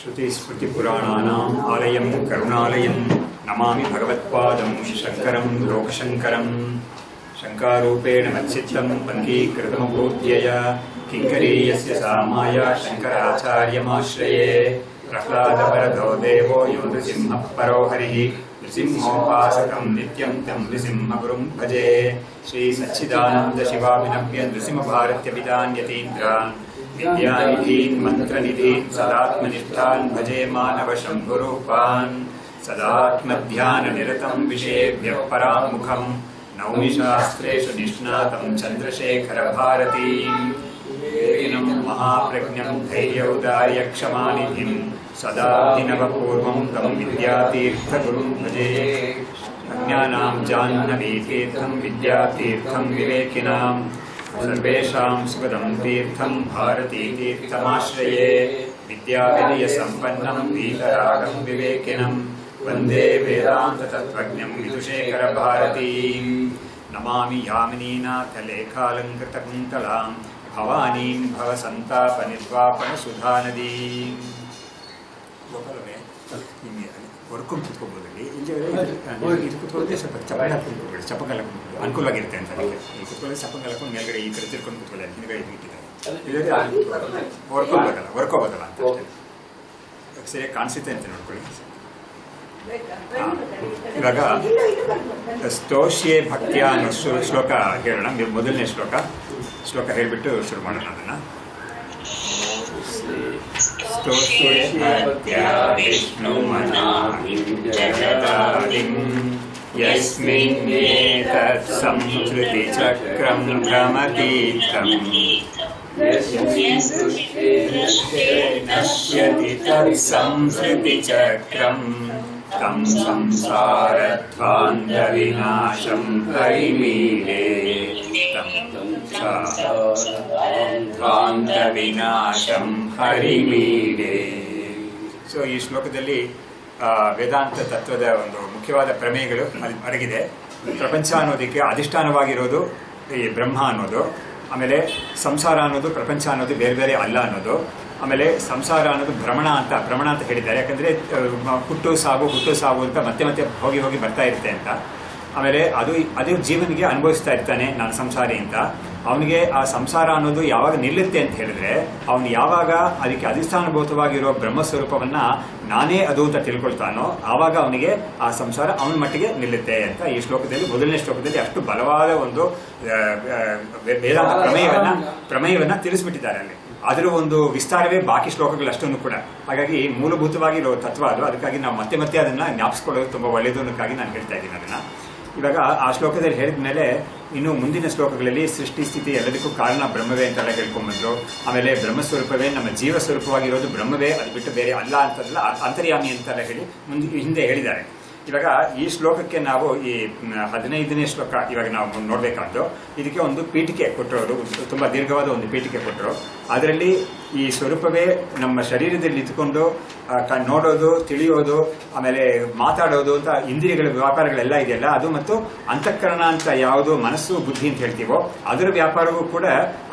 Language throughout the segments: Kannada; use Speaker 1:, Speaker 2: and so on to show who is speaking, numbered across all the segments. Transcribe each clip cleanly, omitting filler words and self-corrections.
Speaker 1: श्रुतिस्मृतिपुराणानाम् आलयं करुणालयं नमामि भगवत्पादं शङ्करं लोकशङ्करं शङ्कारूपेण मच्चित्तं पङ्गीकृतमभूत्यया किङ्करीयस्य सामाया शङ्कराचार्यमाश्रये प्रह्लादवरदो देवो यो नृसिंहः परो हरिः नृसिंहोपासकं नित्यं तं नृसिंहगुरुं भजे श्रीसच्चिदानन्दशिवाभिनव्य नृसिंहभारत्यपितान् यतीन्द्रान् विद्यानिधीन् मन्त्रनिधीन् सदात्मनिष्ठान् भजे मानवशम्भुरूपान् सदात्मध्याननिरतं विषयेभ्यः पराङ्मुखं नौमि शास्त्रेषु निष्णातं चन्द्रशेखरभारतीम् वेदिनं महाप्रज्ञं धैर्यौदार्यक्षमानिधिं सदाभिनवपूर्वं तं विद्यातीर्थगुरुं भजे अज्ञानां जाह्नवीतीर्थं विद्यातीर्थं विवेकिनां सर्वेषां सुखदं तीर्थं भारतीतीर्थमाश्रये विद्याविनयसम्पन्नं वीतरागं विवेकिनं वन्दे वेदान्ततत्त्वज्ञं विदुशेखरभारतीं नमामि यामिनीनाथलेखालङ्कृतकुन्तलां भवानीं भवसन्तापनिर्वापणसुधानदीं ವರ್ಕೊಂಡು ಕುತ್ಕೋಬೋದಲ್ಲಿ ಇಲ್ಲಿ ಇದು ಕುತ್ಕೊಳ್ಳೋದೇ ಸ್ವಲ್ಪ ಚಪ್ಪಲ್ ಹಾಕೊಂಡು ಕೂತ್ಕೊಳ್ಳಿ ಚಪ್ಪಲ್ ಹಾಕೊಂಡು ಅನುಕೂಲವಾಗಿರುತ್ತೆ ಅಂತ ಅದಕ್ಕೆ ಈ ಕುತ್ಕೊಳ್ಳೋದು ಚಪ್ಪಲ್ ಹಾಕೊಂಡು ಮೇಲ್ಗಡೆ ಈ ಕಡೆ ತಿರ್ಕೊಂಡು ಕುತ್ಕೊಳ್ಳಿ ಹಿಂದ್ಗಡೆ ಇದು ಇಟ್ಟಿದ್ದಾರೆ ವರ್ಕೋಬೋದಲ್ಲ ಅಂತ ಅಷ್ಟೇ ಸರಿಯಾಗಿ ಕಾಣಿಸುತ್ತೆ ಅಂತ ನೋಡ್ಕೊಳ್ಳಿ. ಇವಾಗ ಸ್ತೋಷ್ಯೆ ಭಕ್ತಿಯ ಅನ್ನೋ ಶ್ಲೋಕ ಹೇಳೋಣ. ಮೊದಲನೇ ಶ್ಲೋಕ ಹೇಳಿಬಿಟ್ಟು ಶುರು ಮಾಡೋಣ ಅದನ್ನು. स्तोष्ये भक्त्या विष्णुमनादिं जगदादिं यस्मिन्नेतत् संस्कृतिचक्रं भ्रमतीर्थम् नश्यति तत् संस्कृतिचक्रं तं संसारध्वान्तविनाशं हरिमीडे ಧ್ವಾಂತವಿನಾಶಂ ಹರಿಮೀಡೆ. ಸೊ ಈ ಶ್ಲೋಕದಲ್ಲಿ ವೇದಾಂತ ತತ್ವದ ಒಂದು ಮುಖ್ಯವಾದ ಪ್ರಮೇಯಗಳು ಅಡಗಿದೆ. ಪ್ರಪಂಚ ಅನ್ನೋದಕ್ಕೆ ಅಧಿಷ್ಠಾನವಾಗಿರೋದು ಈ ಬ್ರಹ್ಮ ಅನ್ನೋದು, ಆಮೇಲೆ ಸಂಸಾರ ಅನ್ನೋದು ಪ್ರಪಂಚ ಅನ್ನೋದು ಬೇರೆ ಬೇರೆ ಅಲ್ಲ ಅನ್ನೋದು, ಆಮೇಲೆ ಸಂಸಾರ ಅನ್ನೋದು ಭ್ರಮಣ ಅಂತ ಹೇಳಿದ್ದಾರೆ. ಯಾಕಂದರೆ ಹುಟ್ಟು ಸಾವು ಅಂತ ಮತ್ತೆ ಮತ್ತೆ ಹೋಗಿ ಬರ್ತಾ ಇರುತ್ತೆ ಅಂತ. ಆಮೇಲೆ ಅದು ಜೀವನಿಗೆ ಅನುಭವಿಸ್ತಾ ಇರ್ತಾನೆ ನಾನು ಸಂಸಾರಿ ಅಂತ. ಅವನಿಗೆ ಆ ಸಂಸಾರ ಅನ್ನೋದು ಯಾವಾಗ ನಿಲ್ಲುತ್ತೆ ಅಂತ ಹೇಳಿದ್ರೆ ಅವನು ಯಾವಾಗ ಅದಕ್ಕೆ ಅಧಿಷ್ಠಾನಭೂತವಾಗಿರೋ ಬ್ರಹ್ಮಸ್ವರೂಪವನ್ನ ನಾನೇ ಅದು ಅಂತ ತಿಳ್ಕೊಳ್ತಾನೋ ಆವಾಗ ಅವನಿಗೆ ಆ ಸಂಸಾರ ಅವನ ಮಟ್ಟಿಗೆ ನಿಲ್ಲುತ್ತೆ ಅಂತ ಈ ಶ್ಲೋಕದಲ್ಲಿ ಮೊದಲನೇ ಶ್ಲೋಕದಲ್ಲಿ ಅಷ್ಟು ಬಲವಾದ ಒಂದು ವೇದಾಂತ ಪ್ರಮೇಯವನ್ನ ತಿಳಿಸ್ಬಿಟ್ಟಿದ್ದಾರೆ ಅಲ್ಲಿ. ಅದರ ಒಂದು ವಿಸ್ತಾರವೇ ಬಾಕಿ ಶ್ಲೋಕಗಳಷ್ಟನ್ನು ಕೂಡ. ಹಾಗಾಗಿ ಮೂಲಭೂತವಾಗಿರೋ ತತ್ವ ಅದು. ಅದಕ್ಕಾಗಿ ನಾವು ಮತ್ತೆ ಅದನ್ನ ಜ್ಞಾಪಿಸ್ಕೊಳ್ಳೋದು ತುಂಬಾ ಒಳ್ಳೆಯದು ಅನ್ನೋಕ್ಕಾಗಿ ನಾನು ಹೇಳ್ತಾ ಇದ್ದೀನಿ ಅದನ್ನ. ಇವಾಗ ಆ ಶ್ಲೋಕದಲ್ಲಿ ಹೇಳಿದ ಮೇಲೆ ಇನ್ನು ಮುಂದಿನ ಶ್ಲೋಕಗಳಲ್ಲಿ ಸೃಷ್ಟಿ ಸ್ಥಿತಿ ಎಲ್ಲದಕ್ಕೂ ಕಾರಣ ಬ್ರಹ್ಮವೇ ಅಂತೆಲ್ಲ ಹೇಳ್ಕೊಂಡ್ಬಂದ್ರು. ಆಮೇಲೆ ಬ್ರಹ್ಮಸ್ವರೂಪವೇ ನಮ್ಮ ಜೀವ ಸ್ವರೂಪವಾಗಿರೋದು ಬ್ರಹ್ಮವೇ, ಅದು ಬಿಟ್ಟು ಬೇರೆ ಅಲ್ಲ ಅಂತಲ್ಲ, ಅಂತರ್ಯಾಮಿ ಅಂತೆಲ್ಲ ಹೇಳಿ ಹಿಂದೆ ಹೇಳಿದ್ದಾರೆ. ಇವಾಗ ಈ ಶ್ಲೋಕಕ್ಕೆ ನಾವು ಈ 15ನೇ ಶ್ಲೋಕ ಇವಾಗ ನಾವು ನೋಡಬೇಕಾದ್ದು. ಇದಕ್ಕೆ ಒಂದು ಪೀಠಿಕೆ ಕೊಟ್ಟರು, ತುಂಬ ದೀರ್ಘವಾದ ಒಂದು ಪೀಠಿಕೆ ಕೊಟ್ಟರು. ಅದರಲ್ಲಿ ಈ ಸ್ವರೂಪವೇ ನಮ್ಮ ಶರೀರದಲ್ಲಿ ಇದ್ಕೊಂಡು ನೋಡೋದು, ತಿಳಿಯೋದು, ಆಮೇಲೆ ಮಾತಾಡೋದು ಅಂತ ಇಂದ್ರಿಯಗಳ ವ್ಯಾಪಾರಗಳೆಲ್ಲ ಇದೆಯಲ್ಲ ಅದು, ಮತ್ತು ಅಂತಃಕರಣ ಅಂತ ಯಾವುದು ಮನಸ್ಸು ಬುದ್ಧಿ ಅಂತ ಹೇಳ್ತೀವೋ ಅದರ ವ್ಯಾಪಾರವೂ ಕೂಡ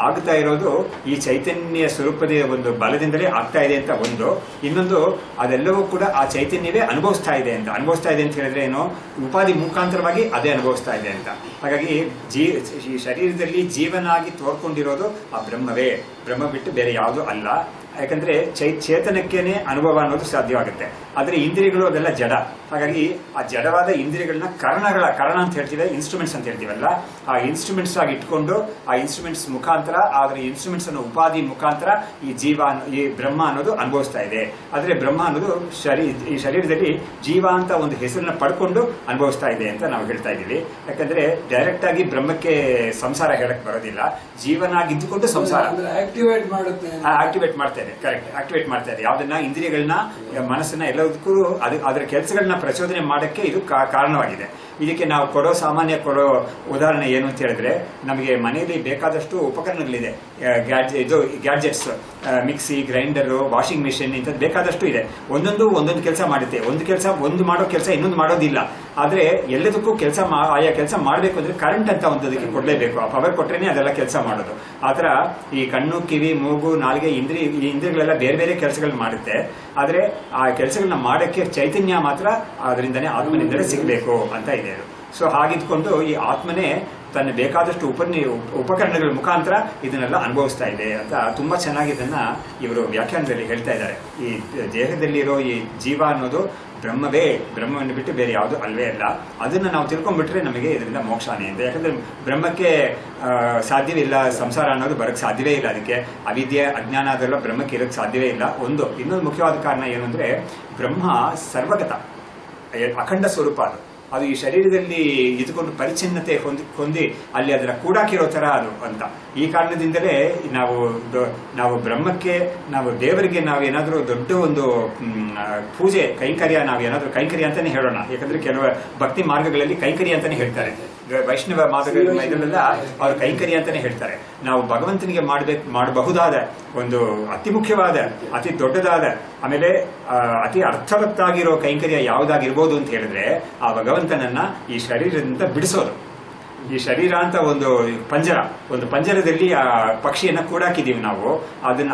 Speaker 1: ಆಗ್ತಾ ಇರೋದು ಈ ಚೈತನ್ಯ ಸ್ವರೂಪದ ಒಂದು ಬಲದಿಂದಲೇ ಆಗ್ತಾ ಇದೆ ಅಂತ ಒಂದು. ಇನ್ನೊಂದು ಅದೆಲ್ಲವೂ ಕೂಡ ಆ ಚೈತನ್ಯವೇ ಅನುಭವಿಸ್ತಾ ಇದೆ ಅಂತ ಹೇಳಿದ್ರೆ ಏನು, ಉಪಾಧಿ ಮುಖಾಂತರವಾಗಿ ಅದೇ ಅನುಭವಿಸ್ತಾ ಇದೆ ಅಂತ. ಹಾಗಾಗಿ ಈ ಶರೀರದಲ್ಲಿ ಜೀವನಾಗಿ ತೋರ್ಕೊಂಡಿರೋದು ಆ ಬ್ರಹ್ಮವೇ, ಬ್ರಹ್ಮ ಬಿಟ್ಟು ಬೇರೆ ಯಾವುದೂ ಅಲ್ಲ. ಯಾಕಂದ್ರೆ ಚೇತನಕ್ಕೇನೆ ಅನುಭವ ಅನ್ನೋದು ಸಾಧ್ಯವಾಗುತ್ತೆ. ಆದರೆ ಇಂದ್ರಿಯಗಳು ಅದೆಲ್ಲ ಜಡ. ಹಾಗಾಗಿ ಆ ಜಡವಾದ ಇಂದ್ರಿಯಗಳನ್ನ ಕರಣ ಅಂತ ಹೇಳ್ತೀವಿ, ಇನ್ಸ್ಟ್ರೂಮೆಂಟ್ಸ್ ಅಂತ ಹೇಳ್ತೀವಲ್ಲ, ಆ ಇನ್ಸ್ಟ್ರೂಮೆಂಟ್ಸ್ ಆಗಿ ಇಟ್ಕೊಂಡು ಆ ಇನ್ಸ್ಟ್ರೂಮೆಂಟ್ಸ್ ಮುಖಾಂತರ, ಆದರೆ ಇನ್ಸ್ಟ್ರೂಮೆಂಟ್ಸ್ ಅನ್ನೋ ಉಪಾಧಿ ಮುಖಾಂತರ ಈ ಈ ಬ್ರಹ್ಮ ಅನ್ನೋದು ಅನುಭವಿಸ್ತಾ ಇದೆ. ಆದರೆ ಬ್ರಹ್ಮ ಅನ್ನೋದು ಈ ಶರೀರದಲ್ಲಿ ಜೀವ ಅಂತ ಒಂದು ಹೆಸರನ್ನ ಪಡ್ಕೊಂಡು ಅನುಭವಿಸ್ತಾ ಇದೆ ಅಂತ ನಾವು ಹೇಳ್ತಾ ಇದ್ದೀವಿ. ಯಾಕಂದ್ರೆ ಡೈರೆಕ್ಟ್ ಆಗಿ ಬ್ರಹ್ಮಕ್ಕೆ ಸಂಸಾರ ಹೇಳಕ್ ಬರೋದಿಲ್ಲ, ಜೀವನಾಗಿದ್ದುಕೊಂಡು ಸಂಸಾರ ಆಕ್ಟಿವೇಟ್ ಮಾಡ್ತಾ ಇದೆ. ಕರೆಕ್ಟ್, ಆಕ್ಟಿವೇಟ್ ಮಾಡ್ತಾ ಇದೆ ಯಾವ್ದನ್ನ, ಇಂದ್ರಿಯಗಳನ್ನ, ಮನಸ್ಸನ್ನ, ಎಲ್ಲದಕ್ಕೂ ಅದರ ಕೆಲಸಗಳನ್ನ ಪ್ರಚೋದನೆ ಮಾಡಕ್ಕೆ ಇದು ಕಾರಣವಾಗಿದೆ. ಇದಕ್ಕೆ ನಾವು ಸಾಮಾನ್ಯ ಕೊಡೋ ಉದಾಹರಣೆ ಏನು ಅಂತ ಹೇಳಿದ್ರೆ, ನಮಗೆ ಮನೆಯಲ್ಲಿ ಬೇಕಾದಷ್ಟು ಉಪಕರಣಗಳಿದೆ. Gadgets, mixie, grinder, washing machine ಇಂಥದ್ದು ಬೇಕಾದಷ್ಟು ಇದೆ. ಒಂದೊಂದು ಕೆಲಸ ಮಾಡುತ್ತೆ. ಒಂದು ಮಾಡೋ ಕೆಲಸ ಇನ್ನೊಂದು ಮಾಡೋದಿಲ್ಲ. ಆದರೆ ಎಲ್ಲದಕ್ಕೂ ಆಯಾ ಕೆಲಸ ಮಾಡಬೇಕು ಅಂದರೆ ಕರೆಂಟ್ ಅಂತ ಒಂದದಕ್ಕೆ ಕೊಡಲೇಬೇಕು. ಆ ಪವರ್ ಕೊಟ್ಟರೆ ಅದೆಲ್ಲ ಕೆಲಸ ಮಾಡೋದು. ಆ ಥರ ಈ ಕಣ್ಣು, ಕಿವಿ, ಮೂಗು, ನಾಲಿಗೆ ಈ ಇಂದ್ರಿಯಗಳೆಲ್ಲ ಬೇರೆ ಬೇರೆ ಕೆಲಸಗಳನ್ನ ಮಾಡುತ್ತೆ. ಆದರೆ ಆ ಕೆಲಸಗಳನ್ನ ಮಾಡೋಕ್ಕೆ ಚೈತನ್ಯ ಮಾತ್ರ ಅದರಿಂದನೇ ಆತ್ಮನಿಂದಲೇ ಸಿಗಬೇಕು ಅಂತ ಇದೆ ಅದು. ಸೊ ಹಾಗಿದ್ಕೊಂಡು ಈ ಆತ್ಮನೇ ತನ್ನ ಬೇಕಾದಷ್ಟು ಉಪಕರಣಗಳ ಮುಖಾಂತರ ಇದನ್ನೆಲ್ಲ ಅನುಭವಿಸ್ತಾ ಇದೆ ಅಂತ ತುಂಬಾ ಚೆನ್ನಾಗಿ ಇದನ್ನ ಇವರು ವ್ಯಾಖ್ಯಾನದಲ್ಲಿ ಹೇಳ್ತಾ ಇದ್ದಾರೆ. ಈ ದೇಹದಲ್ಲಿರೋ ಈ ಜೀವ ಅನ್ನೋದು ಬ್ರಹ್ಮವೇ, ಬ್ರಹ್ಮವನ್ನು ಬಿಟ್ಟು ಬೇರೆ ಯಾವುದು ಅಲ್ವೇ ಅಲ್ಲ. ಅದನ್ನ ನಾವು ತಿಳ್ಕೊಂಡ್ಬಿಟ್ರೆ ನಮಗೆ ಇದರಿಂದ ಮೋಕ್ಷಾನೆ ಅಂತ. ಯಾಕಂದ್ರೆ ಬ್ರಹ್ಮಕ್ಕೆ ಸಾಧ್ಯವೇ ಇಲ್ಲ, ಸಂಸಾರ ಅನ್ನೋದು ಬರಕ್ಕೆ ಸಾಧ್ಯವೇ ಇಲ್ಲ. ಅದಕ್ಕೆ ಅವಿದ್ಯೆ, ಅಜ್ಞಾನ ಅದೆಲ್ಲ ಬ್ರಹ್ಮಕ್ಕೆ ಇರೋಕ್ಕೆ ಸಾಧ್ಯವೇ ಇಲ್ಲ. ಇನ್ನೊಂದು ಮುಖ್ಯವಾದ ಕಾರಣ ಏನು ಅಂದ್ರೆ ಬ್ರಹ್ಮ ಸರ್ವಗತ, ಅಖಂಡ ಸ್ವರೂಪ. ಅದು ಈ ಶರೀರದಲ್ಲಿ ಇದ್ಕೊಂಡು ಪರಿಚ್ಛಿನ್ನತೆ ಹೊಂದಿ ಅಲ್ಲಿ ಅದರ ಕೂಡಾಕಿರೋ ತರ ಅದು ಅಂತ. ಈ ಕಾರಣದಿಂದಲೇ ನಾವು ಬ್ರಹ್ಮಕ್ಕೆ, ನಾವು ದೇವರಿಗೆ ನಾವೇನಾದ್ರೂ ದೊಡ್ಡ ಒಂದು ಪೂಜೆ ಕೈಂಕರ್ಯ, ನಾವೇನಾದ್ರೂ ಕೈಂಕರ್ಯ ಅಂತಾನೆ ಹೇಳೋಣ. ಯಾಕಂದ್ರೆ ಕೆಲವು ಭಕ್ತಿ ಮಾರ್ಗಗಳಲ್ಲಿ ಕೈಂಕರ್ಯ ಅಂತಾನೆ ಹೇಳ್ತಾರೆ. ವೈಷ್ಣವ ಮಾರ್ಗಗಳ ಇದನ್ನೆಲ್ಲ ಅವ್ರು ಕೈಂಕರ್ಯ ಅಂತಾನೆ ಹೇಳ್ತಾರೆ. ನಾವು ಭಗವಂತನಿಗೆ ಮಾಡಬಹುದಾದ ಒಂದು ಅತಿ ಮುಖ್ಯವಾದ, ಅತಿ ದೊಡ್ಡದಾದ, ಆಮೇಲೆ ಅತಿ ಅರ್ಥವತ್ತಾಗಿರೋ ಕೈಂಕರ್ಯ ಯಾವುದಾಗಿರ್ಬೋದು ಅಂತ ಹೇಳಿದ್ರೆ ಆ ಭಗವಂತನನ್ನ ಈ ಶರೀರದಿಂದ ಬಿಡಿಸೋದು. ಈ ಶರೀರ ಅಂತ ಒಂದು ಪಂಜರದಲ್ಲಿ ಆ ಪಕ್ಷಿಯನ್ನ ಕೂಡಾಕಿದೀವಿ ನಾವು.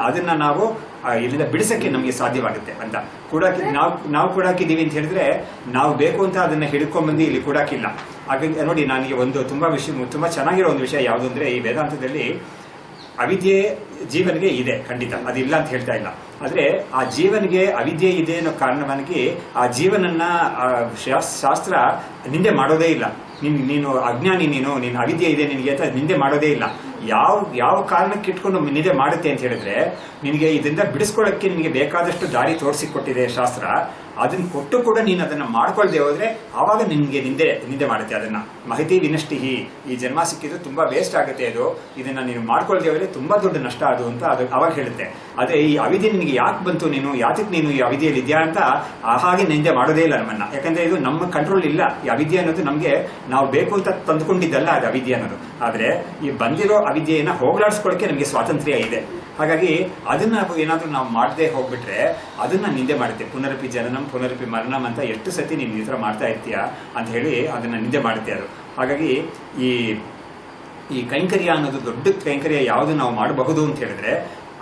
Speaker 1: ಅದನ್ನ ನಾವು ಇಲ್ಲಿಂದ ಬಿಡಿಸಕ್ಕೆ ನಮಗೆ ಸಾಧ್ಯವಾಗುತ್ತೆ ಅಂತ. ನಾವು ಕೂಡಾಕಿದೀವಿ ಅಂತ ಹೇಳಿದ್ರೆ ನಾವು ಬೇಕು ಅಂತ ಅದನ್ನ ಹಿಡ್ಕೊಂಡ್ಬಂದು ಇಲ್ಲಿ ಕೂಡಾಕಿಲ್ಲ. ಹಾಗಾಗಿ ನೋಡಿ, ನನಗೆ ತುಂಬಾ ಚೆನ್ನಾಗಿರೋ ಒಂದು ವಿಷಯ ಯಾವುದು ಅಂದ್ರೆ, ಈ ವೇದಾಂತದಲ್ಲಿ ಅವಿದ್ಯೆ ಜೀವನಿಗೆ ಇದೆ, ಖಂಡಿತ ಅದಿಲ್ಲ ಅಂತ ಹೇಳ್ತಾ ಇಲ್ಲ. ಆದ್ರೆ ಆ ಜೀವನಿಗೆ ಅವಿದ್ಯೆ ಇದೆ ಅನ್ನೋ ಕಾರಣವಾಗಿ ಆ ಜೀವನನ್ನ ಶಾಸ್ತ್ರ ನಿಂದೆ ಮಾಡೋದೇ ಇಲ್ಲ. ನೀನು ಅಜ್ಞಾನಿ, ನೀನು ಅವಿದ್ಯೆ ಇದೆ ನಿನಗೆ ಅಂತ ನಿಂದೆ ಮಾಡೋದೇ ಇಲ್ಲ. ಯಾವ ಕಾರಣಕ್ಕೆ ಇಟ್ಕೊಂಡು ನಿಂದೆ ಮಾಡುತ್ತೆ ಅಂತ ಹೇಳಿದ್ರೆ, ನಿನಗೆ ಇದರಿಂದ ಬಿಡಿಸ್ಕೊಳ್ಳಕ್ಕೆ ನಿನಗೆ ಬೇಕಾದಷ್ಟು ದಾರಿ ತೋರಿಸಿಕೊಟ್ಟಿದೆ ಶಾಸ್ತ್ರ. ಅದನ್ನ ಕೊಟ್ಟು ಕೂಡ ನೀನು ಅದನ್ನ ಮಾಡ್ಕೊಳ್ದೆ ಹೋದ್ರೆ ಆವಾಗ ನಿನ್ಗೆ ನಿಂದೆ ಮಾಡುತ್ತೆ. ಅದನ್ನ ಮಹತಿ ವಿನಷ್ಟಿಹಿ, ಈ ಜನ್ಮ ಸಿಕ್ಕಿದ್ರು ತುಂಬಾ ವೇಸ್ಟ್ ಆಗುತ್ತೆ ಅದು, ಇದನ್ನ ನೀನು ಮಾಡ್ಕೊಳ್ದೆ ಹೋದ್ರೆ ತುಂಬಾ ದೊಡ್ಡ ನಷ್ಟ ಅದು ಅಂತ ಅದು ಅವಾಗ ಹೇಳುತ್ತೆ. ಆದ್ರೆ ಈ ಅವಿದ್ಯೆ ನಿನಗೆ ಯಾಕೆ ಬಂತು, ಯಾತಕ್ಕೆ ನೀನು ಈ ಅವಿದ್ಯೆಯಲ್ಲಿ ಇದೆಯಾ ಅಂತ ಹಾಗೆ ನಿಂದೆ ಮಾಡೋದೇ ಇಲ್ಲ ನಮ್ಮನ್ನ. ಯಾಕಂದ್ರೆ ಇದು ನಮ್ಮ ಕಂಟ್ರೋಲ್ ಇಲ್ಲ. ಈ ಅವಿದ್ಯೆ ಅನ್ನೋದು ನಮ್ಗೆ ನಾವು ಬೇಕು ಅಂತ ತಂದುಕೊಂಡಿದ್ದಲ್ಲ ಅದು ಅವಿದ್ಯೆ ಅನ್ನೋದು. ಆದ್ರೆ ಈ ಬಂದಿರೋ ಅವಿದ್ಯೆಯನ್ನ ಹೋಗ್ಲಾಡಿಸ್ಕೊಳ್ಳಕ್ಕೆ ನಮಗೆ ಸ್ವಾತಂತ್ರ್ಯ ಇದೆ. ಹಾಗಾಗಿ ಅದನ್ನ ಏನಾದ್ರೂ ನಾವು ಮಾಡದೆ ಹೋಗ್ಬಿಟ್ರೆ ಅದನ್ನ ನಿಂದೆ ಮಾಡುತ್ತೆ. ಪುನರಪಿ ಜನನಂ ಪುನರಪಿ ಮರಣಂ ಅಂತ ಎಷ್ಟು ಸತಿ ನೀನು ಈ ಥರ ಮಾಡ್ತಾ ಇರ್ತೀಯ ಅಂತ ಹೇಳಿ ಅದನ್ನ ನಿಂದೆ ಮಾಡುತ್ತೆ ಅದು. ಹಾಗಾಗಿ ಈ ಕೈಂಕರ್ಯ ಅನ್ನೋದು ದೊಡ್ಡ ಕೈಂಕರ್ಯ ಯಾವುದು ನಾವು ಮಾಡಬಹುದು ಅಂತ ಹೇಳಿದ್ರೆ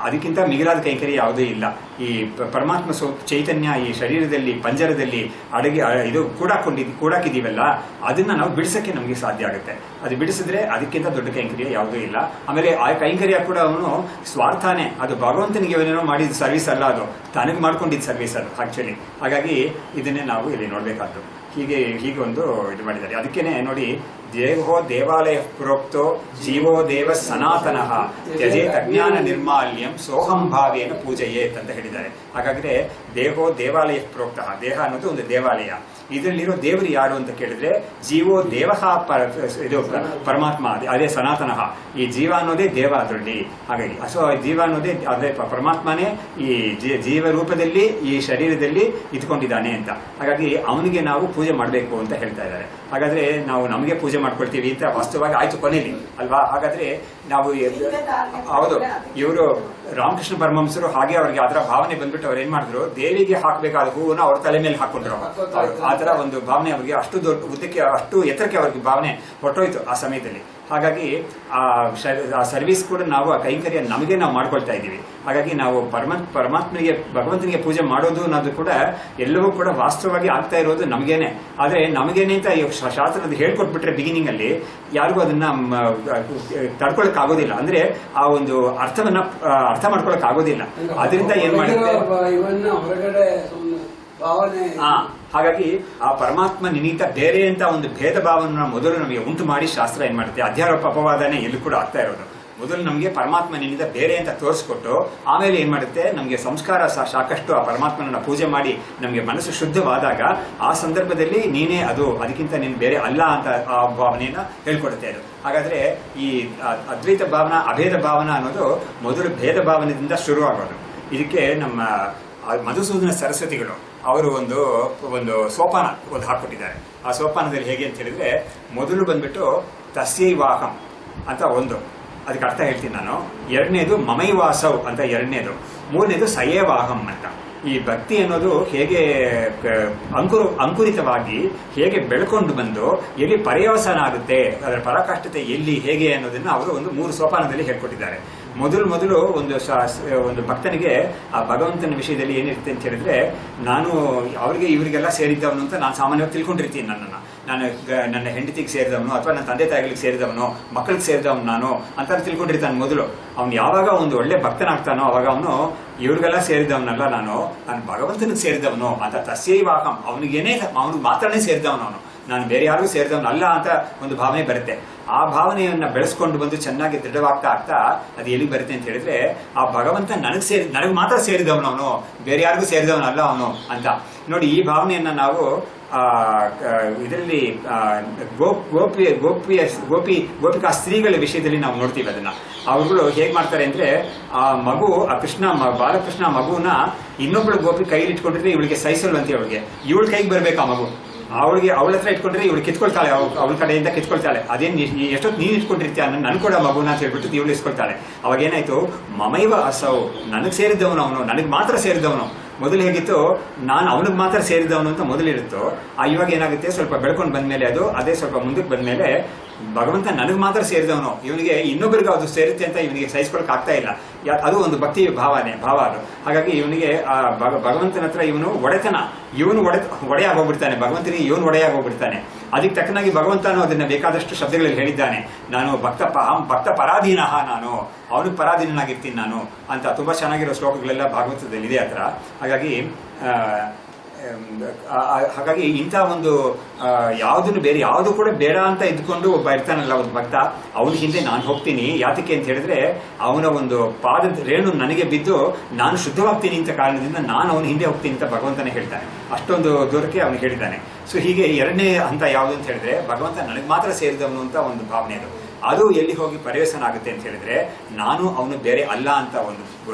Speaker 1: ಅದಕ್ಕಿಂತ ಮಿಗಿಲಾದ ಕೈಂಕರ್ಯ ಯಾವುದೂ ಇಲ್ಲ. ಈ ಪರಮಾತ್ಮ ಚೈತನ್ಯ ಈ ಶರೀರದಲ್ಲಿ ಪಂಜರದಲ್ಲಿ ಇದು ಕೂಡಾಕಿದೀವಲ್ಲ, ಅದನ್ನ ನಾವು ಬಿಡಿಸಕ್ಕೆ ನಮಗೆ ಸಾಧ್ಯ ಆಗುತ್ತೆ. ಅದು ಬಿಡಿಸಿದ್ರೆ ಅದಕ್ಕಿಂತ ದೊಡ್ಡ ಕೈಂಕರ್ಯ ಯಾವುದೂ ಇಲ್ಲ. ಆಮೇಲೆ ಆ ಕೈಂಕರ್ಯ ಕೂಡ ಅವನು ಸ್ವಾರ್ಥನೇ, ಅದು ಭಗವಂತನಿಗೆ ಏನೇನೋ ಮಾಡಿದ ಸರ್ವಿಸ್ ಅಲ್ಲ, ಅದು ತನಗೆ ಮಾಡ್ಕೊಂಡಿದ್ದ ಸರ್ವಿಸ್ ಅದು ಆಕ್ಚುಲಿ. ಹಾಗಾಗಿ ಇದನ್ನೇ ನಾವು ಇಲ್ಲಿ ನೋಡ್ಬೇಕಾದ್ದು. ಹೀಗೆ ಒಂದು ಇದು ಮಾಡಿದ್ದಾರೆ. ಅದಕ್ಕೇನೆ ನೋಡಿ, ದೇಹೋ ದೇವಾಲಯ ಪ್ರೋಕ್ತೋ ಜೀವೋ ದೇವ ಸನಾತನಃ ತ್ಯಜೇತ್ ಅಜ್ಞಾನ ನಿರ್ಮಾಲ್ಯಂ ಸೋಹಂ ಭಾವೇನ ಪೂಜೆಯೇತ್ ಅಂತ ಹೇಳಿದ್ದಾರೆ. ಹಾಗಾದ್ರೆ ದೇಹೋ ದೇವಾಲಯ ಪ್ರೋಕ್ತಃ, ದೇಹ ಅನ್ನೋದು ಒಂದು ದೇವಾಲಯ. ಇದರಲ್ಲಿರೋ ದೇವರು ಯಾರು ಅಂತ ಕೇಳಿದ್ರೆ ಜೀವೋ ದೇವ ಇದು ಪರಮಾತ್ಮ, ಅದೇ ಸನಾತನಃ. ಈ ಜೀವ ಅನ್ನೋದೇ ದೇವ ಅದರಲ್ಲಿ. ಹಾಗಾಗಿ ಜೀವ ಅನ್ನೋದೇ ಅದೇ ಪರಮಾತ್ಮನೇ ಈ ಜೀವ ರೂಪದಲ್ಲಿ ಈ ಶರೀರದಲ್ಲಿ ಇದ್ಕೊಂಡಿದ್ದಾನೆ ಅಂತ. ಹಾಗಾಗಿ ಅವನಿಗೆ ನಾವು ಪೂಜೆ ಮಾಡಬೇಕು ಅಂತ ಹೇಳ್ತಾ ಇದ್ದಾರೆ. ಹಾಗಾದ್ರೆ ನಾವು ನಮಗೆ ಪೂಜೆ ಮಾಡ್ಕೊಳ್ತೀವಿ ಅಂತ ವಾಸ್ತವವಾಗಿ ಆಯ್ತು ಕೊನೆಯಲ್ಲಿ ಅಲ್ವಾ. ಹಾಗಾದ್ರೆ ನಾವು ಹೌದು, ಇವರು ರಾಮಕೃಷ್ಣ ಪರಮಹಂಸರು ಹಾಗೆ ಅವ್ರಿಗೆ ಅದರ ಭಾವನೆ ಬಂದ್ಬಿಟ್ಟು ಅವ್ರು ಏನ್ ಮಾಡಿದ್ರು, ದೇವಿಗೆ ಹಾಕ್ಬೇಕಾದ ಹೂವನ್ನ ಅವ್ರ ತಲೆ ಮೇಲೆ ಹಾಕೊಂಡ್ರು. ಆ ತರ ಒಂದು ಭಾವನೆ ಅವ್ರಿಗೆ ಅಷ್ಟು ದೊಡ್ಡ ಉದ್ದಕ್ಕೆ, ಅಷ್ಟು ಎತ್ತರಕ್ಕೆ ಅವ್ರಿಗೆ ಭಾವನೆ ಹೊರಟೋಯ್ತು ಆ ಸಮಯದಲ್ಲಿ. ಹಾಗಾಗಿ ಆ ಸರ್ವಿಸ್ ಕೂಡ ನಾವು ಆ ಕೈಂಕರ್ಯ ನಮಗೆ ನಾವು ಮಾಡ್ಕೊಳ್ತಾ ಇದ್ದೀವಿ. ಹಾಗಾಗಿ ನಾವು ಪರಮಾತ್ಮನಿಗೆ ಭಗವಂತನಿಗೆ ಪೂಜೆ ಮಾಡೋದು ಅನ್ನೋದು ಕೂಡ ಎಲ್ಲವೂ ಕೂಡ ವಾಸ್ತವವಾಗಿ ಆಗ್ತಾ ಇರೋದು ನಮಗೇನೆ. ಆದ್ರೆ ನಮಗೇನೆ ಅಂತ ಶಾಸ್ತ್ರದ ಹೇಳ್ಕೊಟ್ಬಿಟ್ರೆ ಬಿಗಿನಿಂಗ್ ಅಲ್ಲಿ ಯಾರಿಗೂ ಅದನ್ನ ತಡ್ಕೊಳಕ್ ಆಗೋದಿಲ್ಲ. ಅಂದ್ರೆ ಆ ಒಂದು ಅರ್ಥ ಮಾಡ್ಕೊಳಕ್ ಆಗೋದಿಲ್ಲ. ಅದರಿಂದ ಏನ್ ಮಾಡುತ್ತೆ, ಹಾಗಾಗಿ ಆ ಪರಮಾತ್ಮ ನಿನೀತ ಬೇರೆ ಅಂತ ಒಂದು ಭೇದ ಭಾವನ ಮೊದಲು ನಮಗೆ ಉಂಟು ಮಾಡಿ ಶಾಸ್ತ್ರ ಏನ್ ಮಾಡುತ್ತೆ, ಅಧ್ಯಾರೋಪ ಅಪವಾದನೆ ಎಲ್ಲೂ ಕೂಡ ಆಗ್ತಾ ಇರೋದು. ಮೊದಲು ನಮಗೆ ಪರಮಾತ್ಮ ನಿನ್ನಿಂದ ಬೇರೆ ಅಂತ ತೋರಿಸ್ಕೊಟ್ಟು ಆಮೇಲೆ ಏನ್ ಮಾಡುತ್ತೆ, ನಮಗೆ ಸಂಸ್ಕಾರ ಸಾಕಷ್ಟು ಆ ಪರಮಾತ್ಮನನ್ನ ಪೂಜೆ ಮಾಡಿ ನಮಗೆ ಮನಸ್ಸು ಶುದ್ಧವಾದಾಗ ಆ ಸಂದರ್ಭದಲ್ಲಿ ನೀನೇ ಅದು, ಅದಕ್ಕಿಂತ ನೀನು ಬೇರೆ ಅಲ್ಲ ಅಂತ ಆ ಭಾವನೆಯನ್ನ ಹೇಳ್ಕೊಡುತ್ತೆ ಅದು. ಹಾಗಾದ್ರೆ ಈ ಅದ್ವೈತ ಭಾವನಾ ಅಭೇದ ಭಾವನಾ ಅನ್ನೋದು ಮೊದಲು ಭೇದ ಭಾವನೆಯಿಂದ ಶುರು ಆಗೋದು. ಇದಕ್ಕೆ ನಮ್ಮ ಮಧುಸೂದನ ಸರಸ್ವತಿಗಳು ಅವರು ಒಂದು ಸೋಪಾನ ಹಾಕೊಟ್ಟಿದ್ದಾರೆ. ಆ ಸೋಪಾನದಲ್ಲಿ ಹೇಗೆ ಅಂತ ಹೇಳಿದ್ರೆ, ಮೊದಲು ಬಂದ್ಬಿಟ್ಟು ತಸ್ಯೈವಾಹಂ ಅಂತ ಒಂದು, ಅದಕ್ಕೆ ಅರ್ಥ ಹೇಳ್ತೀನಿ ನಾನು. ಎರಡನೇದು ಮಮೈವಾಸವ್ ಅಂತ ಎರಡನೇದು. ಮೂರನೇದು ಸಯೇವಾಹಂ ಅಂತ. ಈ ಭಕ್ತಿ ಅನ್ನೋದು ಹೇಗೆ ಅಂಕುರಿತವಾಗಿ ಹೇಗೆ ಬೆಳ್ಕೊಂಡು ಬಂದು ಎಲ್ಲಿ ಪರ್ಯವಸನ ಆಗುತ್ತೆ, ಅದರ ಪರಾಕಾಷ್ಠತೆ ಎಲ್ಲಿ ಹೇಗೆ ಅನ್ನೋದನ್ನ ಅವರು ಒಂದು 3 ಸೋಪಾನದಲ್ಲಿ ಹೇಳ್ಕೊಟ್ಟಿದ್ದಾರೆ. ಮೊದಲು ಒಂದು ಭಕ್ತನಿಗೆ ಆ ಭಗವಂತನ ವಿಷಯದಲ್ಲಿ ಏನಿರುತ್ತೆ ಅಂತ ಹೇಳಿದ್ರೆ, ನಾನು ಅವರಿಗೆ ಇವರಿಗೆಲ್ಲ ಸೇರಿದ್ದವನು ಅಂತ ನಾನು ಸಾಮಾನ್ಯವಾಗಿ ತಿಳ್ಕೊಂಡಿರ್ತೀನಿ. ನಾನು ನನ್ನ ಹೆಂಡತಿಗೆ ಸೇರಿದವನು ಅಥವಾ ನನ್ನ ತಂದೆ ತಾಯಿಗಳಿಗೆ ಸೇರಿದವನು, ಮಕ್ಕಳಿಗೆ ಸೇರಿದವನು ನಾನು ಅಂತ ತಿಳ್ಕೊಂಡಿರ್ತಾನೆ. ಮೊದಲು ಅವ್ನು ಯಾವಾಗ ಒಂದು ಒಳ್ಳೆ ಭಕ್ತನಾಗ್ತಾನೋ ಅವಾಗ ಅವನು ಇವ್ರಿಗೆಲ್ಲ ಸೇರಿದವನಲ್ಲ, ನಾನು ಭಗವಂತನಿಗೆ ಸೇರಿದವನು ಅಂತ ತಸ್ಯೈವಾಹಂ, ಅವನಿಗೆ ಮಾತ್ರನೇ ಸೇರಿದವನು, ನಾನು ಬೇರೆ ಯಾರಿಗೂ ಸೇರಿದವನಲ್ಲ ಅಂತ ಒಂದು ಭಾವನೆ ಬರುತ್ತೆ. ಆ ಭಾವನೆಯನ್ನ ಬೆಳೆಸ್ಕೊಂಡು ಬಂದು ಚೆನ್ನಾಗಿ ದೃಢವಾಗ್ತಾ ಆಗ್ತಾ ಅದು ಎಲ್ಲಿ ಬರುತ್ತೆ ಅಂತ ಹೇಳಿದ್ರೆ, ಆ ಭಗವಂತ ನನಗೆ ಮಾತ್ರ ಸೇರಿದವನು, ಅವನು ಬೇರೆ ಯಾರಿಗೂ ಸೇರಿದವನಲ್ಲ ಅವನು ಅಂತ ನೋಡಿ. ಈ ಭಾವನೆಯನ್ನ ನಾವು ಇದರಲ್ಲಿ ಗೋಪಿಕಾ ಸ್ತ್ರೀಗಳ ವಿಷಯದಲ್ಲಿ ನಾವು ನೋಡ್ತೀವಿ. ಅದನ್ನ ಅವ್ರುಗಳು ಹೇಗ್ ಮಾಡ್ತಾರೆ ಅಂದ್ರೆ, ಆ ಮಗು, ಆ ಬಾಲಕೃಷ್ಣ ಮಗುನ ಇನ್ನೊಬ್ಳು ಗೋಪಿ ಕೈಲಿ ಇಟ್ಕೊಂಡಿದ್ರೆ ಇವಳಿಗೆ ಸಹಿಸಲ್ವಂತೆ, ಇವಳ ಕೈಗೆ ಬರ್ಬೇಕು ಆ ಮಗು. ಅವಳ ಹತ್ರ ಇಟ್ಕೊಂಡ್ರೆ ಇವಳು ಕಿತ್ಕೊಳ್ತಾಳೆ, ಅವಳ ಕಡೆಯಿಂದ ಕಿತ್ಕೊಳ್ತಾಳೆ. ಅದೇನ್ ಎಷ್ಟೊತ್ತು ನೀನ್ ಇಟ್ಕೊಂಡಿರ್ತೀಯ, ನನ್ ಕೂಡ ಮಗುನ ಅಂತ ಹೇಳ್ಬಿಟ್ಟು ಇವಳು ಇಸ್ಕೊಳ್ತಾಳೆ. ಅವಾಗ ಏನಾಯ್ತು, ಮಮೈವ ಅಸೌ, ನನಗೆ ಸೇರಿದವನು ಅವನು, ನನಗೆ ಮಾತ್ರ ಸೇರಿದವನು. ಮೊದಲು ಹೇಗಿತ್ತು, ನಾನು ಅವನಿಗೆ ಮಾತ್ರ ಸೇರಿದವನು ಅಂತ ಮೊದಲಿರುತ್ತೋ, ಇವಾಗ ಏನಾಗುತ್ತೆ, ಸ್ವಲ್ಪ ಬೆಳ್ಕೊಂಡು ಬಂದ್ಮೇಲೆ ಅದೇ ಸ್ವಲ್ಪ ಮುಂದಕ್ಕೆ ಬಂದ್ಮೇಲೆ ಭಗವಂತ ನನಗೆ ಮಾತ್ರ ಸೇರಿದವನು, ಇವನಿಗೆ ಇನ್ನೊಬ್ಬರಿಗೆ ಅದು ಸೇರುತ್ತೆ ಅಂತ ಇವನಿಗೆ ಸಹಿಸ್ಕೊಳಕ್ ಆಗ್ತಾ ಇಲ್ಲ. ಅದು ಒಂದು ಭಕ್ತಿ ಭಾವ ಅದು. ಹಾಗಾಗಿ ಇವನಿಗೆ ಭಗವಂತನ ಹತ್ರ ಇವನು ಒಡೆಯಾಗಿ ಹೋಗ್ಬಿಡ್ತಾನೆ, ಭಗವಂತನಿಗೆ ಇವನು ಒಡೆಯಾಗಿ ಹೋಗ್ಬಿಡ್ತಾನೆ. ಅದಕ್ಕೆ ತಕ್ಕನಾಗಿ ಭಗವಂತನು ಅದನ್ನ ಬೇಕಾದಷ್ಟು ಶಬ್ದಗಳಲ್ಲಿ ಹೇಳಿದ್ದಾನೆ. ನಾನು ಭಕ್ತ ಪರಾಧೀನಃ, ನಾನು ಅವನಿಗೆ ಪರಾಧೀನನಾಗಿರ್ತೀನಿ ನಾನು ಅಂತ ತುಂಬಾ ಚೆನ್ನಾಗಿರೋ ಶ್ಲೋಕಗಳೆಲ್ಲ ಭಾಗವತದಲ್ಲಿ ಇದೆ ಹತ್ರ. ಹಾಗಾಗಿ ಇಂಥ ಒಂದು ಯಾವುದನ್ನು ಬೇರೆ ಯಾವುದು ಕೂಡ ಬೇಡ ಅಂತ ಇದ್ಕೊಂಡು ಒಬ್ಬ ಇರ್ತಾನಲ್ಲ ಒಂದು ಭಕ್ತ, ಅವನ ಹಿಂದೆ ನಾನು ಹೋಗ್ತೀನಿ. ಯಾತಕ್ಕೆ ಅಂತ ಹೇಳಿದ್ರೆ, ಅವನ ಒಂದು ಪಾದ ರೇಣು ನನಗೆ ಬಿದ್ದು ನಾನು ಶುದ್ಧವಾಗ್ತೀನಿ ಅಂತ ಕಾರಣದಿಂದ ನಾನು ಅವನ ಹಿಂದೆ ಹೋಗ್ತೀನಿ ಅಂತ ಭಗವಂತನೇ ಹೇಳ್ತಾನೆ. ಅಷ್ಟೊಂದು ದೂರಕ್ಕೆ ಅವನು ಹೇಳಿದ್ದಾನೆ. ಸೊ ಹೀಗೆ ಎರಡನೇ ಹಂತ ಯಾವುದು ಅಂತ ಹೇಳಿದ್ರೆ, ಭಗವಂತ ನನಗೆ ಮಾತ್ರ ಸೇರಿದವನು ಅಂತ ಒಂದು ಭಾವನೆ ಅದು ಎಲ್ಲಿ ಹೋಗಿ ಪರ್ಯವಸನ ಆಗುತ್ತೆ ಅಂತ ಹೇಳಿದ್ರೆ, ನಾನು ಅವನು ಬೇರೆ ಅಲ್ಲ ಅಂತ ಒಂದು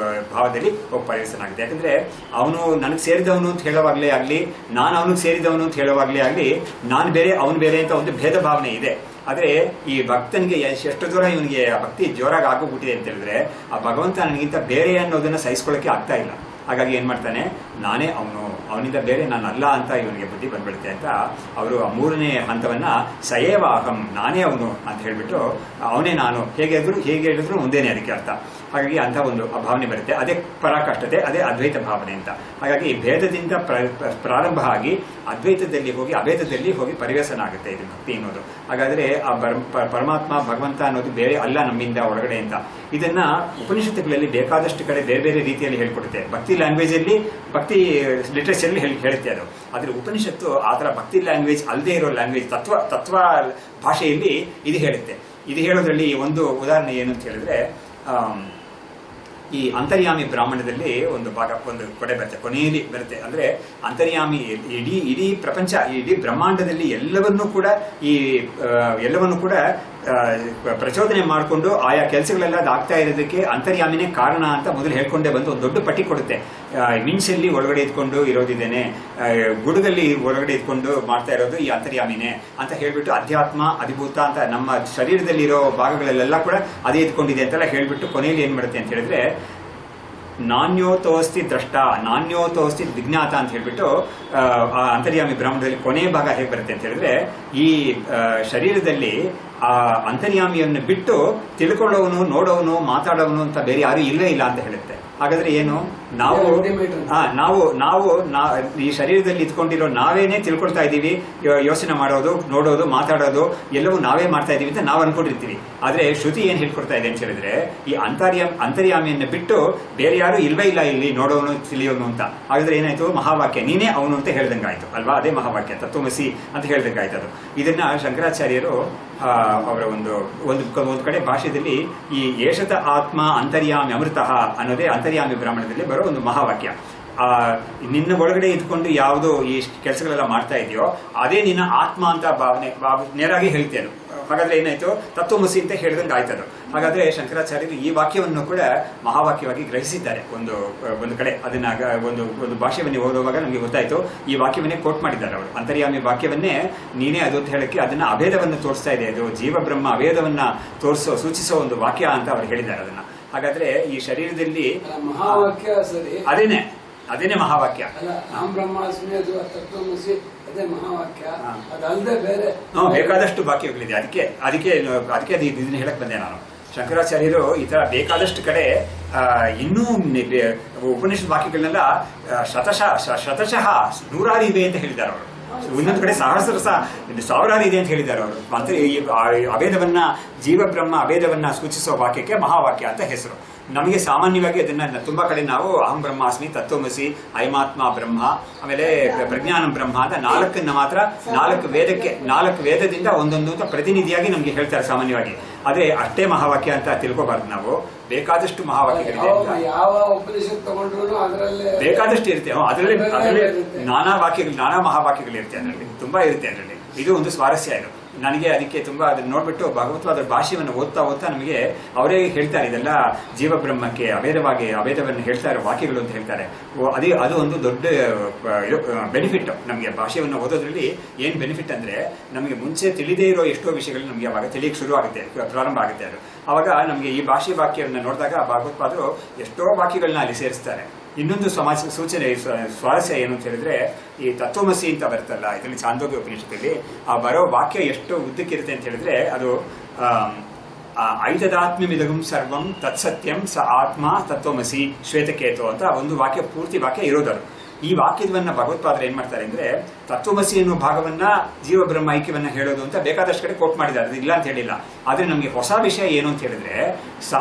Speaker 1: ಭಾವದಲ್ಲಿ ಹೋಗಿ ಪರ್ಯವಸನ ಆಗುತ್ತೆ. ಯಾಕಂದ್ರೆ ಅವನು ನನಗೆ ಸೇರಿದವನು ಅಂತ ಹೇಳುವಾಗ್ಲೇ ಆಗ್ಲಿ, ನಾನು ಅವನಿಗೆ ಸೇರಿದವನು ಅಂತ ಹೇಳುವಾಗ್ಲೇ ಆಗ್ಲಿ, ನಾನು ಬೇರೆ ಅವನು ಬೇರೆ ಅಂತ ಒಂದು ಭೇದ ಭಾವನೆ ಇದೆ. ಆದ್ರೆ ಈ ಭಕ್ತನಿಗೆ ಎಷ್ಟು ದೂರ ಇವನಿಗೆ ಆ ಭಕ್ತಿ ಜೋರಾಗಿ ಆಗೋಗ್ಬಿಟ್ಟಿದೆ ಅಂತ ಹೇಳಿದ್ರೆ, ಆ ಭಗವಂತ ನನಗಿಂತ ಬೇರೆ ಅನ್ನೋದನ್ನ ಸಹಿಸ್ಕೊಳ್ಳೋಕೆ ಆಗ್ತಾ ಇಲ್ಲ. ಹಾಗಾಗಿ ಏನ್ ಮಾಡ್ತಾನೆ, ನಾನೇ ಅವನಿಂದ ಬೇರೆ ನಾನು ಅಲ್ಲ ಅಂತ ಇವನಿಗೆ ಬುದ್ಧಿ ಬಂದ್ಬಿಡುತ್ತೆ ಅಂತ ಅವರು ಆ 3ನೇ ಹಂತವನ್ನ ಸಯೇವಾಹಂ, ನಾನೇ ಅವನು ಅಂತ ಹೇಳ್ಬಿಟ್ಟು ಅವನೇ ನಾನು, ಹೇಗೆ ಹೇಳಿದ್ರು ಒಂದೇನೆ ಅದಕ್ಕೆ ಅರ್ಥ. ಹಾಗಾಗಿ ಅಂತ ಒಂದು ಭಾವನೆ ಬರುತ್ತೆ. ಅದೇ ಪರಾಕಾಷ್ಠತೆ, ಅದೇ ಅದ್ವೈತ ಭಾವನೆ ಅಂತ. ಹಾಗಾಗಿ ಭೇದದಿಂದ ಪ್ರಾರಂಭ ಆಗಿ ಅದ್ವೈತದಲ್ಲಿ ಹೋಗಿ ಅಭೇದದಲ್ಲಿ ಹೋಗಿ ಪರಿವೇಶನ ಆಗುತ್ತೆ ಇದು ಭಕ್ತಿ ಅನ್ನೋದು. ಹಾಗಾದ್ರೆ ಆ ಪರಮಾತ್ಮ ಭಗವಂತ ಅನ್ನೋದು ಬೇರೆ ಅಲ್ಲ ನಮ್ಮಿಂದ ಒಳಗಡೆ ಅಂತ. ಇದನ್ನ ಉಪನಿಷತ್ತುಗಳಲ್ಲಿ ಬೇಕಾದಷ್ಟು ಕಡೆ ಬೇರೆ ಬೇರೆ ರೀತಿಯಲ್ಲಿ ಹೇಳ್ಕೊಡುತ್ತೆ. ಭಕ್ತಿ ಲ್ಯಾಂಗ್ವೇಜ್ ಅಲ್ಲಿ, ಭಕ್ತಿ ಲಿಟ್ರೇಚರ್ ಅಲ್ಲಿ ಹೇಳುತ್ತೆ ಅದು. ಆದ್ರೆ ಉಪನಿಷತ್ತು ಆತರ ಭಕ್ತಿ ಲ್ಯಾಂಗ್ವೇಜ್ ಅಲ್ಲದೆ ಇರೋ ಲ್ಯಾಂಗ್ವೇಜ್, ತತ್ವ ಭಾಷೆಯಲ್ಲಿ ಇದು ಹೇಳುತ್ತೆ. ಇದು ಹೇಳೋದ್ರಲ್ಲಿ ಒಂದು ಉದಾಹರಣೆ ಏನು ಅಂತ ಹೇಳಿದ್ರೆ, ಈ ಅಂತರ್ಯಾಮಿ ಬ್ರಾಹ್ಮಣದಲ್ಲಿ ಒಂದು ಭಾಗ, ಒಂದು ಕೊಡೆ ಬರುತ್ತೆ, ಕೊನೆಯಲ್ಲಿ ಬರುತ್ತೆ. ಅಂದ್ರೆ ಅಂತರ್ಯಾಮಿ ಇಡೀ ಪ್ರಪಂಚ, ಇಡೀ ಬ್ರಹ್ಮಾಂಡದಲ್ಲಿ ಎಲ್ಲವನ್ನೂ ಕೂಡ ಪ್ರಚೋದನೆ ಮಾಡಿಕೊಂಡು ಆಯಾ ಕೆಲಸಗಳೆಲ್ಲ ಆಗ್ತಾ ಇರೋದಕ್ಕೆ ಅಂತರ್ಯಾಮಿನೇ ಕಾರಣ ಅಂತ ಮೊದಲು ಹೇಳ್ಕೊಂಡೇ ಬಂದು ಒಂದು ದೊಡ್ಡ ಪಟ್ಟಿ ಕೊಡುತ್ತೆ. ಮಿಂಚಲ್ಲಿ ಒಳಗಡೆ ಇದ್ಕೊಂಡು ಇರೋದಿದ್ದೇನೆ, ಗುಡುಗಲ್ಲಿ ಒಳಗಡೆ ಇದ್ಕೊಂಡು ಮಾಡ್ತಾ ಇರೋದು ಈ ಅಂತರ್ಯಾಮಿನೇ ಅಂತ ಹೇಳ್ಬಿಟ್ಟು, ಅಧ್ಯಾತ್ಮ ಅಧಿಭೂತ ಅಂತ ನಮ್ಮ ಶರೀರದಲ್ಲಿ ಇರೋ ಭಾಗಗಳಲ್ಲೆಲ್ಲ ಕೂಡ ಅದೇ ಇದ್ಕೊಂಡಿದೆ ಅಂತೆಲ್ಲ ಹೇಳ್ಬಿಟ್ಟು ಕೊನೆಯಲ್ಲಿ ಏನ್ ಮಾಡುತ್ತೆ ಅಂತ ಹೇಳಿದ್ರೆ, ನಾಣ್ಯೋತೋಸ್ತಿ ದ್ರಷ್ಟ, ನಾಣ್ಯೋತೋಸ್ತಿ ವಿಜ್ಞಾತ ಅಂತ ಹೇಳ್ಬಿಟ್ಟು ಆ ಅಂತರ್ಯಾಮಿ ಬ್ರಾಹ್ಮಣದಲ್ಲಿ ಕೊನೆಯ ಭಾಗ ಹೇಗೆ ಬರುತ್ತೆ ಅಂತ ಹೇಳಿದ್ರೆ, ಈ ಶರೀರದಲ್ಲಿ ಆ ಅಂತರ್ಯಾಮಿಯನ್ನು ಬಿಟ್ಟು ತಿಳ್ಕೊಳ್ಳೋನು, ನೋಡೋನು, ಮಾತಾಡೋನು ಅಂತ ಬೇರೆ ಯಾರು ಇಲ್ಲೇ ಇಲ್ಲ ಅಂತ ಹೇಳುತ್ತೆ. ಹಾಗಾದ್ರೆ ಏನು, ನಾವು ಈ ಶರೀರದಲ್ಲಿ ಇದ್ಕೊಂಡಿರೋ ನಾವೇನೆ ತಿಳ್ಕೊಳ್ತಾ ಇದ್ದೀವಿ, ಯೋಚನೆ ಮಾಡೋದು, ನೋಡೋದು, ಮಾತಾಡೋದು ಎಲ್ಲವೂ ನಾವೇ ಮಾಡ್ತಾ ಇದೀವಿ ಅಂತ ನಾವು ಅನ್ಕೊಂಡಿರ್ತೀವಿ. ಆದ್ರೆ ಶ್ರುತಿ ಏನ್ ಹೇಳ್ಕೊಡ್ತಾ ಇದೆ ಅಂತ ಹೇಳಿದ್ರೆ, ಈ ಅಂತರ್ಯಾಮಿಯನ್ನು ಬಿಟ್ಟು ಬೇರೆ ಯಾರು ಇಲ್ವೇ ಇಲ್ಲ ಇಲ್ಲಿ ನೋಡೋನು, ತಿಳಿಯೋನು ಅಂತ. ಹಾಗಾದ್ರೆ ಏನಾಯ್ತು, ಮಹಾವಾಕ್ಯ, ನೀನೇ ಅವನು ಅಂತ ಹೇಳ್ದಂಗಾಯ್ತು ಅಲ್ವಾ, ಅದೇ ಮಹಾವಾಕ್ಯ, ತತ್ವಮಸಿ ಅಂತ ಹೇಳ್ದಂಗಾಯ್ತು ಅದು. ಇದನ್ನ ಶಂಕರಾಚಾರ್ಯರು ಅವರ ಒಂದು ಕಡೆ ಭಾಷೆಯಲ್ಲಿ ಈ ಏಷತ ಆತ್ಮ ಅಂತರ್ಯಾಮಿ ಅಮೃತಃ ಅನ್ನೋದೇ ಅಂತರ್ಯಾಮಿ ಬ್ರಾಹ್ಮಣದಲ್ಲಿ ಬರೋ ಒಂದು ಮಹಾವಾಕ್ಯ. ನಿನ್ನ ಒಳಗಡೆ ಇದ್ಕೊಂಡು ಯಾವುದು ಈ ಕೆಲಸಗಳೆಲ್ಲ ಮಾಡ್ತಾ ಇದೆಯೋ ಅದೇ ನಿನ್ನ ಆತ್ಮ ಅಂತ ಭಾವನೆ ನೇರಾಗಿ ಹೇಳ್ತೇನೆ. ಹಾಗಾದ್ರೆ ಏನಾಯ್ತು, ತತ್ವಮಸಿ ಅಂತ ಹೇಳ್ದಂಗೆ ಆಯ್ತದು. ಹಾಗಾದ್ರೆ ಶಂಕರಾಚಾರ್ಯರು ಈ ವಾಕ್ಯವನ್ನು ಕೂಡ ಮಹಾವಾಕ್ಯವಾಗಿ ಗ್ರಹಿಸಿದ್ದಾರೆ. ಒಂದು ಕಡೆ ಅದನ್ನ ಒಂದು ಭಾಷೆಯನ್ನೇ ಓದುವಾಗ ನಮಗೆ ಗೊತ್ತಾಯ್ತು, ಈ ವಾಕ್ಯವನ್ನೇ ಕೋಟ್ ಮಾಡಿದ್ದಾರೆ ಅವರು. ಅಂತರ್ಯಾಮಿ ವಾಕ್ಯವನ್ನೇ ನೀನೇ ಅದು ಅಂತ ಹೇಳಕ್ಕೆ ಅದನ್ನ ಅಭೇದವನ್ನು ತೋರಿಸ್ತಾ ಇದೆ, ಅದು ಜೀವ ಬ್ರಹ್ಮ ಅಭೇದವನ್ನ ಸೂಚಿಸೋ ಒಂದು ವಾಕ್ಯ ಅಂತ ಅವ್ರು ಹೇಳಿದ್ದಾರೆ ಅದನ್ನ. ಹಾಗಾದ್ರೆ ಈ ಶರೀರದಲ್ಲಿ
Speaker 2: ಮಹಾವಾಕ್ಯ ಸರಿ,
Speaker 1: ಅದೇನೆ ಮಹಾವಾಕ್ಯ. ಬೇಕಾದಷ್ಟು ವಾಕ್ಯಗಳಿದೆ. ಅದಕ್ಕೆ ಇದನ್ನ ಹೇಳಕ್ ಬಂದೆ ನಾನು. ಶಂಕರಾಚಾರ್ಯರು ಈ ತರ ಬೇಕಾದಷ್ಟು ಕಡೆ ಇನ್ನೂ ಉಪನಿಷತ್ ವಾಕ್ಯಗಳನ್ನೆಲ್ಲ ಶತಶಃ ನೂರಾರು ಇವೆ ಅಂತ ಹೇಳಿದ್ದಾರೆ ಅವರು. ಒಂದೊಂದು ಕಡೆ ಸಾವಿರಾರು ಇದೆ ಅಂತ ಹೇಳಿದ್ದಾರೆ ಅವರು. ಮತ್ತೆ ಈ ಅಭೇದವನ್ನ ಜೀವ ಬ್ರಹ್ಮ ಅಭೇದವನ್ನ ಸೂಚಿಸುವ ವಾಕ್ಯಕ್ಕೆ ಮಹಾವಾಕ್ಯ ಅಂತ ಹೆಸರು. ನಮಗೆ ಸಾಮಾನ್ಯವಾಗಿ ಅದನ್ನ ತುಂಬಾ ಕಡೆ ನಾವು ಅಹಂ ಬ್ರಹ್ಮಾಸ್ಮಿ, ತತ್ವಮಸಿ, ಅಯಮಾತ್ಮ ಬ್ರಹ್ಮ, ಆಮೇಲೆ ಪ್ರಜ್ಞಾನಂ ಬ್ರಹ್ಮ ಅಂತ ನಾಲ್ಕು ವೇದದಿಂದ ಒಂದೊಂದು ಅಂತ ಪ್ರತಿನಿಧಿಯಾಗಿ ನಮ್ಗೆ ಹೇಳ್ತಾರೆ ಸಾಮಾನ್ಯವಾಗಿ. ಅದೇ ಅಷ್ಟೇ ಮಹಾವಾಕ್ಯ ಅಂತ ತಿಳ್ಕೋಬಾರ್ದು ನಾವು. ಬೇಕಾದಷ್ಟು ಮಹಾವಾಕ್ಯಗಳಿದೆ, ಬೇಕಾದಷ್ಟು ಇರುತ್ತೆ. ಅದರಲ್ಲಿ ನಾನಾ ಮಹಾವಾಕ್ಯಗಳು ಇರುತ್ತೆ, ಅದರಲ್ಲಿ ತುಂಬಾ ಇರುತ್ತೆ. ಅದರಲ್ಲಿ ಇದು ಒಂದು ಸ್ವಾರಸ್ಯ. ಇದು ನನಗೆ ಅದಕ್ಕೆ ತುಂಬಾ ಅದನ್ನ ನೋಡ್ಬಿಟ್ಟು ಭಗವತ್ಪಾದರ ಭಾಷೆಯನ್ನು ಓದ್ತಾ ನಮಗೆ ಅವರೇ ಹೇಳ್ತಾರೆ, ಇದೆಲ್ಲ ಜೀವ ಬ್ರಹ್ಮಕ್ಕೆ ಅಭೇದವನ್ನು ಹೇಳ್ತಾ ಇರೋ ವಾಕ್ಯಗಳು ಅಂತ ಹೇಳ್ತಾರೆ. ಅದು ಒಂದು ದೊಡ್ಡ ಬೆನಿಫಿಟ್ ನಮಗೆ. ಭಾಷೆಯನ್ನು ಓದೋದ್ರಲ್ಲಿ ಏನ್ ಬೆನಿಫಿಟ್ ಅಂದ್ರೆ, ನಮಗೆ ಮುಂಚೆ ತಿಳಿದೇ ಇರೋ ಎಷ್ಟೋ ವಿಷಯಗಳು ನಮಗೆ ಅವಾಗ ತಿಳಿಯಕ್ಕೆ ಶುರು ಆಗುತ್ತೆ, ಪ್ರಾರಂಭ ಆಗುತ್ತೆ. ಅದು ಅವಾಗ ನಮಗೆ ಈ ಭಾಷೆ ವಾಕ್ಯವನ್ನು ನೋಡಿದಾಗ ಭಗವತ್ಪಾದರು ಎಷ್ಟೋ ವಾಕ್ಯಗಳನ್ನ ಅಲ್ಲಿ ಸೇರಿಸ್ತಾರೆ. ಇನ್ನೊಂದು ಸ್ವಾರಸ್ಯ ಏನು ಅಂತ ಹೇಳಿದ್ರೆ, ಈ ತತ್ವಮಸಿ ಅಂತ ಬರ್ತಲ್ಲ ಇದರಲ್ಲಿ ಛಾಂದೋಗ್ಯ ಉಪನಿಷತ್ತಲ್ಲಿ, ಆ ಬರೋ ವಾಕ್ಯ ಎಷ್ಟು ಉದ್ದಕ್ಕಿರುತ್ತೆ ಅಂತ ಹೇಳಿದ್ರೆ, ಅದು ಐತದಾತ್ಮ್ಯಮಿದಗಂ ಸರ್ವಂ ತತ್ಸತ್ಯಂ ಸ ಆತ್ಮ ತತ್ವಮಸಿ ಶ್ವೇತಕೇತು ಅಂತ ಒಂದು ಪೂರ್ತಿ ವಾಕ್ಯ ಇರೋದದು. ಈ ವಾಕ್ಯವನ್ನ ಭಗವತ್ಪಾದರು ಏನ್ ಮಾಡ್ತಾರೆ ಅಂದ್ರೆ, ತತ್ವಮಸಿ ಎನ್ನುವ ಭಾಗವನ್ನ ಜೀವ ಬ್ರಹ್ಮ ಐಕ್ಯವನ್ನ ಹೇಳೋದು ಅಂತ ಬೇಕಾದಷ್ಟು ಕಡೆ ಕೋಟ್ ಮಾಡಿದ್ದಾರೆ, ಅದು ಇಲ್ಲ ಅಂತ ಹೇಳಿಲ್ಲ. ಆದ್ರೆ ನಮ್ಗೆ ಹೊಸ ವಿಷಯ ಏನು ಅಂತ ಹೇಳಿದ್ರೆ, ಸ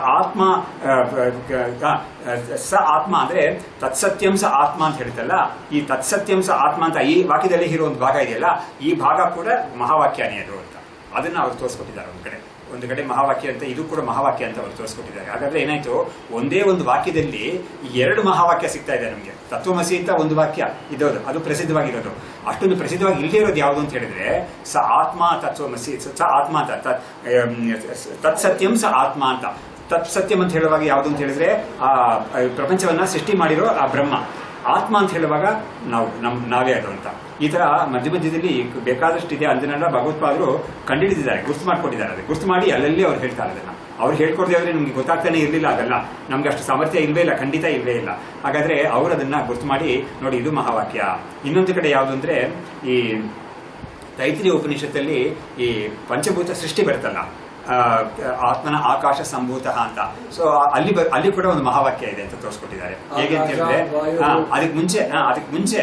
Speaker 1: ಆತ್ಮ ಅಂದ್ರೆ ತತ್ಸತ್ಯಂ ಸ ಆತ್ಮ ಅಂತ ಹೇಳ್ತಲ್ಲ, ಈ ತತ್ಸತ್ಯಂ ಸ ಆತ್ಮ ಅಂತ ಈ ವಾಕ್ಯದಲ್ಲಿ ಇರೋ ಒಂದು ಭಾಗ ಇದೆಯಲ್ಲ, ಈ ಭಾಗ ಕೂಡ ಮಹಾವಾಕ್ಯನೇ ಅದು ಅಂತ ಅದನ್ನ ಅವ್ರು ತೋರಿಸ್ಕೊಟ್ಟಿದ್ದಾರೆ. ಒಂದು ಕಡೆ ಮಹಾವಾಕ್ಯ ಅಂತ, ಇದು ಕೂಡ ಮಹಾವಾಕ್ಯ ಅಂತ ಅವರು ತೋರಿಸ್ಕೊಟ್ಟಿದ್ದಾರೆ. ಹಾಗಾದ್ರೆ ಏನಾಯ್ತು, ಒಂದೇ ಒಂದು ವಾಕ್ಯದಲ್ಲಿ 2 ಮಹಾವಾಕ್ಯ ಸಿಗ್ತಾ ಇದೆ ನಮಗೆ. ತತ್ವಮಸಿ ಅಂತ ಒಂದು ವಾಕ್ಯ ಇರೋದು, ಅದು ಪ್ರಸಿದ್ಧವಾಗಿರೋದು. ಅಷ್ಟೊಂದು ಪ್ರಸಿದ್ಧವಾಗಿ ಇಲ್ಲದೇ ಇರೋದು ಯಾವುದು ಅಂತ ಹೇಳಿದ್ರೆ, ಸ ಆತ್ಮ ತತ್ವಮಸಿ, ಸ ಆತ್ಮ ಅಂತ, ತತ್ಸತ್ಯಂ ಸ ಆತ್ಮ ಅಂತ. ತತ್ಸತ್ಯಂ ಅಂತ ಹೇಳುವಾಗ ಯಾವುದು ಅಂತ ಹೇಳಿದ್ರೆ, ಆ ಪ್ರಪಂಚವನ್ನ ಸೃಷ್ಟಿ ಮಾಡಿರೋ ಆ ಬ್ರಹ್ಮ. ಆತ್ಮ ಅಂತ ಹೇಳುವಾಗ ನಾವೇ ಅದು ಅಂತ. ಈ ತರ ಮಧ್ಯದಲ್ಲಿ ಬೇಕಾದಷ್ಟು ಇದೆ. ಅದನ್ನೆಲ್ಲ ಭಗವತ್ಪಾದರು ಕಂಡುಹಿಡಿದಿದ್ದಾರೆ, ಗುರ್ತು ಮಾಡ್ಕೊಂಡಿದ್ದಾರೆ. ಅದು ಗುರ್ತು ಮಾಡಿ ಅಲ್ಲಲ್ಲಿ ಅವ್ರು ಹೇಳ್ತಾರೆ. ಅದನ್ನ ಅವ್ರು ಹೇಳ್ಕೊಡದೆ ಆದ್ರೆ ನಮ್ಗೆ ಗೊತ್ತಾಗ್ತಾನೆ ಇರಲಿಲ್ಲ. ಅದೆಲ್ಲ ನಮ್ಗೆ ಅಷ್ಟು ಸಾಮರ್ಥ್ಯ ಇಲ್ವೇ ಇಲ್ಲ, ಖಂಡಿತ ಇಲ್ವೇ ಇಲ್ಲ. ಹಾಗಾದ್ರೆ ಅವರು ಅದನ್ನ ಗುರ್ತು ಮಾಡಿ ನೋಡಿ, ಇದು ಮಹಾವಾಕ್ಯ. ಇನ್ನೊಂದು ಕಡೆ ಯಾವುದು ಅಂದ್ರೆ, ಈ ತೈತ್ರಿಯ ಉಪನಿಷತ್ತಲ್ಲಿ ಈ ಪಂಚಭೂತ ಸೃಷ್ಟಿ ಬರುತ್ತಲ್ಲ, ಆತ್ಮನ ಆಕಾಶ ಸಂಭೂತ ಅಂತ. ಸೊ ಅಲ್ಲಿ ಕೂಡ ಒಂದು ಮಹಾವಾಕ್ಯ ಇದೆ ಅಂತ ತೋರಿಸ್ಕೊಟ್ಟಿದ್ದಾರೆ. ಹೇಗೆ ಅಂತ ಹೇಳಿದ್ರೆ, ಅದಕ್ಕೆ ಮುಂಚೆ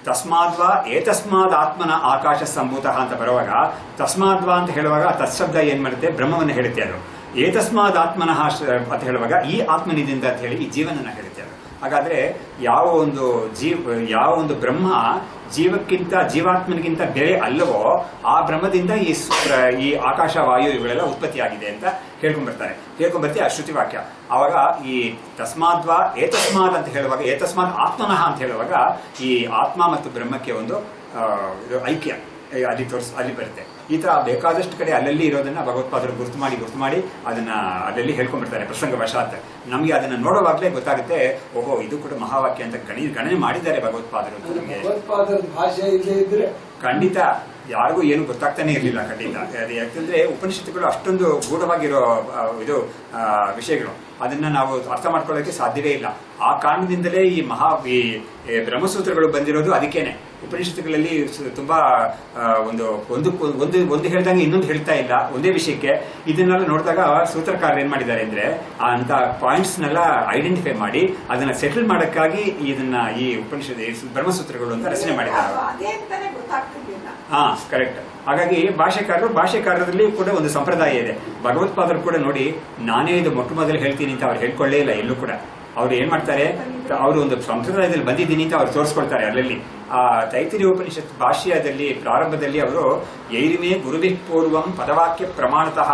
Speaker 1: ತಸ್ಮಾದ್ವಾ ಏತಸ್ಮಾದ್ ಆತ್ಮನ ಆಕಾಶ ಸಂಭೂತ ಅಂತ ಬರುವಾಗ, ತಸ್ಮಾದ್ವಾ ಅಂತ ಹೇಳುವಾಗ ತತ್ಶಬ್ದ ಏನ್ ಮಾಡುತ್ತೆ, ಬ್ರಹ್ಮವನ್ನು ಹೇಳುತ್ತೆ. ಅದು ಏತಸ್ಮಾದ್ ಆತ್ಮನಃ ಅಂತ ಹೇಳುವಾಗ ಈ ಆತ್ಮನಿಂದ ಅಂತ ಹೇಳಿ ಈ ಜೀವನನ್ನ ಹೇಳುತ್ತೆ. ಅದು ಹಾಗಾದ್ರೆ ಯಾವ ಒಂದು ಬ್ರಹ್ಮ ಜೀವಾತ್ಮನಿಗಿಂತ ಬೇರೆ ಅಲ್ಲವೋ, ಆ ಬ್ರಹ್ಮದಿಂದ ಈ ಆಕಾಶ ವಾಯು ಇವುಗಳೆಲ್ಲ ಉತ್ಪತ್ತಿಯಾಗಿದೆ ಅಂತ ಹೇಳ್ಕೊಂಡ್ಬರ್ತೀವಿ ಆ ಶ್ರುತಿ ವಾಕ್ಯ. ಆವಾಗ ಈ ತಸ್ಮಾದ್ವಾ ಏತಸ್ಮಾದ್ ಅಂತ ಹೇಳುವಾಗ, ಏತಸ್ಮಾದ್ ಆತ್ಮನಃ ಅಂತ ಹೇಳುವಾಗ ಈ ಆತ್ಮ ಮತ್ತು ಬ್ರಹ್ಮಕ್ಕೆ ಒಂದು ಐಕ್ಯ ಅಲ್ಲಿ ಬರುತ್ತೆ. ಈ ತರ ಬೇಕಾದಷ್ಟು ಕಡೆ ಅಲ್ಲಲ್ಲಿ ಇರೋದನ್ನ ಭಗವತ್ಪಾದರು ಗುರ್ತು ಮಾಡಿ ಅದನ್ನ ಅಲ್ಲಲ್ಲಿ ಹೇಳ್ಕೊಂಡ್ಬಿಡ್ತಾರೆ ಪ್ರಸಂಗವಶಾತ್. ನಮ್ಗೆ ಅದನ್ನ ನೋಡುವಾಗಲೇ ಗೊತ್ತಾಗುತ್ತೆ, ಓಹೋ ಇದು ಕೂಡ ಮಹಾವಾಕ್ಯ ಅಂತ ಗಣನೆ ಮಾಡಿದ್ದಾರೆ ಭಗವತ್ಪಾದರು ಅಂತ. ನಮಗೆ ಖಂಡಿತ ಯಾರಿಗೂ ಏನು ಗೊತ್ತಾಗ್ತಾನೆ ಇರಲಿಲ್ಲ, ಖಂಡಿತ. ಯಾಕಂದ್ರೆ ಉಪನಿಷತ್ತುಗಳು ಅಷ್ಟೊಂದು ಗೂಢವಾಗಿರೋ ವಿಷಯಗಳು, ಅದನ್ನ ನಾವು ಅರ್ಥ ಮಾಡ್ಕೊಳ್ಳೋಕೆ ಸಾಧ್ಯವೇ ಇಲ್ಲ. ಆ ಕಾರಣದಿಂದಲೇ ಈ ಬ್ರಹ್ಮಸೂತ್ರಗಳು ಬಂದಿರೋದು ಅದಕ್ಕೇನೆ. ಉಪನಿಷತ್ತುಗಳಲ್ಲಿ ತುಂಬಾ ಒಂದು ಹೇಳ್ದಂಗೆ ಇನ್ನೊಂದು ಹೇಳ್ತಾ ಇಲ್ಲ ಒಂದೇ ವಿಷಯಕ್ಕೆ. ಇದನ್ನೆಲ್ಲ ನೋಡಿದಾಗ ಸೂತ್ರಕಾರರು ಏನ್ ಮಾಡಿದ್ದಾರೆ ಅಂದ್ರೆ, ಅಂತ ಪಾಯಿಂಟ್ಸ್ ನೆಲ್ಲ ಐಡೆಂಟಿಫೈ ಮಾಡಿ ಅದನ್ನ ಸೆಟಲ್ ಮಾಡಕ್ಕಾಗಿ ಈ ಉಪನಿಷತ್ ಬ್ರಹ್ಮಸೂತ್ರಗಳು ಅಂತ ರಚನೆ ಮಾಡಿದ್ದಾರೆ. ಕರೆಕ್ಟ್. ಹಾಗಾಗಿ ಭಾಷೆಕಾರರಲ್ಲಿ ಕೂಡ ಒಂದು ಸಂಪ್ರದಾಯ ಇದೆ. ಭಗವತ್ಪಾದರು ಕೂಡ ನೋಡಿ, ನಾನೇ ಇದು ಮೊದಲು ಹೇಳ್ತೀನಿ ಅಂತ ಅವ್ರು ಹೇಳ್ಕೊಳ್ಳೇ ಇಲ್ಲ ಎಲ್ಲೂ ಕೂಡ. ಅವ್ರು ಏನ್ ಮಾಡ್ತಾರೆ, ಅವರು ಒಂದು ಸಂಪ್ರದಾಯದಲ್ಲಿ ಬಂದಿದ್ದೀನಿ ಅಂತ ಅವ್ರು ತೋರಿಸ್ಕೊಳ್ತಾರೆ. ಅಲ್ಲಲ್ಲಿ ಆ ತೈತ್ತಿರೀಯ ಉಪನಿಷತ್ ಭಾಷ್ಯದಲ್ಲಿ ಪ್ರಾರಂಭದಲ್ಲಿ ಅವರು ಯೈರಿಮೇ ಗುರುಭಿ ಪೂರ್ವಂ ಪದವಾಕ್ಯ ಪ್ರಮಾಣತಃ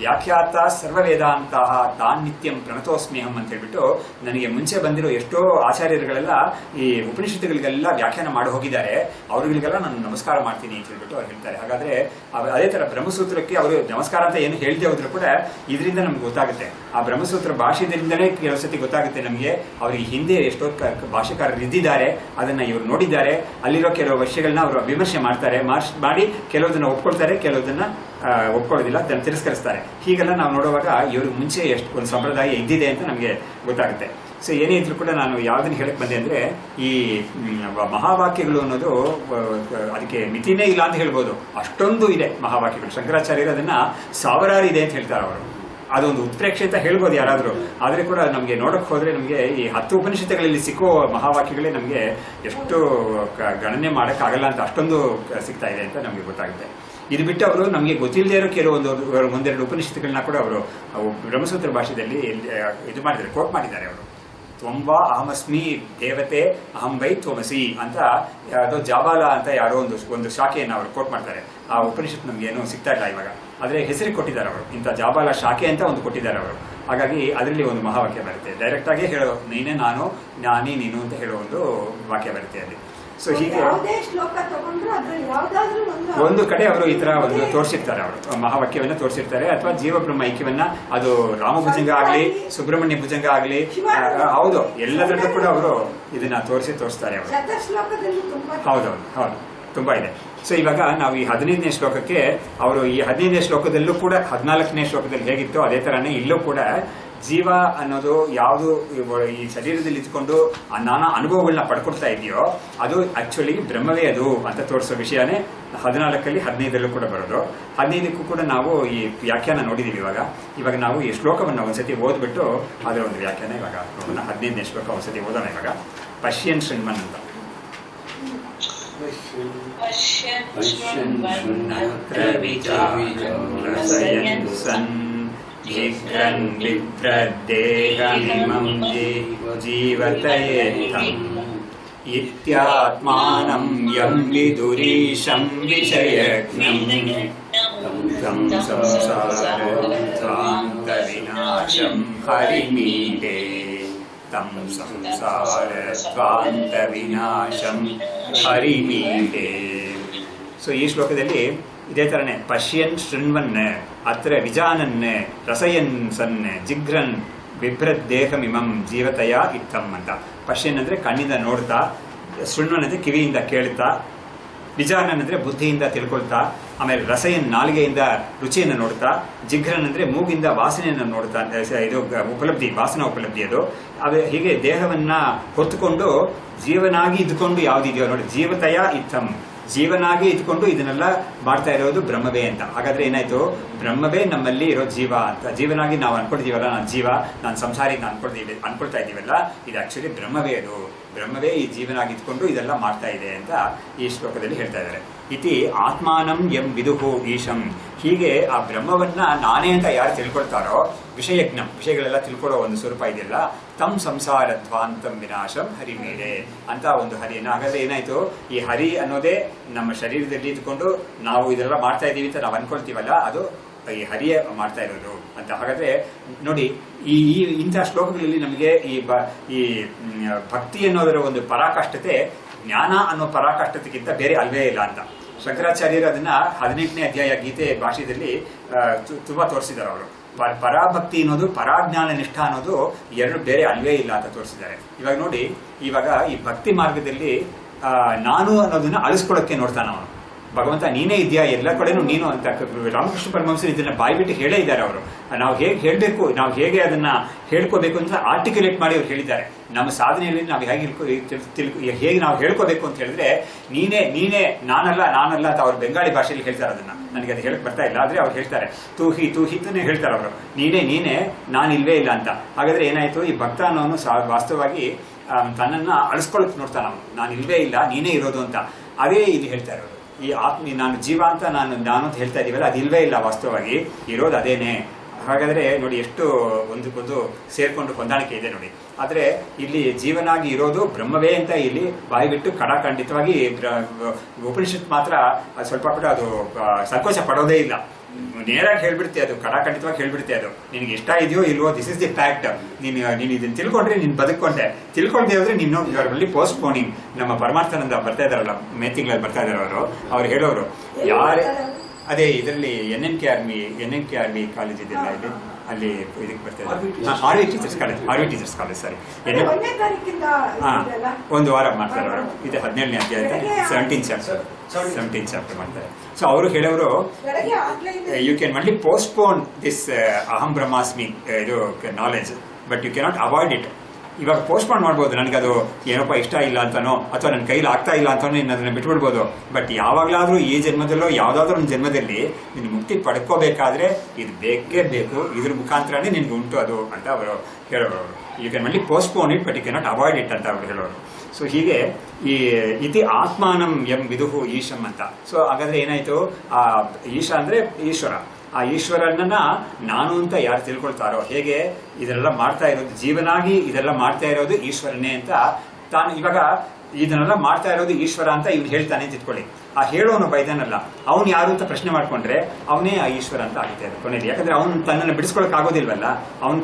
Speaker 1: ವ್ಯಾಖ್ಯಾತ ಸರ್ವ ವೇದಾಂತಹ ತಾನ್ ನಿತ್ಯಂ ಪ್ರಣತೋಸ್ಮ್ಯಹಂ ಅಂತ ಹೇಳ್ಬಿಟ್ಟು ನನಗೆ ಮುಂಚೆ ಬಂದಿರೋ ಎಷ್ಟೋ ಆಚಾರ್ಯರುಗಳೆಲ್ಲ ಈ ಉಪನಿಷತ್ತುಗಳಿಗೆಲ್ಲ ವ್ಯಾಖ್ಯಾನ ಮಾಡಿ ಹೋಗಿದ್ದಾರೆ, ಅವರುಗಳಿಗೆಲ್ಲ ನಾನು ನಮಸ್ಕಾರ ಮಾಡ್ತೀನಿ ಅಂತ ಹೇಳ್ಬಿಟ್ಟು ಅವ್ರು ಹೇಳ್ತಾರೆ. ಹಾಗಾದ್ರೆ ಅದೇ ತರ ಬ್ರಹ್ಮಸೂತ್ರಕ್ಕೆ ಅವರು ನಮಸ್ಕಾರ ಅಂತ ಏನು ಹೇಳ್ದೆ ಹೋದ್ರು ಕೂಡ ಇದರಿಂದ ನಮ್ಗೆ ಗೊತ್ತಾಗುತ್ತೆ. ಆ ಬ್ರಹ್ಮಸೂತ್ರ ಭಾಷೆದಿಂದಲೇ ಕೆಲವು ಸತಿ ಗೊತ್ತಾಗುತ್ತೆ ನಮಗೆ ಅವರಿಗೆ ಹಿಂದೆ ಎಷ್ಟೋ ಭಾಷೆಕಾರರು ಇದ್ದಿದ್ದಾರೆ, ಅದನ್ನ ಇವರು ನೋಡಿದ್ದಾರೆ, ಅಲ್ಲಿರೋ ಕೆಲವು ವಿಷಯಗಳನ್ನ ಅವರು ವಿಮರ್ಶೆ ಮಾಡ್ತಾರೆ, ಮಾಡಿ ಕೆಲವುದನ್ನ ಒಪ್ಕೊಳ್ತಾರೆ, ಕೆಲವುದನ್ನ ಒಪ್ಕೊಳ್ಳೋದಿಲ್ಲ, ಅದನ್ನು ತಿರಸ್ಕರಿಸ್ತಾರೆ. ಹೀಗೆಲ್ಲ ನಾವು ನೋಡುವಾಗ ಇವರು ಮುಂಚೆ ಎಷ್ಟು ಒಂದು ಸಂಪ್ರದಾಯ ಇದ್ದಿದೆ ಅಂತ ನಮಗೆ ಗೊತ್ತಾಗುತ್ತೆ. ಸೊ ಏನೇ ಇದ್ರೂ ಕೂಡ ನಾನು ಯಾವ್ದನ್ನ ಹೇಳಕ್ ಬಂದೆ ಅಂದ್ರೆ ಈ ಮಹಾವಾಕ್ಯಗಳು ಅನ್ನೋದು ಅದಕ್ಕೆ ಮಿತಿನೇ ಇಲ್ಲ ಅಂತ ಹೇಳ್ಬೋದು, ಅಷ್ಟೊಂದು ಇದೆ ಮಹಾವಾಕ್ಯಗಳು. ಶಂಕರಾಚಾರ್ಯರು ಅದನ್ನ ಸಾವಿರಾರು ಇದೆ ಅಂತ ಹೇಳ್ತಾರೆ ಅವರು. ಅದೊಂದು ಉತ್ಪ್ರೇಕ್ಷೆ ಅಂತ ಹೇಳ್ಬೋದು ಯಾರಾದ್ರೂ, ಆದ್ರೆ ಕೂಡ ನಮಗೆ ನೋಡಕ್ ಹೋದ್ರೆ ನಮಗೆ ಈ 10 ಉಪನಿಷತ್ತುಗಳಲ್ಲಿ ಸಿಕ್ಕೋ ಮಹಾವಾಕ್ಯಗಳೇ ನಮಗೆ ಎಷ್ಟು ಗಣನೆ ಮಾಡಕ್ ಆಗಲ್ಲ ಅಂತ ಅಷ್ಟೊಂದು ಸಿಗ್ತಾ ಇದೆ ಅಂತ ನಮಗೆ ಗೊತ್ತಾಗುತ್ತೆ. ಇದು ಬಿಟ್ಟು ಅವರು ನಮಗೆ ಗೊತ್ತಿಲ್ಲದೆ ಇರೋ ಕೆಲವೊಂದು ಒಂದೆರಡು ಉಪನಿಷತ್ತುಗಳನ್ನ ಕೂಡ ಅವರು ಬ್ರಹ್ಮಸೂತ್ರ ಭಾಷೆಯಲ್ಲಿ ಇದು ಮಾಡಿದ್ದಾರೆ, ಕೋಟ್ ಮಾಡಿದ್ದಾರೆ ಅವರು. ತ್ವಂಬ ಅಹಮಸ್ಮಿ ದೇವತೆ ಅಹಂ ವೈ ತ್ವಮಸಿ ಅಂತ ಯಾವುದೋ ಜಾಬಾಲ ಅಂತ ಯಾರೋ ಒಂದು ಶಾಖೆಯನ್ನು ಅವರು ಕೋಟ್ ಮಾಡ್ತಾರೆ. ಆ ಉಪನಿಷತ್ ನಮ್ಗೆ ಏನೂ ಸಿಗ್ತಾ ಇಲ್ಲ ಇವಾಗ, ಆದ್ರೆ ಹೆಸರಿಗೆ ಕೊಟ್ಟಿದ್ದಾರೆ ಅವರು, ಇಂಥ ಜಾಬಾಲ ಶಾಖೆ ಅಂತ ಒಂದು ಕೊಟ್ಟಿದ್ದಾರೆ ಅವರು. ಹಾಗಾಗಿ ಅದರಲ್ಲಿ ಒಂದು ಮಹಾವಾಕ್ಯ ಬರುತ್ತೆ, ಡೈರೆಕ್ಟ್ ಆಗಿ ಹೇಳೋ ನೀನೇ ನಾನು ನಾನೇ ನೀನು ಅಂತ ಹೇಳೋ ಒಂದು ವಾಕ್ಯ ಬರುತ್ತೆ ಅಲ್ಲಿ. ಸೊ ಹೀಗೆ ಒಂದು ಕಡೆ ಅವರು ಈ ತರ ಒಂದು ತೋರಿಸಿರ್ತಾರೆ, ಅವರು ಮಹಾವಾಕ್ಯವನ್ನ ತೋರಿಸಿರ್ತಾರೆ, ಅಥವಾ ಜೀವಬ್ರಹ್ಮ ಐಕ್ಯವನ್ನ ಅದು ರಾಮಭುಜಂಗ ಆಗ್ಲಿ ಸುಬ್ರಹ್ಮಣ್ಯ ಭುಜಂಗ ಆಗ್ಲಿ, ಹೌದು ಎಲ್ಲದರಲ್ಲೂ ಕೂಡ ಅವರು ಇದನ್ನ ತೋರಿಸ್ತಾರೆ ಅವರು. ಹೌದೌದು ಹೌದು, ತುಂಬಾ ಇದೆ. ಸೊ ಇವಾಗ ನಾವು ಈ 15ನೇ ಶ್ಲೋಕಕ್ಕೆ ಅವರು ಈ 15ನೇ ಶ್ಲೋಕದಲ್ಲೂ ಕೂಡ 14ನೇ ಶ್ಲೋಕದಲ್ಲಿ ಹೇಗಿತ್ತು ಅದೇ ತರಾನೇ ಇಲ್ಲೂ ಕೂಡ ಜೀವ ಅನ್ನೋದು ಯಾವುದು ಈ ಶರೀರದಲ್ಲಿ ಇದ್ಕೊಂಡು ನಾನಾ ಅನುಭವಗಳನ್ನ ಪಡ್ಕೊಳ್ತಾ ಇದೆಯೋ ಅದು ಆಕ್ಚುಲಿ ಬ್ರಹ್ಮವೇ ಅದು ಅಂತ ತೋರಿಸೋ ವಿಷಯನೇ 14ರಲ್ಲಿ 15ರಲ್ಲೂ ಕೂಡ ಬರೋದು. 15ಕ್ಕೂ ಕೂಡ ನಾವು ಈ ವ್ಯಾಖ್ಯಾನ ನೋಡಿದೀವಿ. ಇವಾಗ ನಾವು ಈ ಶ್ಲೋಕವನ್ನು ಒಂದ್ಸತಿ ಓದ್ಬಿಟ್ಟು ಅದರ ಒಂದು ವ್ಯಾಖ್ಯಾನ ಇವಾಗ ನೋಡೋಣ. 15ನೇ ಶ್ಲೋಕ ಒಂದ್ಸತಿ ಓದೋಣ ಇವಾಗ. ಪಶ್ಯನ್ ಶೃಣ್ಮನ್ ಅಂತ. ಜಿಘ್ರನ್ ಬಿಭ್ರದ್ದೇಹಮಿಮಂ ಜೀವತಯೇತಂ ಇತ್ಯಾತ್ಮಾನಂ ಯಂ ವಿದುರೀಶಂ ವಿಷಯಜ್ಞಂ ತಂ ಸಂಸಾರಧ್ವಾಂತವಿನಾಶಂ ಹರಿಮೀಡೆ ತಂ ಸಂಸಾರಧ್ವಾಂತವಿನಾಶಂ ಹರಿಮೀಡೆ. ಸೊ ಈ ಶ್ಲೋಕದಲ್ಲಿ ಇದೇ ತರನೇ ಪಶ್ಯನ್ ಶೃಣ್ವನ್ ಅತ್ರ ವಿಜಾನನ್ ರಸಯನ್ ಸನ್ ಜಿಘ್ರನ್ ಬಿಭ್ರದ್ದೇಹಮಿಮಂ ಜೀವತಯ ಇತ್ತಂ ಅಂತ. ಪಶ್ಯನ್ ಅಂದ್ರೆ ಕಣ್ಣಿಂದ ನೋಡ್ತಾ, ಶೃಣ್ವನ್ ಅಂದ್ರೆ ಕಿವಿಯಿಂದ ಕೇಳ್ತಾ, ವಿಜಾನನ್ ಅಂದ್ರೆ ಬುದ್ಧಿಯಿಂದ ತಿಳ್ಕೊಳ್ತಾ, ಆಮೇಲೆ ರಸಯನ್ ನಾಲಿಗೆಯಿಂದ ರುಚಿಯನ್ನು ನೋಡ್ತಾ, ಜಿಘ್ರನ್ ಅಂದ್ರೆ ಮೂಗಿಂದ ವಾಸನೆಯನ್ನು ನೋಡ್ತಾ, ಇದು ಉಪಲಬ್ಧಿ, ವಾಸನಾ ಉಪಲಬ್ಧಿ ಅದು. ಹೀಗೆ ದೇಹವನ್ನ ಹೊತ್ತುಕೊಂಡು ಜೀವನಾಗಿ ಇದ್ಕೊಂಡು ಯಾವ್ದಿದೆಯೋ ನೋಡಿ, ಜೀವತಯ ಇತ್ತಂ, ಜೀವನಾಗಿ ಇದ್ಕೊಂಡು ಇದನ್ನೆಲ್ಲ ಮಾಡ್ತಾ ಇರೋದು ಬ್ರಹ್ಮವೇ ಅಂತ. ಹಾಗಾದ್ರೆ ಏನಾಯ್ತು, ಬ್ರಹ್ಮವೇ ನಮ್ಮಲ್ಲಿ ಇರೋ ಜೀವ ಅಂತ. ಜೀವನಾಗಿ ನಾವು ಅನ್ಕೊಳ್ತೀವಲ್ಲ, ನಾನು ಜೀವ, ನಾನು ಸಂಸಾರಿ ಅನ್ಕೊಳ್ತಾ ಇದೀವಲ್ಲ, ಇದು ಆಕ್ಚುಲಿ ಬ್ರಹ್ಮವೇ ಅದು. ಬ್ರಹ್ಮವೇ ಈ ಜೀವನಾಗಿ ಇದ್ಕೊಂಡು ಇದೆಲ್ಲ ಮಾಡ್ತಾ ಇದೆ ಅಂತ ಈ ಶ್ಲೋಕದಲ್ಲಿ ಹೇಳ್ತಾ ಇದ್ದಾರೆ. ಇತಿ ಆತ್ಮಾನಂ ಎಂ ವಿದುಹು ಈಶಂ. ಹೀಗೆ ಆ ಬ್ರಹ್ಮವನ್ನ ನಾನೇ ಅಂತ ಯಾರು ತಿಳ್ಕೊಳ್ತಾರೋ, ವಿಷಯಜ್ಞ ವಿಷಯಗಳೆಲ್ಲ ತಿಳ್ಕೊಳ್ಳೋ ಒಂದು ಸ್ವರೂಪ ಇದೆಯಲ್ಲ, ತಂ ಸಂಸಾರ ಧ್ವಾಂತಂ ವಿನಾಶಂ ಹರಿಮೇಡೆ ಅಂತ ಒಂದು ಹರಿಯನ್ನು. ಹಾಗಾದ್ರೆ ಏನಾಯ್ತು, ಈ ಹರಿ ಅನ್ನೋದೇ ನಮ್ಮ ಶರೀರದಲ್ಲಿ ಇದ್ಕೊಂಡು ನಾವು ಇದೆಲ್ಲ ಮಾಡ್ತಾ ಇದೀವಿ ಅಂತ ನಾವು ಅನ್ಕೊಳ್ತೀವಲ್ಲ, ಅದು ಈ ಹರಿಯೇ ಮಾಡ್ತಾ ಇರೋದು ಅಂತ. ಹಾಗಾದ್ರೆ ನೋಡಿ, ಈ ಇಂಥ ಶ್ಲೋಕಗಳಲ್ಲಿ ನಮಗೆ ಈ ಭಕ್ತಿ ಅನ್ನೋದರ ಒಂದು ಪರಾಕಾಷ್ಠತೆ ಜ್ಞಾನ ಅನ್ನೋ ಪರಾಕಾಷ್ಠತೆಗಿಂತ ಬೇರೆ ಅಲ್ವೇ ಇಲ್ಲ ಅಂತ ಶಂಕರಾಚಾರ್ಯರು ಅದನ್ನ 18ನೇ ಅಧ್ಯಾಯ ಗೀತೆ ಭಾಷೆಯಲ್ಲಿ ತುಂಬಾ ತೋರಿಸಿದ್ದಾರೆ. ಅವರು ಪರಾಭಕ್ತಿ ಅನ್ನೋದು ಪರಾಜ್ಞಾನ ನಿಷ್ಠ ಅನ್ನೋದು ಎರಡು ಬೇರೆ ಅಲ್ವೇ ಇಲ್ಲ ಅಂತ ತೋರಿಸಿದ್ದಾರೆ. ಇವಾಗ ನೋಡಿ, ಇವಾಗ ಈ ಭಕ್ತಿ ಮಾರ್ಗದಲ್ಲಿ ನಾನು ಅನ್ನೋದನ್ನ ಅಳಿಸ್ಕೊಳ್ಳೋಕೆ ನೋಡ್ತಾನ ಅವನು. ಭಗವಂತ ನೀನೇ ಇದೆಯಾ, ಎಲ್ಲ ಕಡೆನೂ ನೀನು ಅಂತ ರಾಮಕೃಷ್ಣ ಪರಮಹಂಸರು ಇದನ್ನ ಬಾಯ್ಬಿಟ್ಟು ಹೇಳೇ ಇದ್ದಾರೆ. ಅವರು ನಾವು ಹೇಗೆ ಹೇಳಬೇಕು, ನಾವು ಹೇಗೆ ಅದನ್ನ ಹೇಳ್ಕೋಬೇಕು ಅಂತ ಆರ್ಟಿಕ್ಯುಲೇಟ್ ಮಾಡಿ ಅವ್ರು ಹೇಳಿದ್ದಾರೆ. ನಮ್ಮ ಸಾಧನೆಯಲ್ಲಿ ನಾವು ಹೇಗೆ ನಾವು ಹೇಳ್ಕೋಬೇಕು ಅಂತ ಹೇಳಿದ್ರೆ, ನೀನೇ ನಾನಲ್ಲ ಅಂತ ಅವ್ರು ಬೆಂಗಾಳಿ ಭಾಷೆಯಲ್ಲಿ ಹೇಳ್ತಾರೆ. ಅದನ್ನ ನನಗೆ ಅದು ಹೇಳಕ್ ಬರ್ತಾ ಇಲ್ಲ, ಆದ್ರೆ ಅವ್ರು ಹೇಳ್ತಾರೆ ತೂಹಿತನೇ ಹೇಳ್ತಾರೆ ಅವರು, ನೀನೇ ನಾನಿಲ್ವೇ ಇಲ್ಲ ಅಂತ. ಹಾಗಾದ್ರೆ ಏನಾಯ್ತು, ಈ ಭಕ್ತ ಅನ್ನೋನು ವಾಸ್ತವವಾಗಿ ತನ್ನನ್ನ ಅಳಿಸ್ಕೊಳ್ಳಕ್ ನೋಡ್ತಾನ. ನಾನು ಇಲ್ವೇ ಇಲ್ಲ, ನೀನೇ ಇರೋದು ಅಂತ. ಅದೇ ಇಲ್ಲಿ ಹೇಳ್ತಾ ಇರೋದು. ಈ ನಾನು ಜೀವ ಅಂತ ನಾನು ಅಂತ ಹೇಳ್ತಾ ಇದೀವಲ್ಲ, ಅದು ಇಲ್ವೇ ಇಲ್ಲ, ವಾಸ್ತವವಾಗಿ ಇರೋದು ಅದೇನೆ. ಹಾಗಾದ್ರೆ ನೋಡಿ ಎಷ್ಟು ಒಂದಕ್ಕೊಂದು ಸೇರ್ಕೊಂಡು ಹೊಂದಾಣಿಕೆ ಇದೆ ನೋಡಿ. ಆದರೆ ಇಲ್ಲಿ ಜೀವನಾಗಿ ಇರೋದು ಬ್ರಹ್ಮವೇ ಅಂತ ಇಲ್ಲಿ ಬಾಯಿಬಿಟ್ಟು ಖಡಾಖಂಡಿತವಾಗಿ ಉಪನಿಷತ್ ಮಾತ್ರ ಸ್ವಲ್ಪ ಕೂಡ ಅದು ಸಂಕೋಚ ಪಡೋದೇ ಇಲ್ಲ. ನೇರಾಗಿ ಹೇಳ್ಬಿಡ್ತೆ, ಅದು ಖಡಾಖಂಡಿತವಾಗಿ ಹೇಳ್ಬಿಡ್ತೆ. ಅದು ನಿನಗೆ ಇಷ್ಟ ಇದೆಯೋ ಇಲ್ವೋ, ದಿಸ್ ಇಸ್ ದಿ ಫ್ಯಾಕ್ಟ್. ನೀನು ಇದನ್ನ ತಿಳ್ಕೊಂಡ್ರೆ ನೀನು ಬದುಕೊಂಡೆ, ತಿಳ್ಕೊಂಡೆ ಹೋದ್ರೆ ನೀನು ಇವರಲ್ಲಿ ಪೋಸ್ಟ್ ಪೋನಿಂಗ್. ನಮ್ಮ ಪರಮಾರ್ಥಾನಂದ ಬರ್ತಾ ಇದಾರಲ್ಲ, ಮೇ ತಿಂಗಳಲ್ಲಿ ಬರ್ತಾ ಇದಾರೆ ಅವ್ರು ಹೇಳೋರು ಯಾರೇ ಅದೇ ಇದರಲ್ಲಿ NNK ಆರ್ಮಿ ಕಾಲೇಜ್ ಇದೆಯಲ್ಲ ಇಲ್ಲಿ, ಅಲ್ಲಿ ಇದಕ್ಕೆ ಬರ್ತಾರೆ ಆರ್ ವಿ ಟೀಚರ್ಸ್ ಕಾಲೇಜ್ ಸರಿ. ಒಂದು ವಾರ ಮಾಡ್ತಾರೆ ಅವರು. ಇದು 17ನೇ ಅಧ್ಯಾಯ 17th ಚಾಪ್ಟರ್ ಮಾಡ್ತಾರೆ. ಸೊ ಅವರು ಹೇಳೋರು you can only postpone this ಅಹಂ ಬ್ರಹ್ಮಾಸ್ಮಿ ಇದು knowledge, but you cannot avoid it. ಇವಾಗ ಪೋಸ್ಟ್ಪೋನ್ ಮಾಡ್ಬೋದು, ನನಗದು ಏನಪ್ಪ ಇಷ್ಟ ಇಲ್ಲ ಅಂತನೋ ಅಥವಾ ನನ್ನ ಕೈಲಿ ಆಗ್ತಾ ಇಲ್ಲ ಅಂತನೋ ನೀನು ಅದನ್ನ ಬಿಟ್ಬಿಡ್ಬೋದು. ಬಟ್ ಯಾವಾಗಲಾದ್ರೂ ಈ ಜನ್ಮದಲ್ಲೋ ಯಾವುದಾದ್ರೂ ಒಂದು ಜನ್ಮದಲ್ಲಿ ನೀನು ಮುಕ್ತಿ ಪಡ್ಕೋಬೇಕಾದ್ರೆ ಇದು ಬೇಕೇ ಬೇಕು, ಇದ್ರ ಮುಖಾಂತರನೇ ನಿನ್ಗೆ ಉಂಟು ಅದು ಅಂತ ಅವರು ಹೇಳೋರು. You can only postpone it but you cannot avoid it ಅಂತ ಅವರು ಹೇಳೋರು. ಸೊ ಹೀಗೆ ಈ ಇತಿ ಆತ್ಮಾನಂ ಎಂ ವಿದುಹು ಈಶಂ ಅಂತ. ಸೊ ಹಾಗಾದ್ರೆ ಏನಾಯ್ತು, ಆ ಈಶ ಅಂದ್ರೆ ಈಶ್ವರ. ಆ ಈಶ್ವರನನ್ನ ನಾನು ಅಂತ ಯಾರು ತಿಳ್ಕೊಳ್ತಾರೋ, ಹೇಗೆ ಇದೆಲ್ಲ ಮಾಡ್ತಾ ಇರೋದು ಜೀವನಾಗಿ ಇದೆಲ್ಲ ಮಾಡ್ತಾ ಇರೋದು ಈಶ್ವರನೇ ಅಂತ ತಾನು ಇವಾಗ ಇದನ್ನೆಲ್ಲ ಮಾಡ್ತಾ ಇರೋದು ಈಶ್ವರ ಅಂತ ಇವ್ನು ಹೇಳ್ತಾನೆ ಅಂತ ಇಟ್ಕೊಳ್ಳಿ. ಆ ಹೇಳೋನು ಬೈದಾನಲ್ಲ, ಅವನು ಯಾರು ಅಂತ ಪ್ರಶ್ನೆ ಮಾಡ್ಕೊಂಡ್ರೆ ಅವನೇ ಆ ಈಶ್ವರ ಅಂತ ಆಗುತ್ತೆ ಅದು ಕೊನೆಯಲ್ಲಿ. ಯಾಕಂದ್ರೆ ಅವನು ತನ್ನನ್ನು ಬಿಡಿಸ್ಕೊಳಕ್ ಆಗೋದಿಲ್ವಲ್ಲ, ಅವನು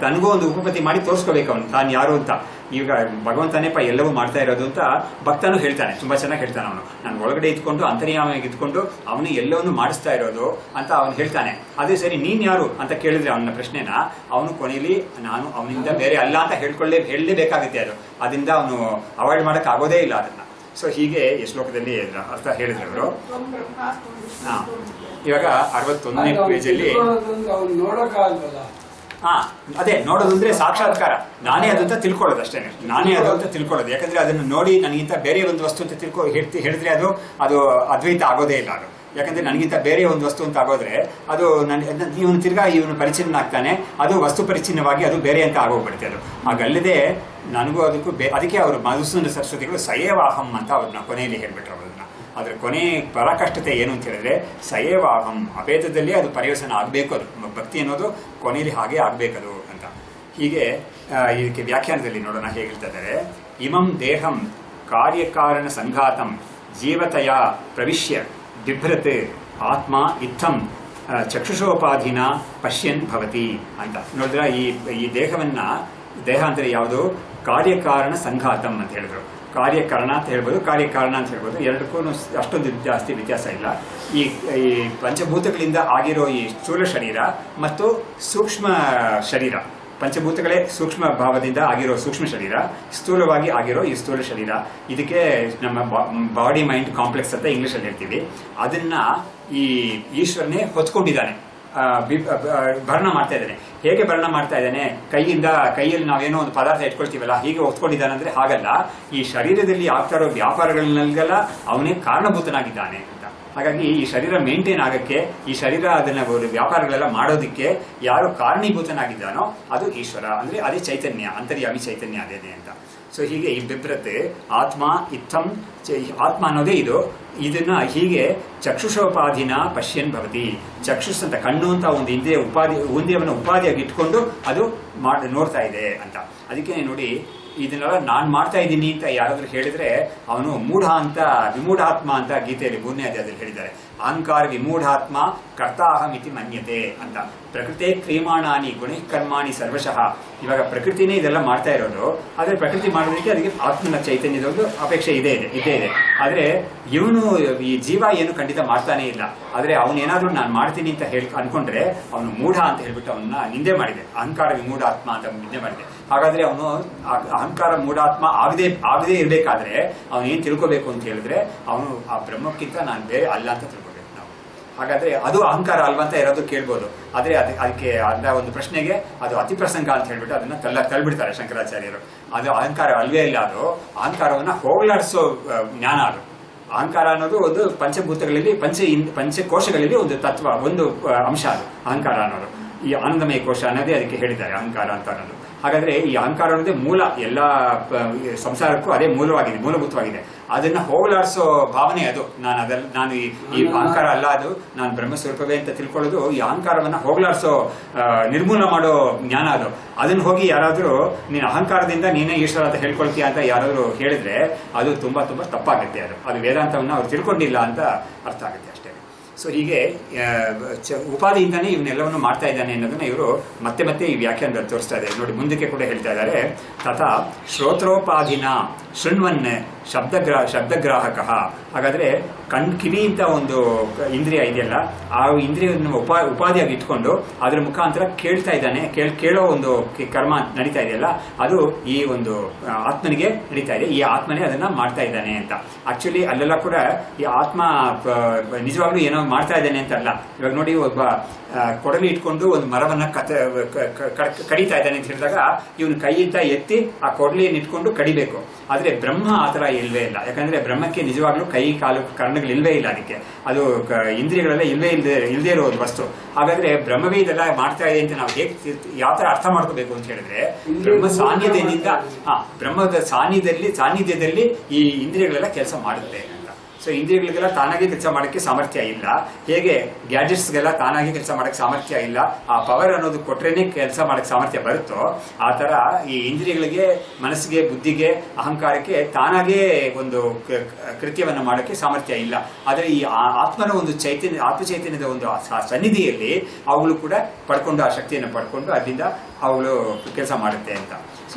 Speaker 1: ತನಗೂ ಒಂದು ಉಪಪತ್ತಿ ಮಾಡಿ ತೋರಿಸ್ಕೋಬೇಕು ಅವನು ತಾನು ಯಾರು ಅಂತ. ಈಗ ಭಗವಂತನೇಪ ಎಲ್ಲವೂ ಮಾಡ್ತಾ ಇರೋದು ಅಂತ ಭಕ್ತನು ಹೇಳ್ತಾನೆ, ತುಂಬಾ ಚೆನ್ನಾಗಿ ಹೇಳ್ತಾನೆ. ಅವನು ನಾನು ಒಳಗಡೆ ಇದ್ಕೊಂಡು ಅಂತರ್ಯಾಮಿಯಾಗಿ ಇದ್ಕೊಂಡು ಅವನು ಎಲ್ಲವನ್ನೂ ಮಾಡಿಸ್ತಾ ಇರೋದು ಅಂತ ಅವನು ಹೇಳ್ತಾನೆ. ಅದೇ ಸರಿ ನೀನ್ ಯಾರು ಅಂತ ಕೇಳಿದ್ರೆ ಅವನ ಪ್ರಶ್ನೆನ ಅವನು ಕೊನೆಯಲ್ಲಿ ನಾನು ಅವನಿಂದ ಬೇರೆ ಅಲ್ಲ ಅಂತ ಹೇಳಲೇಬೇಕಾಗುತ್ತೆ. ಅದು ಅದರಿಂದ ಅವನು ಅವಾಯ್ಡ್ ಮಾಡಕ್ ಆಗೋದೇ ಇಲ್ಲ ಅದನ್ನ. ಸೊ ಹೀಗೆ ಈ ಶ್ಲೋಕದಲ್ಲಿ ಅರ್ಥ ಹೇಳಿದ್ರು ಅವರು. ಇವಾಗ 61ನೇ ಪೇಜಲ್ಲಿ ಅದೇ ನೋಡೋದು ಅಂದ್ರೆ ಸಾಕ್ಷಾತ್ಕಾರ, ನಾನೇ ಅದು ಅಂತ ತಿಳ್ಕೊಳ್ಳೋದು ಅಷ್ಟೇ, ನಾನೇ ಅದು ಅಂತ ತಿಳ್ಕೊಳ್ಳೋದು. ಯಾಕಂದ್ರೆ ಅದನ್ನು ನೋಡಿ ನನಗಿಂತ ಬೇರೆ ಒಂದು ವಸ್ತು ಅಂತ ಹೇಳಿದ್ರೆ ಅದು ಅದ್ವೈತ ಆಗೋದೇ ಇಲ್ಲ. ಅದು ಯಾಕಂದ್ರೆ ನನಗಿಂತ ಬೇರೆ ಒಂದು ವಸ್ತು ಅಂತ ಆಗೋದ್ರೆ ಅದು ಇವನು ತಿರ್ಗಾ ಇವನು ಪರಿಚಿನ್ನ ಆಗ್ತಾನೆ, ಅದು ವಸ್ತು ಪರಿಚಿನ್ನವಾಗಿ ಅದು ಬೇರೆ ಅಂತ ಆಗೋಗ್ಬಿಡುತ್ತೆ. ಅದು ಹಾಗಲ್ಲದೆ ನನಗೂ ಅದಕ್ಕೂ ಅದಕ್ಕೆ ಅವರು ಮಧುಸೂದನ ಸರಸ್ವತಿಗಳು ಸಯೇವಾಹಂ ಅಂತ ಅವ್ರನ್ನ ಕೊನೆಯಲ್ಲಿ ಹೇಳ್ಬಿಟ್ರು. ಅದನ್ನ ಅದ್ರ ಕೊನೆ ಪರಾಕಾಷ್ಠತೆ ಏನು ಅಂತ ಹೇಳಿದ್ರೆ ಸಯೇವಾಹಂ, ಅಭೇದದಲ್ಲಿ ಅದು ಪರಿವಸನ ಆಗಬೇಕು. ಅದು ಭಕ್ತಿ ಅನ್ನೋದು ಕೊನೆಯಲ್ಲಿ ಹಾಗೆ ಆಗ್ಬೇಕದು ಅಂತ. ಹೀಗೆ ಇದಕ್ಕೆ ವ್ಯಾಖ್ಯಾನದಲ್ಲಿ ನೋಡೋಣ ಹೇಗೆ ಹೇಳ್ತಾ ಇದ್ದಾರೆ. ಇಮಂ ದೇಹಂ ಕಾರ್ಯಕಾರಣ ಸಂಘಾತಂ ಜೀವತಯ ಪ್ರವಿಶ್ಯ ಬಿಭ್ರತ್ ಆತ್ಮ ಇತ್ತಂ ಚಕ್ಷುಷೋಪಾಧಿನ ಪಶ್ಯನ್ ಭವತಿ ಅಂತ ನೋಡಿದ್ರೆ ಈ ದೇಹ ಅಂದ್ರೆ ಯಾವುದು, ಕಾರ್ಯಕಾರಣ ಸಂಘಾತಂ ಅಂತ ಹೇಳಿದ್ರು. ಕಾರ್ಯಕಾರಣ ಅಂತ ಹೇಳ್ಬೋದು, ಕಾರ್ಯಕಾರಣ ಅಂತ ಹೇಳ್ಬೋದು. ಎರಡಕ್ಕೂ ಅಷ್ಟೊಂದು ಜಾಸ್ತಿ ವ್ಯತ್ಯಾಸ ಇಲ್ಲ. ಈ ಪಂಚಭೂತಗಳಿಂದ ಆಗಿರೋ ಈ ಸ್ಥೂಲ ಶರೀರ ಮತ್ತು ಸೂಕ್ಷ್ಮ ಶರೀರ, ಪಂಚಭೂತಗಳೇ ಸೂಕ್ಷ್ಮ ಭಾವದಿಂದ ಆಗಿರೋ ಸೂಕ್ಷ್ಮ ಶರೀರ, ಸ್ಥೂಲವಾಗಿ ಆಗಿರೋ ಈ ಸ್ಥೂಲ ಶರೀರ, ಇದಕ್ಕೆ ನಮ್ಮ ಬಾಡಿ ಮೈಂಡ್ ಕಾಂಪ್ಲೆಕ್ಸ್ ಅಂತ ಇಂಗ್ಲಿಷಲ್ಲಿ ಹೇಳ್ತೀವಿ. ಅದನ್ನ ಈ ಈಶ್ವರನೇ ಹೊತ್ಕೊಂಡಿದ್ದಾನೆ, ಭರಣ ಮಾಡ್ತಾ ಇದ್ದಾನೆ. ಹೇಗೆ ಭರಣ ಮಾಡ್ತಾ ಇದ್ದಾನೆ, ಕೈಯಲ್ಲಿ ನಾವೇನೋ ಒಂದು ಪದಾರ್ಥ ಇಟ್ಕೊಳ್ತೀವಲ್ಲ, ಹೀಗೆ ಹೊತ್ಕೊಂಡಿದ್ದಾನೆ ಅಂದ್ರೆ ಹಾಗಲ್ಲ. ಈ ಶರೀರದಲ್ಲಿ ಆಗ್ತಾ ಇರೋ ವ್ಯಾಪಾರಗಳನ್ನೆಲ್ಲ ಅವನೇ ಕಾರಣಭೂತನಾಗಿದ್ದಾನೆ ಅಂತ. ಹಾಗಾಗಿ ಈ ಶರೀರ ಮೇಂಟೈನ್ ಆಗಕ್ಕೆ, ಈ ಶರೀರ ಅದನ್ನ ವ್ಯಾಪಾರಗಳೆಲ್ಲ ಮಾಡೋದಕ್ಕೆ ಯಾರು ಕಾರಣೀಭೂತನಾಗಿದ್ದಾನೋ ಅದು ಈಶ್ವರ. ಅಂದ್ರೆ ಅದೇ ಚೈತನ್ಯ, ಅಂತರ್ಯಾಮಿ ಚೈತನ್ಯ ಅದೇನೆ ಅಂತ. ಸೊ ಹೀಗೆ ಈ ಬಿಭ್ರತೆ ಆತ್ಮ ಇತ್ತಂ, ಆತ್ಮ ಅನ್ನೋದೇ ಇದು. ಇದನ್ನ ಹೀಗೆ ಚಕ್ಷುಷೋಪಾಧಿನ ಪಶ್ಯನ್ ಭವತಿ. ಚಕ್ಷುಷ್ ಅಂತ ಕಣ್ಣು ಅಂತ ಒಂದು ಇಂದ್ರಿಯವನ್ನು ಉಪಾಧಿಯಾಗಿ ಇಟ್ಕೊಂಡು ಅದು ನೋಡ್ತಾ ಇದೆ ಅಂತ. ಅದಕ್ಕೆ ನೋಡಿ ಇದನ್ನೆಲ್ಲ ನಾನ್ ಮಾಡ್ತಾ ಇದ್ದೀನಿ ಅಂತ ಯಾರಾದ್ರೂ ಹೇಳಿದ್ರೆ ಅವನು ವಿಮೂಢಾತ್ಮ ಅಂತ ಗೀತೆಯಲ್ಲಿ 3ನೇ ಅಧ್ಯಾಯದಲ್ಲಿ ಹೇಳಿದ್ದಾರೆ. ಅಹಂಕಾರ ವಿಮೂಢಾತ್ಮ ಕರ್ತಾಹಂ ಇತಿ ಮನ್ಯತೆ ಅಂತ. ಪ್ರಕೃತಿ ಕ್ರಿಯಮಾಣಾನಿ ಗುಣ ಕರ್ಮಾಣಿ ಸರ್ವಶಃ. ಇವಾಗ ಪ್ರಕೃತಿನೇ ಇದೆಲ್ಲ ಮಾಡ್ತಾ ಇರೋದು, ಆದ್ರೆ ಪ್ರಕೃತಿ ಮಾಡೋದಕ್ಕೆ ಅದಕ್ಕೆ ಆತ್ಮನ ಚೈತನ್ಯದ ಒಂದು ಅಪೇಕ್ಷೆ ಇದ್ದೇ ಇದೆ. ಆದ್ರೆ ಇವನು ಈ ಜೀವ ಏನು ಖಂಡಿತ ಮಾಡ್ತಾನೆ ಇಲ್ಲ. ಆದ್ರೆ ಅವನೇನಾದ್ರೂ ನಾನು ಮಾಡ್ತೀನಿ ಅಂತ ಅನ್ಕೊಂಡ್ರೆ ಅವನು ಮೂಢ ಅಂತ ಹೇಳ್ಬಿಟ್ಟು ಅವನ್ನ ನಿಂದೆ ಮಾಡಿದೆ. ಅಹಂಕಾರ ವಿಮೂಢಾತ್ಮ ಅಂತ ನಿಂದೆ ಮಾಡಿದೆ. ಹಾಗಾದ್ರೆ ಅವನು ಅಹಂಕಾರ ಮೂಢಾತ್ಮ ಆಗದೇ ಇರ್ಬೇಕಾದ್ರೆ ಅವನು ಏನ್ ತಿಳ್ಕೋಬೇಕು ಅಂತ ಹೇಳಿದ್ರೆ ಅವನು ಆ ಬ್ರಹ್ಮಕ್ಕಿಂತ ನಾನು ಬೇರೆ ಅಲ್ಲ ಅಂತ ತಿಳ್ಕೋಬೇಕು ನಾವು. ಹಾಗಾದ್ರೆ ಅದು ಅಹಂಕಾರ ಅಲ್ವಾ ಅಂತ ಯಾರಾದ್ರೂ ಕೇಳ್ಬೋದು. ಆದ್ರೆ ಅದಕ್ಕೆ ಅದ ಒಂದು ಪ್ರಶ್ನೆಗೆ ಅದು ಅತಿ ಪ್ರಸಂಗ ಅಂತ ಹೇಳ್ಬಿಟ್ಟು ಅದನ್ನ ತಳ್ಬಿಡ್ತಾರೆ ಶಂಕರಾಚಾರ್ಯರು. ಅದು ಅಹಂಕಾರ ಅಲ್ವೇ ಇಲ್ಲ. ಅದು ಅಹಂಕಾರವನ್ನ ಹೋಗ್ಲಾಡಿಸೋ ಜ್ಞಾನ. ಅದು ಅಹಂಕಾರ ಅನ್ನೋದು ಒಂದು ಪಂಚಭೂತಗಳಲ್ಲಿ ಪಂಚಕೋಶಗಳಲ್ಲಿ ಒಂದು ತತ್ವ, ಒಂದು ಅಂಶ. ಅದು ಅಹಂಕಾರ ಅನ್ನೋದು ಈ ಆನಂದಮಯ ಕೋಶ ಅನ್ನೋದೇ ಅದಕ್ಕೆ ಹೇಳಿದ್ದಾರೆ ಅಹಂಕಾರ ಅಂತ ಅನ್ನೋದು. ಹಾಗಾದ್ರೆ ಈ ಅಹಂಕಾರ ಅನ್ನೋದೇ ಮೂಲ ಎಲ್ಲ ಸಂಸಾರಕ್ಕೂ ಅದೇ ಮೂಲಭೂತವಾಗಿದೆ. ಅದನ್ನ ಹೋಗಲಾಡಿಸೋ ಭಾವನೆ ಅದು. ನಾನು ಈ ಅಹಂಕಾರ ಅಲ್ಲ, ಅದು ನಾನು ಬ್ರಹ್ಮಸ್ವರೂಪವೇ ಅಂತ ತಿಳ್ಕೊಳ್ಳೋದು ಈ ಅಹಂಕಾರವನ್ನ ಹೋಗಲಾಡಿಸೋ ನಿರ್ಮೂಲ ಮಾಡೋ ಜ್ಞಾನ ಅದು. ಅದನ್ನ ಹೋಗಿ ಯಾರಾದ್ರೂ ನೀನು ಅಹಂಕಾರದಿಂದ ನೀನೇ ಈಶ್ವರ ಅಂತ ಹೇಳ್ಕೊಳ್ತೀಯ ಅಂತ ಯಾರಾದ್ರೂ ಹೇಳಿದ್ರೆ ಅದು ತುಂಬಾ ತುಂಬಾ ತಪ್ಪಾಗುತ್ತೆ. ಅದು ವೇದಾಂತವನ್ನ ಅವ್ರು ತಿಳ್ಕೊಂಡಿಲ್ಲ ಅಂತ ಅರ್ಥ ಆಗುತ್ತೆ ಅಷ್ಟೇ. ಸೊ ಹೀಗೆ ಉಪಾಧಿಯಿಂದಾನೇ ಇವನ್ನೆಲ್ಲವನ್ನು ಮಾಡ್ತಾ ಇದ್ದಾನೆ ಅನ್ನೋದನ್ನ ಇವರು ಮತ್ತೆ ಮತ್ತೆ ಈ ವ್ಯಾಖ್ಯಾನದಲ್ಲಿ ತೋರಿಸ್ತಾ ಇದ್ದಾರೆ. ನೋಡಿ, ಮುಂದಕ್ಕೆ ಕೂಡ ಹೇಳ್ತಾ ಇದ್ದಾರೆ, ತಥಾ ಶ್ರೋತ್ರೋಪಾಧಿನ ಶೃಣ್ವನ್ ಶಬ್ದಗ್ರಾಹಕ. ಹಾಗಾದ್ರೆ ಕಿವಿ ಅಂತ ಒಂದು ಇಂದ್ರಿಯ ಇದೆಯಲ್ಲ, ಆ ಇಂದ್ರಿಯನ್ನು ಉಪಾಧಿಯಾಗಿ ಇಟ್ಕೊಂಡು ಅದರ ಮುಖಾಂತರ ಕೇಳ್ತಾ ಇದ್ದಾನೆ. ಕೇಳೋ ಒಂದು ಕರ್ಮ ನಡೀತಾ ಇದೆಯಲ್ಲ, ಅದು ಈ ಒಂದು ಆತ್ಮನಿಗೆ ನಡೀತಾ ಇದೆ. ಈ ಆತ್ಮನೇ ಅದನ್ನ ಮಾಡ್ತಾ ಇದ್ದಾನೆ ಅಂತ. ಆಕ್ಚುಲಿ ಅಲ್ಲೆಲ್ಲ ಕೂಡ ಈ ಆತ್ಮ ನಿಜವಾಗ್ಲೂ ಏನೋ ಮಾಡ್ತಾ ಇದ್ದಾನೆ ಅಂತ ಅಲ್ಲ. ಇವಾಗ ನೋಡಿ, ಒಬ್ಬ ಕೊಡಲಿ ಇಟ್ಕೊಂಡು ಒಂದು ಮರವನ್ನ ಕಡಿತಾ ಇದ್ದಾನೆ ಅಂತ ಹೇಳಿದಾಗ ಇವನು ಕೈಯಿಂದ ಎತ್ತಿ ಆ ಕೊಡಲಿಯನ್ನು ಇಟ್ಕೊಂಡು ಕಡಿಬೇಕು. ಆದ್ರೆ ಬ್ರಹ್ಮ ಆತರ ಇಲ್ವೇ ಇಲ್ಲ. ಯಾಕಂದ್ರೆ ಬ್ರಹ್ಮಕ್ಕೆ ನಿಜವಾಗ್ಲೂ ಕೈ ಕಾಲು ಕರ್ಣಗಳು ಇಲ್ವೇ ಇಲ್ಲ. ಅದಕ್ಕೆ ಅದು ಇಂದ್ರಿಯಗಳೆಲ್ಲ ಇಲ್ದೇ ಇರೋ ಒಂದು ವಸ್ತು. ಹಾಗಾದ್ರೆ ಬ್ರಹ್ಮವೇ ಇದೆಲ್ಲ ಮಾಡ್ತಾ ಇದೆ ಅಂತ ನಾವು ಯಾವ ತರ ಅರ್ಥ ಮಾಡ್ಕೋಬೇಕು ಅಂತ ಹೇಳಿದ್ರೆ, ಬ್ರಹ್ಮದ ಸಾನ್ನಿಧ್ಯದಲ್ಲಿ ಈ ಇಂದ್ರಿಯಗಳೆಲ್ಲ ಕೆಲಸ ಮಾಡುತ್ತೆ ಅಂತ. ಸೊ ಇಂದ್ರಿಯಗಳಿಗೆಲ್ಲ ತಾನಾಗಿ ಕೆಲಸ ಮಾಡಕ್ಕೆ ಸಾಮರ್ಥ್ಯ ಇಲ್ಲ. ಹೇಗೆ ಗ್ಯಾಜೆಟ್ಸ್ಗೆಲ್ಲ ತಾನಾಗಿ ಕೆಲಸ ಮಾಡಕ್ಕೆ ಸಾಮರ್ಥ್ಯ ಇಲ್ಲ, ಆ ಪವರ್ ಅನ್ನೋದು ಕೊಟ್ರೇನೆ ಕೆಲಸ ಮಾಡಕ್ಕೆ ಸಾಮರ್ಥ್ಯ ಬರುತ್ತೋ ಆ ತರ ಈ ಇಂದ್ರಿಯಗಳಿಗೆ, ಮನಸ್ಸಿಗೆ, ಬುದ್ಧಿಗೆ, ಅಹಂಕಾರಕ್ಕೆ ತಾನಾಗೇ ಒಂದು ಕೃತ್ಯವನ್ನ ಮಾಡಕ್ಕೆ ಸಾಮರ್ಥ್ಯ ಇಲ್ಲ. ಆದರೆ ಈ ಆತ್ಮನ ಒಂದು ಆತ್ಮಚೈತನ್ಯದ ಒಂದು ಸನ್ನಿಧಿಯಲ್ಲಿ ಅವುಗಳು ಕೂಡ ಪಡ್ಕೊಂಡು, ಆ ಶಕ್ತಿಯನ್ನು ಪಡ್ಕೊಂಡು ಅದರಿಂದ ಅವುಗಳು ಕೆಲಸ ಮಾಡುತ್ತೆ ಅಂತ.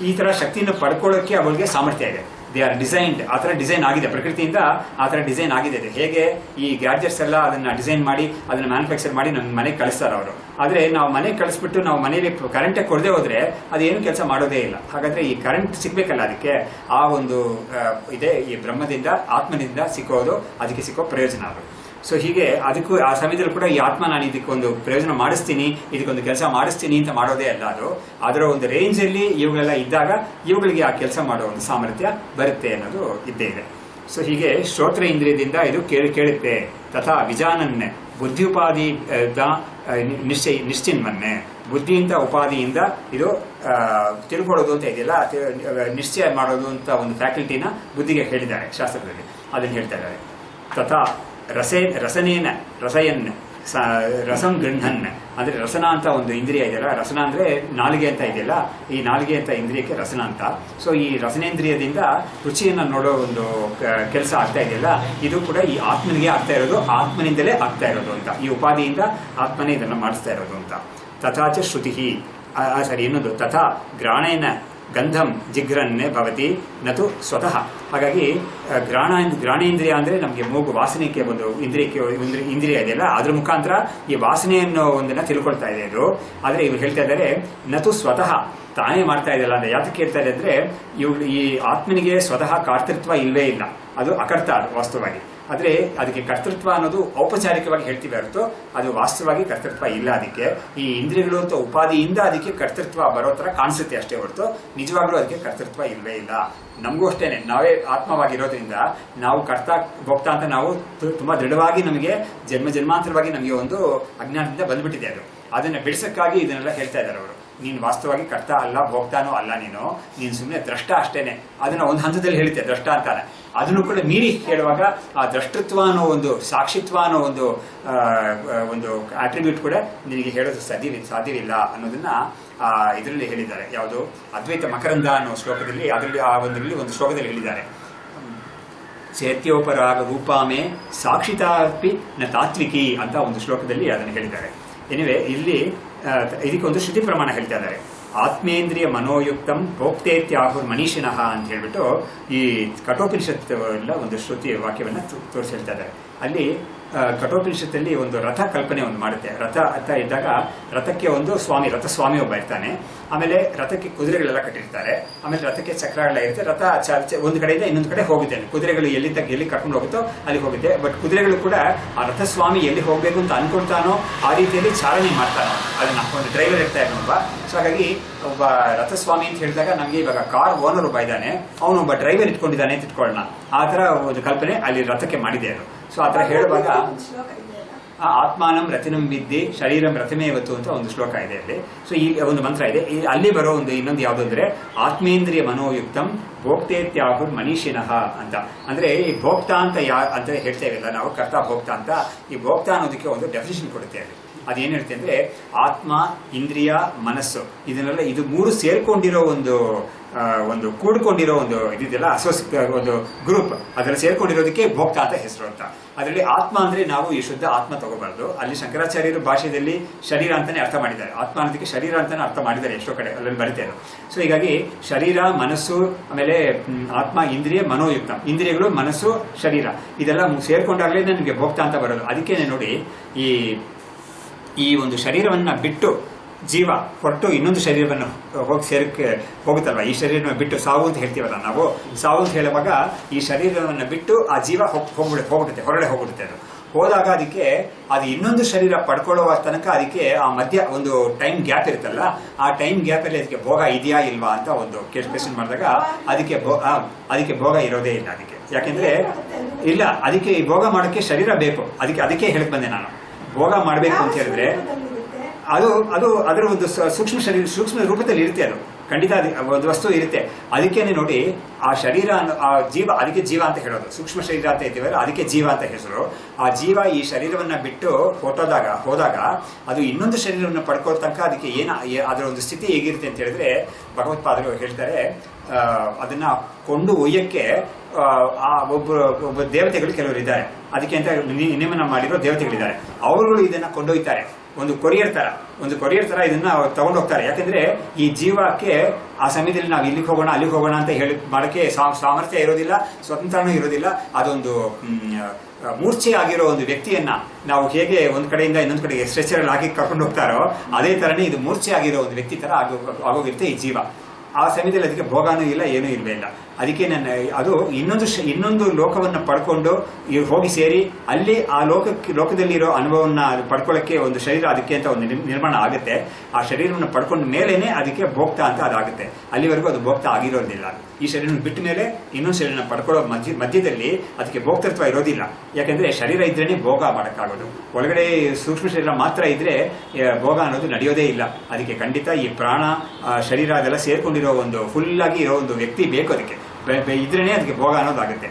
Speaker 1: ಈ ತರ ಶಕ್ತಿಯನ್ನು ಪಡ್ಕೊಳ್ಳೋಕೆ ಅವಳಿಗೆ ಸಾಮರ್ಥ್ಯ ಇದೆ. They are designed. ಆ ಥರ ಡಿಸೈನ್ ಆಗಿದೆ, ಪ್ರಕೃತಿಯಿಂದ ಆ ಥರ ಡಿಸೈನ್ ಆಗಿದೆ. ಹೇಗೆ ಈ ಗ್ಯಾಡ್ಜೆಟ್ಸ್ ಎಲ್ಲ ಅದನ್ನ ಡಿಸೈನ್ ಮಾಡಿ ಅದನ್ನ ಮ್ಯಾನುಫ್ಯಾಕ್ಚರ್ ಮಾಡಿ ನಮ್ಮ ಮನೆಗೆ ಕಳಿಸ್ತಾರೆ ಅವರು. ಆದರೆ ನಾವು ಮನೆಗೆ ಕಳಿಸ್ಬಿಟ್ಟು ನಾವು ಮನೆಯಲ್ಲಿ ಕರೆಂಟೇ ಕೊಡದೆ ಹೋದ್ರೆ ಅದೇನು ಕೆಲಸ ಮಾಡೋದೇ ಇಲ್ಲ. ಹಾಗಾದ್ರೆ ಈ ಕರೆಂಟ್ ಸಿಗ್ಬೇಕಲ್ಲ, ಅದಕ್ಕೆ ಆ ಒಂದು ಇದೆ. ಈ ಬ್ರಹ್ಮದಿಂದ, ಆತ್ಮನಿಂದ ಸಿಕ್ಕೋದು, ಅದಕ್ಕೆ ಸಿಕ್ಕೋ ಪ್ರಯೋಜನ ಅದು. ಸೊ ಹೀಗೆ ಅದಕ್ಕೂ ಆ ಸಮಯದಲ್ಲಿ ಕೂಡ ಈ ಆತ್ಮ ನಾನು ಇದಕ್ಕೊಂದು ಪ್ರಯೋಜನ ಮಾಡಿಸ್ತೀನಿ, ಇದಕ್ಕೊಂದು ಕೆಲಸ ಮಾಡಿಸ್ತೀನಿ ಅಂತ ಮಾಡೋದೇ ಅಲ್ಲ. ಅದು ಅದರ ಒಂದು ರೇಂಜಲ್ಲಿ ಇವುಗಳೆಲ್ಲ ಇದ್ದಾಗ ಇವುಗಳಿಗೆ ಆ ಕೆಲಸ ಮಾಡೋ ಒಂದು ಸಾಮರ್ಥ್ಯ ಬರುತ್ತೆ ಅನ್ನೋದು ಇದ್ದೇ ಇದೆ. ಸೊ ಹೀಗೆ ಶ್ರೋತ್ರ ಇಂದ್ರಿಯದಿಂದ ಇದು ಕೇಳುತ್ತೆ. ತಥಾ ವಿಜಾನನ್ನೇ ಬುದ್ಧಿಉಪಾಧಿ ನಿಶ್ಚಿನ್ವನ್ನೇ, ಬುದ್ಧಿಯಿಂದ ಉಪಾಧಿಯಿಂದ ಇದು ತಿಳ್ಕೊಳ್ಳೋದು ಅಂತ ಇದೆಯಲ್ಲ, ನಿಶ್ಚಯ ಮಾಡೋದು ಅಂತ ಒಂದು ಫ್ಯಾಕಲ್ಟಿನ ಬುದ್ಧಿಗೆ ಹೇಳಿದ್ದಾರೆ ಶಾಸ್ತ್ರದಲ್ಲಿ. ಅದನ್ನು ಹೇಳ್ತಾ ಇದ್ದಾರೆ. ತಥಾ ರಸನೇನ ರಸಯನ್ ರಸಂ ಗೃಹನ್, ಅಂದ್ರೆ ರಸನ ಅಂತ ಒಂದು ಇಂದ್ರಿಯ ಇದೆಯಲ್ಲ, ರಸನ ಅಂದ್ರೆ ನಾಲಿಗೆ ಅಂತ ಇದೆಯಲ್ಲ, ಈ ನಾಲಿಗೆ ಅಂತ ಇಂದ್ರಿಯಕ್ಕೆ ರಸನ ಅಂತ. ಸೊ ಈ ರಸನೇಂದ್ರಿಯದಿಂದ ರುಚಿಯನ್ನ ನೋಡೋ ಒಂದು ಕೆಲಸ ಆಗ್ತಾ ಇದೆಯಲ್ಲ, ಇದು ಕೂಡ ಈ ಆತ್ಮನಿಗೆ ಆಗ್ತಾ ಇರೋದು, ಆತ್ಮನಿಂದಲೇ ಆಗ್ತಾ ಇರೋದು ಅಂತ. ಈ ಉಪಾಧಿಯಿಂದ ಆತ್ಮನೇ ಇದನ್ನ ಮಾಡಿಸ್ತಾ ಇರೋದು ಅಂತ. ತಥಾಚ ಶ್ರುತಿ, ಇನ್ನೊಂದು ತಥಾ ಗ್ರಾಣೇನ ಗಂಧಂ ಜಿಘ್ರನ್ನೇ ಭವತಿ ನತು ಸ್ವತಃ. ಹಾಗಾಗಿ ಗ್ರಾಣೇಂದ್ರಿಯ ಅಂದ್ರೆ ನಮಗೆ ಮೂಗು ವಾಸನೆಗೆ ಒಂದು ಇಂದ್ರಿಯ ಇದೆಯಲ್ಲ, ಅದ್ರ ಮುಖಾಂತರ ಈ ವಾಸನೆಯನ್ನು ಒಂದನ್ನ ತಿಳ್ಕೊಳ್ತಾ ಇದೆ ಇದು. ಆದ್ರೆ ಇವ್ರು ಹೇಳ್ತಾ ಇದ್ದಾರೆ ನತು ಸ್ವತಃ, ತಾನೇ ಮಾಡ್ತಾ ಇದೆಯಲ್ಲ ಅಂದ್ರೆ ಯಾತಕ್ಕೆ ಹೇಳ್ತಾರೆ ಅಂದ್ರೆ, ಈ ಆತ್ಮನಿಗೆ ಸ್ವತಃ ಕರ್ತೃತ್ವ ಇಲ್ಲವೇ ಇಲ್ಲ, ಅದು ಅಕರ್ತ ಅದು ವಾಸ್ತವವಾಗಿ. ಆದ್ರೆ ಅದಕ್ಕೆ ಕರ್ತೃತ್ವ ಅನ್ನೋದು ಔಪಚಾರಿಕವಾಗಿ ಹೇಳ್ತೀವಿ ಹೊರತು ಅದು ವಾಸ್ತವವಾಗಿ ಕರ್ತೃತ್ವ ಇಲ್ಲ. ಅದಕ್ಕೆ ಈ ಇಂದ್ರಿಯಗಳು ಅಂತ ಉಪಾಧಿಯಿಂದ ಅದಕ್ಕೆ ಕರ್ತೃತ್ವ ಬರೋ ತರ ಕಾಣಿಸುತ್ತೆ ಅಷ್ಟೇ ಹೊರತು ನಿಜವಾಗ್ಲೂ ಅದಕ್ಕೆ ಕರ್ತೃತ್ವ ಇಲ್ಲವೇ ಇಲ್ಲ. ನಮಗೂ ಅಷ್ಟೇನೆ, ನಾವೇ ಆತ್ಮವಾಗಿರೋದ್ರಿಂದ ನಾವು ಕರ್ತ ಭೋಕ್ತ ಅಂತ ನಾವು ತುಂಬಾ ದೃಢವಾಗಿ ನಮಗೆ ಜನ್ಮಾಂತರವಾಗಿ ನಮಗೆ ಒಂದು ಅಜ್ಞಾನದಿಂದ ಬಂದ್ಬಿಟ್ಟಿದೆ ಅದು. ಅದನ್ನ ಬಿಡಿಸಕ್ಕಾಗಿ ಇದನ್ನೆಲ್ಲ ಹೇಳ್ತಾ ಇದ್ದಾರೆ ಅವರು. ನೀನು ವಾಸ್ತವವಾಗಿ ಕರ್ತ ಅಲ್ಲ, ಭೋಕ್ತಾನೂ ಅಲ್ಲ, ನೀನು ಸುಮ್ಮನೆ ದ್ರಷ್ಟ ಅಷ್ಟೇನೆ. ಅದನ್ನ ಒಂದು ಹಂತದಲ್ಲಿ ಹೇಳುತ್ತೆ ದ್ರಷ್ಟ ಅಂತಾನೆ. ಅದನ್ನು ಕೂಡ ಮೀರಿ ಹೇಳುವಾಗ ಆ ದ್ರಷ್ಟೃತ್ವ ಅನ್ನೋ ಒಂದು, ಸಾಕ್ಷಿತ್ವ ಅನ್ನೋ ಒಂದು ಆಟ್ರಿಬ್ಯೂಟ್ ಕೂಡ ನಿನಗೆ ಹೇಳೋದು ಸಾಧ್ಯವಿಲ್ಲ ಅನ್ನೋದನ್ನ ಇದರಲ್ಲಿ ಹೇಳಿದ್ದಾರೆ. ಯಾವುದು ಅದ್ವೈತ ಮಕರಂದ ಅನ್ನೋ ಶ್ಲೋಕದಲ್ಲಿ, ಅದರಲ್ಲಿ ಆ ಒಂದು ಶ್ಲೋಕದಲ್ಲಿ ಹೇಳಿದ್ದಾರೆ. ಚೈತ್ಯೋಪರಾಗ ರೂಪಾಮೇ ಸಾಕ್ಷಿತಾಪಿ ನ ತಾತ್ವಿಕಿ ಅಂತ ಒಂದು ಶ್ಲೋಕದಲ್ಲಿ ಅದನ್ನು ಹೇಳಿದ್ದಾರೆ. ಎನಿವೆ ಇಲ್ಲಿ ಇದಕ್ಕೊಂದು ಶ್ರುತಿ ಪ್ರಮಾಣ ಹೇಳ್ತಾ ಇದ್ದಾರೆ. ಆತ್ಮೇಂದ್ರಿಯ ಮನೋಯುಕ್ತಂ ಭೋಕ್ತೇತ್ಯಾಹುರ್ ಮನೀಷಿನಃ ಅಂತ ಹೇಳ್ಬಿಟ್ಟು ಈ ಕಠೋಪನಿಷತ್ ಎಲ್ಲ ಒಂದು ಶ್ರುತಿ ವಾಕ್ಯವನ್ನ ತೋರಿಸಿ ಹೇಳ್ತಾ ಇದ್ದಾರೆ. ಅಲ್ಲಿ ಕಠೋಪನಿಷತ್ತಲ್ಲಿ ಒಂದು ರಥ ಕಲ್ಪನೆ ಒಂದು ಮಾಡುತ್ತೆ. ರಥ ಅಂತ ಇದ್ದಾಗ ರಥಕ್ಕೆ ಒಂದು ಸ್ವಾಮಿ, ರಥಸ್ವಾಮಿ ಒಬ್ಬ ಇರ್ತಾನೆ. ಆಮೇಲೆ ರಥಕ್ಕೆ ಕುದುರೆಗಳೆಲ್ಲ ಕಟ್ಟಿರ್ತಾರೆ. ಆಮೇಲೆ ರಥಕ್ಕೆ ಚಕ್ರಗಳೆಲ್ಲ ಇರುತ್ತೆ. ರಥ ಒಂದು ಕಡೆಯಿಂದ ಇನ್ನೊಂದು ಕಡೆ ಹೋಗುತ್ತೆ. ಕುದುರೆಗಳು ಎಲ್ಲಿ ಕರ್ಕೊಂಡು ಹೋಗುತ್ತೋ ಅಲ್ಲಿ ಹೋಗುತ್ತೆ. ಬಟ್ ಕುದುರೆಗಳು ಕೂಡ ಆ ರಥಸ್ವಾಮಿ ಎಲ್ಲಿ ಹೋಗ್ಬೇಕು ಅಂತ ಅನ್ಕೊಳ್ತಾನೋ ಆ ರೀತಿಯಲ್ಲಿ ಚಾಲನೆ ಮಾಡ್ತಾನೋ, ಅದನ್ನ ಒಂದು ಡ್ರೈವರ್ ಇರ್ತಾ ಇದ್ದಾನೊಬ್ಬ. ಸೊ ಹಾಗಾಗಿ ಒಬ್ಬ ರಥಸ್ವಾಮಿ ಅಂತ ಹೇಳಿದಾಗ ನಮ್ಗೆ ಇವಾಗ ಕಾರ್ ಓನರ್ ಒಬ್ಬ ಇದ್ದಾನೆ, ಅವನೊಬ್ಬ ಡ್ರೈವರ್ ಇಟ್ಕೊಂಡಿದ್ದಾನೆ ಅಂತ ಇಟ್ಕೊಳ್ಳೋಣ. ಆ ತರ ಒಂದು ಕಲ್ಪನೆ ಅಲ್ಲಿ ರಥಕ್ಕೆ ಮಾಡಿದೆ ಅದು. ಸೊ ಆತರ ಹೇಳುವಾಗ ಆ ಆತ್ಮಾನಂ ರತಿನಂ ವಿದ್ಯೆ ಶರೀರಂ ರಥಮೇವತ್ತು ಅಂತ ಒಂದು ಶ್ಲೋಕ ಇದೆ ಅಲ್ಲಿ. ಸೊ ಈ ಒಂದು ಮಂತ್ರ ಇದೆ. ಅಲ್ಲಿ ಬರೋ ಒಂದು ಇನ್ನೊಂದು ಯಾವುದು ಅಂದ್ರೆ ಆತ್ಮೇಂದ್ರಿಯ ಮನೋಯುಕ್ತಂ ಭೋಕ್ತೇತ್ಯಾಹುರ್ ಮನೀಷಿನಃ ಅಂತ. ಅಂದ್ರೆ ಈ ಭೋಕ್ತಾ ಅಂತ ಅಂತ ಹೇಳ್ತೇವಿಲ್ಲ ನಾವು, ಕರ್ತ ಭೋಕ್ತ ಅಂತ. ಈ ಭೋಕ್ತ ಅನ್ನೋದಕ್ಕೆ ಒಂದು ಡೆಫಿನೇಷನ್ ಕೊಡುತ್ತೆ ಅಲ್ಲಿ. ಅದೇನು ಹೇಳ್ತೆ ಅಂದ್ರೆ ಆತ್ಮ, ಇಂದ್ರಿಯ, ಮನಸ್ಸು ಇದನ್ನೆಲ್ಲ ಇದು ಮೂರು ಸೇರ್ಕೊಂಡಿರೋ ಒಂದು ಕೂಡ್ಕೊಂಡಿರೋ ಒಂದು ಇದೆಯಲ್ಲ ಒಂದು ಗ್ರೂಪ್, ಅದರಲ್ಲಿ ಸೇರ್ಕೊಂಡಿರೋದಕ್ಕೆ ಭೋಕ್ತ ಅಂತ ಹೆಸರು ಅಂತ. ಅದರಲ್ಲಿ ಆತ್ಮ ಅಂದ್ರೆ ನಾವು ಈ ಶುದ್ಧ ಆತ್ಮ ತಗೋಬಾರ್ದು. ಅಲ್ಲಿ ಶಂಕರಾಚಾರ್ಯರು ಭಾಷೆಯಲ್ಲಿ ಶರೀರ ಅಂತಾನೆ ಅರ್ಥ ಮಾಡಿದ್ದಾರೆ. ಆತ್ಮ ಅನ್ನೋದಕ್ಕೆ ಶರೀರ ಅಂತಾನೆ ಅರ್ಥ ಮಾಡಿದ್ದಾರೆ ಎಷ್ಟೋ ಕಡೆ, ಅಲ್ಲಿ ಬರುತ್ತೆ. ಸೊ ಹೀಗಾಗಿ ಶರೀರ, ಮನಸ್ಸು, ಆಮೇಲೆ ಆತ್ಮ, ಇಂದ್ರಿಯ, ಮನೋಯುಕ್ತ, ಇಂದ್ರಿಯಗಳು, ಮನಸ್ಸು, ಶರೀರ ಇದೆಲ್ಲ ಸೇರ್ಕೊಂಡಾಗಲೇ ನಿಮಗೆ ಭೋಕ್ತ ಅಂತ ಬರೋದು. ಅದಕ್ಕೇನೆ ನೋಡಿ ಈ ಒಂದು ಶರೀರವನ್ನ ಬಿಟ್ಟು ಜೀವ ಹೊರಟು ಇನ್ನೊಂದು ಶರೀರವನ್ನು ಹೋಗುತ್ತಲ್ವ. ಈ ಶರೀರವನ್ನು ಬಿಟ್ಟು ಸಾವು ಅಂತ ಹೇಳ್ತೀವಲ್ಲ ನಾವು, ಸಾವು ಅಂತ ಹೇಳುವಾಗ ಈ ಶರೀರವನ್ನು ಬಿಟ್ಟು ಆ ಜೀವ ಹೋಗ್ಬಿಡುತ್ತೆ, ಹೊರಗಡೆ ಹೋಗ್ಬಿಡುತ್ತೆ. ಅದು ಹೋದಾಗ ಅದಕ್ಕೆ ಅದು ಇನ್ನೊಂದು ಶರೀರ ಪಡ್ಕೊಳ್ಳುವ ತನಕ ಅದಕ್ಕೆ ಆ ಮಧ್ಯ ಒಂದು ಟೈಮ್ ಗ್ಯಾಪ್ ಇರುತ್ತಲ್ಲ, ಆ ಟೈಮ್ ಗ್ಯಾಪ್ ಅಲ್ಲಿ ಅದಕ್ಕೆ ಭೋಗ ಇದೆಯಾ ಇಲ್ವಾ ಅಂತ ಒಂದು ಕ್ವೆಶ್ಚನ್ ಮಾಡಿದಾಗ ಅದಕ್ಕೆ ಭೋಗ ಇರೋದೇ ಇಲ್ಲ ಅದಕ್ಕೆ. ಯಾಕೆಂದ್ರೆ ಇಲ್ಲ, ಅದಕ್ಕೆ ಈ ಭೋಗ ಮಾಡೋಕ್ಕೆ ಶರೀರ ಬೇಕು. ಅದಕ್ಕೆ ಹೇಳಕ್ ಬಂದೆ ನಾನು. ಭೋಗ ಮಾಡಬೇಕು ಅಂತ ಹೇಳಿದ್ರೆ ಅದು ಅದರ ಒಂದು ಸೂಕ್ಷ್ಮ ರೂಪದಲ್ಲಿ ಇರುತ್ತೆ. ಅದು ಖಂಡಿತ ಒಂದು ವಸ್ತು ಇರುತ್ತೆ. ಅದಕ್ಕೇನೆ ನೋಡಿ ಆ ಶರೀರ, ಆ ಜೀವ, ಅದಕ್ಕೆ ಜೀವ ಅಂತ ಹೇಳೋದು. ಸೂಕ್ಷ್ಮ ಶರೀರ ಅಂತ ಇದ್ದೀವಲ್ಲ, ಅದಕ್ಕೆ ಜೀವ ಅಂತ ಹೆಸರು. ಆ ಜೀವ ಈ ಶರೀರವನ್ನ ಬಿಟ್ಟು ಹೋದಾಗ ಅದು ಇನ್ನೊಂದು ಶರೀರವನ್ನು ಪಡ್ಕೋ ತನಕ ಅದಕ್ಕೆ ಅದರ ಒಂದು ಸ್ಥಿತಿ ಹೇಗಿರುತ್ತೆ ಅಂತ ಹೇಳಿದ್ರೆ ಭಗವತ್ಪಾದರು ಹೇಳ್ತಾರೆ, ಅದನ್ನ ಕೊಂಡು ಒಯ್ಯಕ್ಕೆ ಒಬ್ಬ ದೇವತೆಗಳು ಕೆಲವರು ಇದ್ದಾರೆ. ಅದಕ್ಕೆ ಅಂತ ನೇಮನ ಮಾಡಿರೋ ದೇವತೆಗಳಿದ್ದಾರೆ. ಅವರುಗಳು ಇದನ್ನ ಕೊಂಡೊಯ್ತಾರೆ. ಒಂದು ಕೊರಿಯರ್ ತರ ಇದನ್ನ ತಗೊಂಡು ಹೋಗ್ತಾರೆ. ಯಾಕಂದ್ರೆ ಈ ಜೀವಕ್ಕೆ ಆ ಸಮಯದಲ್ಲಿ ನಾವು ಇಲ್ಲಿಗೆ ಹೋಗೋಣ ಅಲ್ಲಿಗೆ ಹೋಗೋಣ ಅಂತ ಹೇಳಿ ಮಾಡಕ್ಕೆ ಸಾಮರ್ಥ್ಯ ಇರೋದಿಲ್ಲ, ಸ್ವತಂತ್ರನೂ ಇರೋದಿಲ್ಲ. ಅದೊಂದು ಮೂರ್ಛೆ ಆಗಿರೋ ಒಂದು ವ್ಯಕ್ತಿಯನ್ನ ನಾವು ಹೇಗೆ ಒಂದ್ ಕಡೆಯಿಂದ ಇನ್ನೊಂದು ಕಡೆಗೆ ಸ್ಟ್ರೆಚರ್ ಹಾಕಿ ಕರ್ಕೊಂಡು ಹೋಗ್ತಾರೋ, ಅದೇ ತರನೇ ಇದು ಮೂರ್ಛೆ ಆಗಿರೋ ಒಂದು ವ್ಯಕ್ತಿ ತರ ಆಗೋಗಿರುತ್ತೆ ಈ ಜೀವ. ಆ ಸಮಯದಲ್ಲಿ ಅದಕ್ಕೆ ಭೋಗಾನೂ ಇಲ್ಲ, ಏನೂ ಇಲ್ವೇ ಇಲ್ಲ. ಅದಕ್ಕೆ ಅದು ಇನ್ನೊಂದು ಲೋಕವನ್ನ ಪಡ್ಕೊಂಡು ಹೋಗಿ ಸೇರಿ ಅಲ್ಲಿ ಆ ಲೋಕದಲ್ಲಿರೋ ಅನುಭವನ್ನ ಪಡ್ಕೊಳ್ಳಕ್ಕೆ ಒಂದು ಶರೀರ ಅದಕ್ಕೆ ಅಂತ ಒಂದು ನಿರ್ಮಾಣ ಆಗುತ್ತೆ. ಆ ಶರೀರವನ್ನು ಪಡ್ಕೊಂಡ ಮೇಲೇನೆ ಅದಕ್ಕೆ ಭೋಕ್ತ ಅಂತ ಅದಾಗುತ್ತೆ. ಅಲ್ಲಿವರೆಗೂ ಅದು ಭೋಕ್ತ ಆಗಿರೋದಿಲ್ಲ. ಈ ಶರೀರವನ್ನು ಬಿಟ್ಟ ಮೇಲೆ ಇನ್ನೊಂದು ಶರೀರನ ಪಡ್ಕೊಳ್ಳೋ ಮಧ್ಯದಲ್ಲಿ ಅದಕ್ಕೆ ಭೋಕ್ತೃತ್ವ ಇರೋದಿಲ್ಲ. ಯಾಕಂದ್ರೆ ಶರೀರ ಇದ್ರೇನೆ ಭೋಗ ಮಾಡಕ್ಕಾಗೋದು. ಒಳಗಡೆ ಸೂಕ್ಷ್ಮ ಶರೀರ ಮಾತ್ರ ಇದ್ರೆ ಭೋಗ ಅನ್ನೋದು ನಡೆಯೋದೇ ಇಲ್ಲ. ಅದಕ್ಕೆ ಖಂಡಿತ ಈ ಪ್ರಾಣ, ಶರೀರ ಅದೆಲ್ಲ ಸೇರ್ಕೊಂಡಿರೋ ಒಂದು ಫುಲ್ ಆಗಿ ಇರೋ ಒಂದು ವ್ಯಕ್ತಿ ಬೇಕು. ಅದಕ್ಕೆ ಇದ್ರೇನೆ ಅದಕ್ಕೆ ಭೋಗ ಅನ್ನೋದಾಗುತ್ತೆ.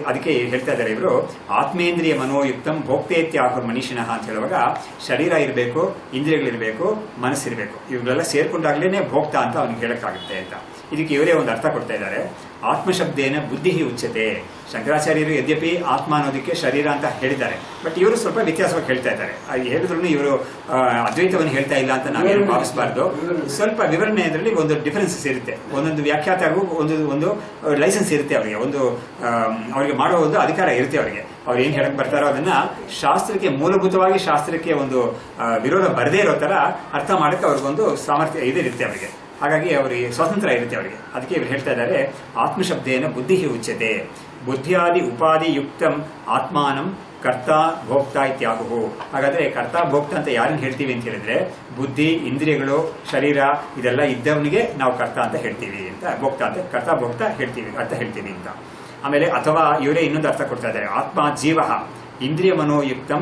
Speaker 1: ಅದಕ್ಕೆ ಹೇಳ್ತಾ ಇದ್ದಾರೆ ಇವರು, ಆತ್ಮೇಂದ್ರಿಯ ಮನೋಯುಕ್ತಂ ಭೋಕ್ತೇತ್ಯಾಹುರ್ ಮನೀಷಿನಃ ಅಂತ ಹೇಳುವಾಗ ಶರೀರ ಇರಬೇಕು, ಇಂದ್ರಿಯಗಳಿರಬೇಕು, ಮನಸ್ಸಿರಬೇಕು. ಇವುಗಳೆಲ್ಲ ಸೇರ್ಕೊಂಡಾಗ್ಲೇನೆ ಭೋಕ್ತ ಅಂತ ಅವನಿಗೆ ಹೇಳಕ್ಕಾಗುತ್ತೆ ಅಂತ. ಇದಕ್ಕೆ ಇವರೇ ಒಂದು ಅರ್ಥ ಕೊಡ್ತಾ ಇದ್ದಾರೆ. ಆತ್ಮಶಬ್ದೇನ ಬುದ್ಧಿ ಉಚ್ಯತೆ. ಶಂಕರಾಚಾರ್ಯರು ಯದ್ಯಪಿ ಆತ್ಮ ಅನ್ನೋದಕ್ಕೆ ಶರೀರ ಅಂತ ಹೇಳಿದ್ದಾರೆ, ಬಟ್ ಇವರು ಸ್ವಲ್ಪ ವ್ಯತ್ಯಾಸವಾಗಿ ಹೇಳ್ತಾ ಇದ್ದಾರೆ. ಹೇಳಿದ್ರು ಇವರು ಅದ್ವೈತವನ್ನು ಹೇಳ್ತಾ ಇಲ್ಲ ಅಂತ ನಾವೇನು ಭಾವಿಸಬಾರ್ದು. ಸ್ವಲ್ಪ ವಿವರಣೆ ಅದರಲ್ಲಿ ಒಂದು ಡಿಫರೆನ್ಸಸ್ ಇರುತ್ತೆ. ಒಂದೊಂದು ವ್ಯಾಖ್ಯಾತಗೂ ಒಂದು ಲೈಸೆನ್ಸ್ ಇರುತ್ತೆ ಅವರಿಗೆ, ಅವರಿಗೆ ಮಾಡೋ ಒಂದು ಅಧಿಕಾರ ಇರುತ್ತೆ ಅವರಿಗೆ. ಅವ್ರು ಏನ್ ಹೇಳಕ್ ಬರ್ತಾರೋ ಅದನ್ನ ಶಾಸ್ತ್ರಕ್ಕೆ, ಮೂಲಭೂತವಾಗಿ ಶಾಸ್ತ್ರಕ್ಕೆ ಒಂದು ವಿರೋಧ ಬರದೇ ಇರೋ ತರ ಅರ್ಥ ಮಾಡಕ್ಕೆ ಅವ್ರಿಗೊಂದು ಸಾಮರ್ಥ್ಯ ಇರುತ್ತೆ ಅವರಿಗೆ. ಹಾಗಾಗಿ ಅವರಿಗೆ ಸ್ವಾತಂತ್ರ್ಯ ಇರುತ್ತೆ ಅವರಿಗೆ. ಅದಕ್ಕೆ ಇವರು ಹೇಳ್ತಾ ಇದ್ದಾರೆ, ಆತ್ಮಶಬ್ದೇನ ಬುದ್ಧಿ ಉಚ್ಯತೆ ಬುದ್ಧಿಯಾದಿ ಉಪಾಧಿ ಯುಕ್ತಂ ಆತ್ಮಾನಂ ಕರ್ತ ಭೋಕ್ತ ಇತ್ಯಾಗು. ಹಾಗಾದ್ರೆ ಕರ್ತ ಭೋಕ್ತ ಅಂತ ಯಾರನ್ನು ಹೇಳ್ತೀವಿ ಅಂತ ಹೇಳಿದ್ರೆ, ಬುದ್ಧಿ, ಇಂದ್ರಿಯಗಳು, ಶರೀರ ಇದೆಲ್ಲ ಇದ್ದವನಿಗೆ ನಾವು ಕರ್ತ ಅಂತ ಹೇಳ್ತೀವಿ ಅಂತ, ಭೋಕ್ತ ಅಂತ, ಕರ್ತ ಭೋಕ್ತ ಹೇಳ್ತೀವಿ ಅಂತ. ಆಮೇಲೆ ಅಥವಾ ಇವರೇ ಇನ್ನೊಂದು ಅರ್ಥ ಕೊಡ್ತಾ ಇದ್ದಾರೆ, ಆತ್ಮ ಜೀವ ಇಂದ್ರಿಯ ಮನೋಯುಕ್ತಂ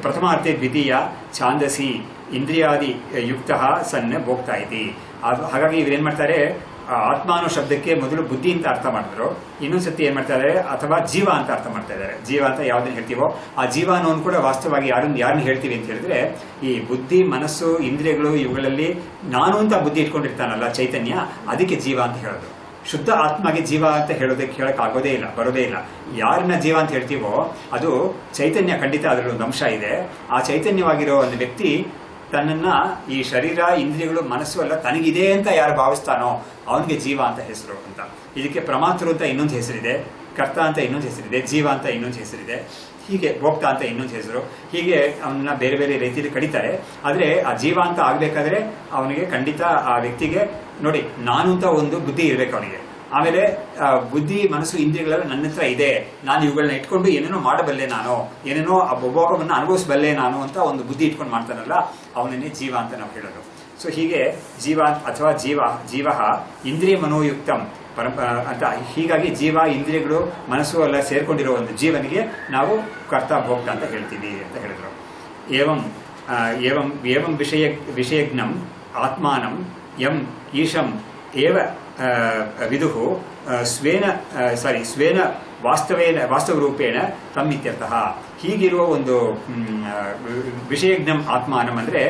Speaker 1: ಪ್ರಥಮಾರ್ಥೆ ದ್ವಿತೀಯ ಛಾಂದಸಿ ಇಂದ್ರಿಯಾದಿ ಯುಕ್ತ ಸನ್ನ ಭೋಕ್ತಾ ಇತಿ. ಹಾಗಾಗಿ ಇವ್ರೇನ್ ಮಾಡ್ತಾರೆ, ಆತ್ಮ ಅನ್ನೋ ಶಬ್ದಕ್ಕೆ ಮೊದಲು ಬುದ್ಧಿ ಅಂತ ಅರ್ಥ ಮಾಡಿದ್ರು, ಇನ್ನೊಂದ್ಸತಿ ಏನ್ ಮಾಡ್ತಾ ಇದ್ದಾರೆ ಅಥವಾ ಜೀವ ಅಂತ ಅರ್ಥ ಮಾಡ್ತಾ ಇದ್ದಾರೆ. ಜೀವ ಅಂತ ಯಾವ್ದನ್ನ ಹೇಳ್ತೀವೋ ಆ ಜೀವ ಅನ್ನೋನು ಕೂಡ ವಾಸ್ತವವಾಗಿ ಯಾರನ್ನ ಹೇಳ್ತೀವಿ ಅಂತ ಹೇಳಿದ್ರೆ, ಈ ಬುದ್ಧಿ, ಮನಸ್ಸು, ಇಂದ್ರಿಯಗಳು ಇವುಗಳಲ್ಲಿ ನಾನು ಅಂತ ಬುದ್ಧಿ ಇಟ್ಕೊಂಡಿರ್ತಾನಲ್ಲ ಚೈತನ್ಯ, ಅದಕ್ಕೆ ಜೀವ ಅಂತ ಹೇಳೋದು. ಶುದ್ಧ ಆತ್ಮಗೆ ಜೀವ ಅಂತ ಹೇಳಕ್ ಆಗೋದೇ ಇಲ್ಲ, ಬರೋದೇ ಇಲ್ಲ. ಯಾರನ್ನ ಜೀವ ಅಂತ ಹೇಳ್ತೀವೋ ಅದು ಚೈತನ್ಯ, ಖಂಡಿತ ಅದರಲ್ಲಿ ಒಂದು ಅಂಶ ಇದೆ. ಆ ಚೈತನ್ಯವಾಗಿರೋ ಒಂದು ವ್ಯಕ್ತಿ ತನ್ನನ್ನ ಈ ಶರೀರ, ಇಂದ್ರಿಯಗಳು, ಮನಸ್ಸು ಎಲ್ಲ ತನಗಿದೆ ಅಂತ ಯಾರು ಭಾವಿಸ್ತಾನೋ ಅವನಿಗೆ ಜೀವ ಅಂತ ಹೆಸರು ಅಂತ. ಇದಕ್ಕೆ ಪ್ರಮಾತೃ ಅಂತ ಇನ್ನೊಂದು ಹೆಸರಿದೆ, ಕರ್ತ ಅಂತ ಇನ್ನೊಂದು ಹೆಸರಿದೆ, ಜೀವ ಅಂತ ಇನ್ನೊಂದು ಹೆಸರಿದೆ, ಹೀಗೆ ಭೋಕ್ತ ಅಂತ ಇನ್ನೊಂದು ಹೆಸರು. ಹೀಗೆ ಅವನ್ನ ಬೇರೆ ಬೇರೆ ರೀತಿಯಲ್ಲಿ ಕರೀತಾರೆ. ಆದ್ರೆ ಆ ಜೀವ ಅಂತ ಆಗ್ಬೇಕಾದ್ರೆ ಅವನಿಗೆ ಖಂಡಿತ ಆ ವ್ಯಕ್ತಿಗೆ ನೋಡಿ ನಾನು ಅಂತ ಒಂದು ಬುದ್ಧಿ ಇರ್ಬೇಕು ಅವನಿಗೆ. ಆಮೇಲೆ ಬುದ್ಧಿ, ಮನಸ್ಸು, ಇಂದ್ರಿಯಗಳೆಲ್ಲ ನನ್ನ ಹತ್ರ ಇದೆ, ನಾನು ಇವುಗಳನ್ನ ಇಟ್ಕೊಂಡು ಏನೇನೋ ಮಾಡಬಲ್ಲೆ, ನಾನು ಏನೇನೋ ಭೋಗವನ್ನು ಅನುಭವಿಸಬಲ್ಲೆ ನಾನು ಅಂತ ಒಂದು ಬುದ್ಧಿ ಇಟ್ಕೊಂಡು ಮಾಡ್ತಾನಲ್ಲ ಅವನನ್ನೇ ಜೀವ ಅಂತ ನಾವು ಹೇಳೋದು. ಸೊ ಹೀಗೆ ಜೀವ ಅಥವಾ ಜೀವ ಇಂದ್ರಿಯ ಮನೋಯುಕ್ತಂ ಅಂತ. ಹೀಗಾಗಿ ಜೀವ, ಇಂದ್ರಿಯಗಳು, ಮನಸ್ಸು ಎಲ್ಲ ಸೇರ್ಕೊಂಡಿರೋ ಒಂದು ಜೀವನಿಗೆ ನಾವು ಕರ್ತ ಭೋಕ್ತ ಅಂತ ಹೇಳ್ತೀವಿ ಅಂತ ಹೇಳಿದ್ರು. ಏವಂ ವಿಷಯಜ್ಞಂ ಆತ್ಮಾನಂ ಯಂ ಈಶಂ ಏವ ವಿದುಃ ಸ್ವೇನ ವಾಸ್ತವರೂಪೇಣ ತಮ್ಮಿತ್ಯರ್ಥಃ. ಹೀಗಿರುವ ಒಂದು ವಿಷಯಜ್ಞಂ ಆತ್ಮಾನಂ ಅಂದರೆ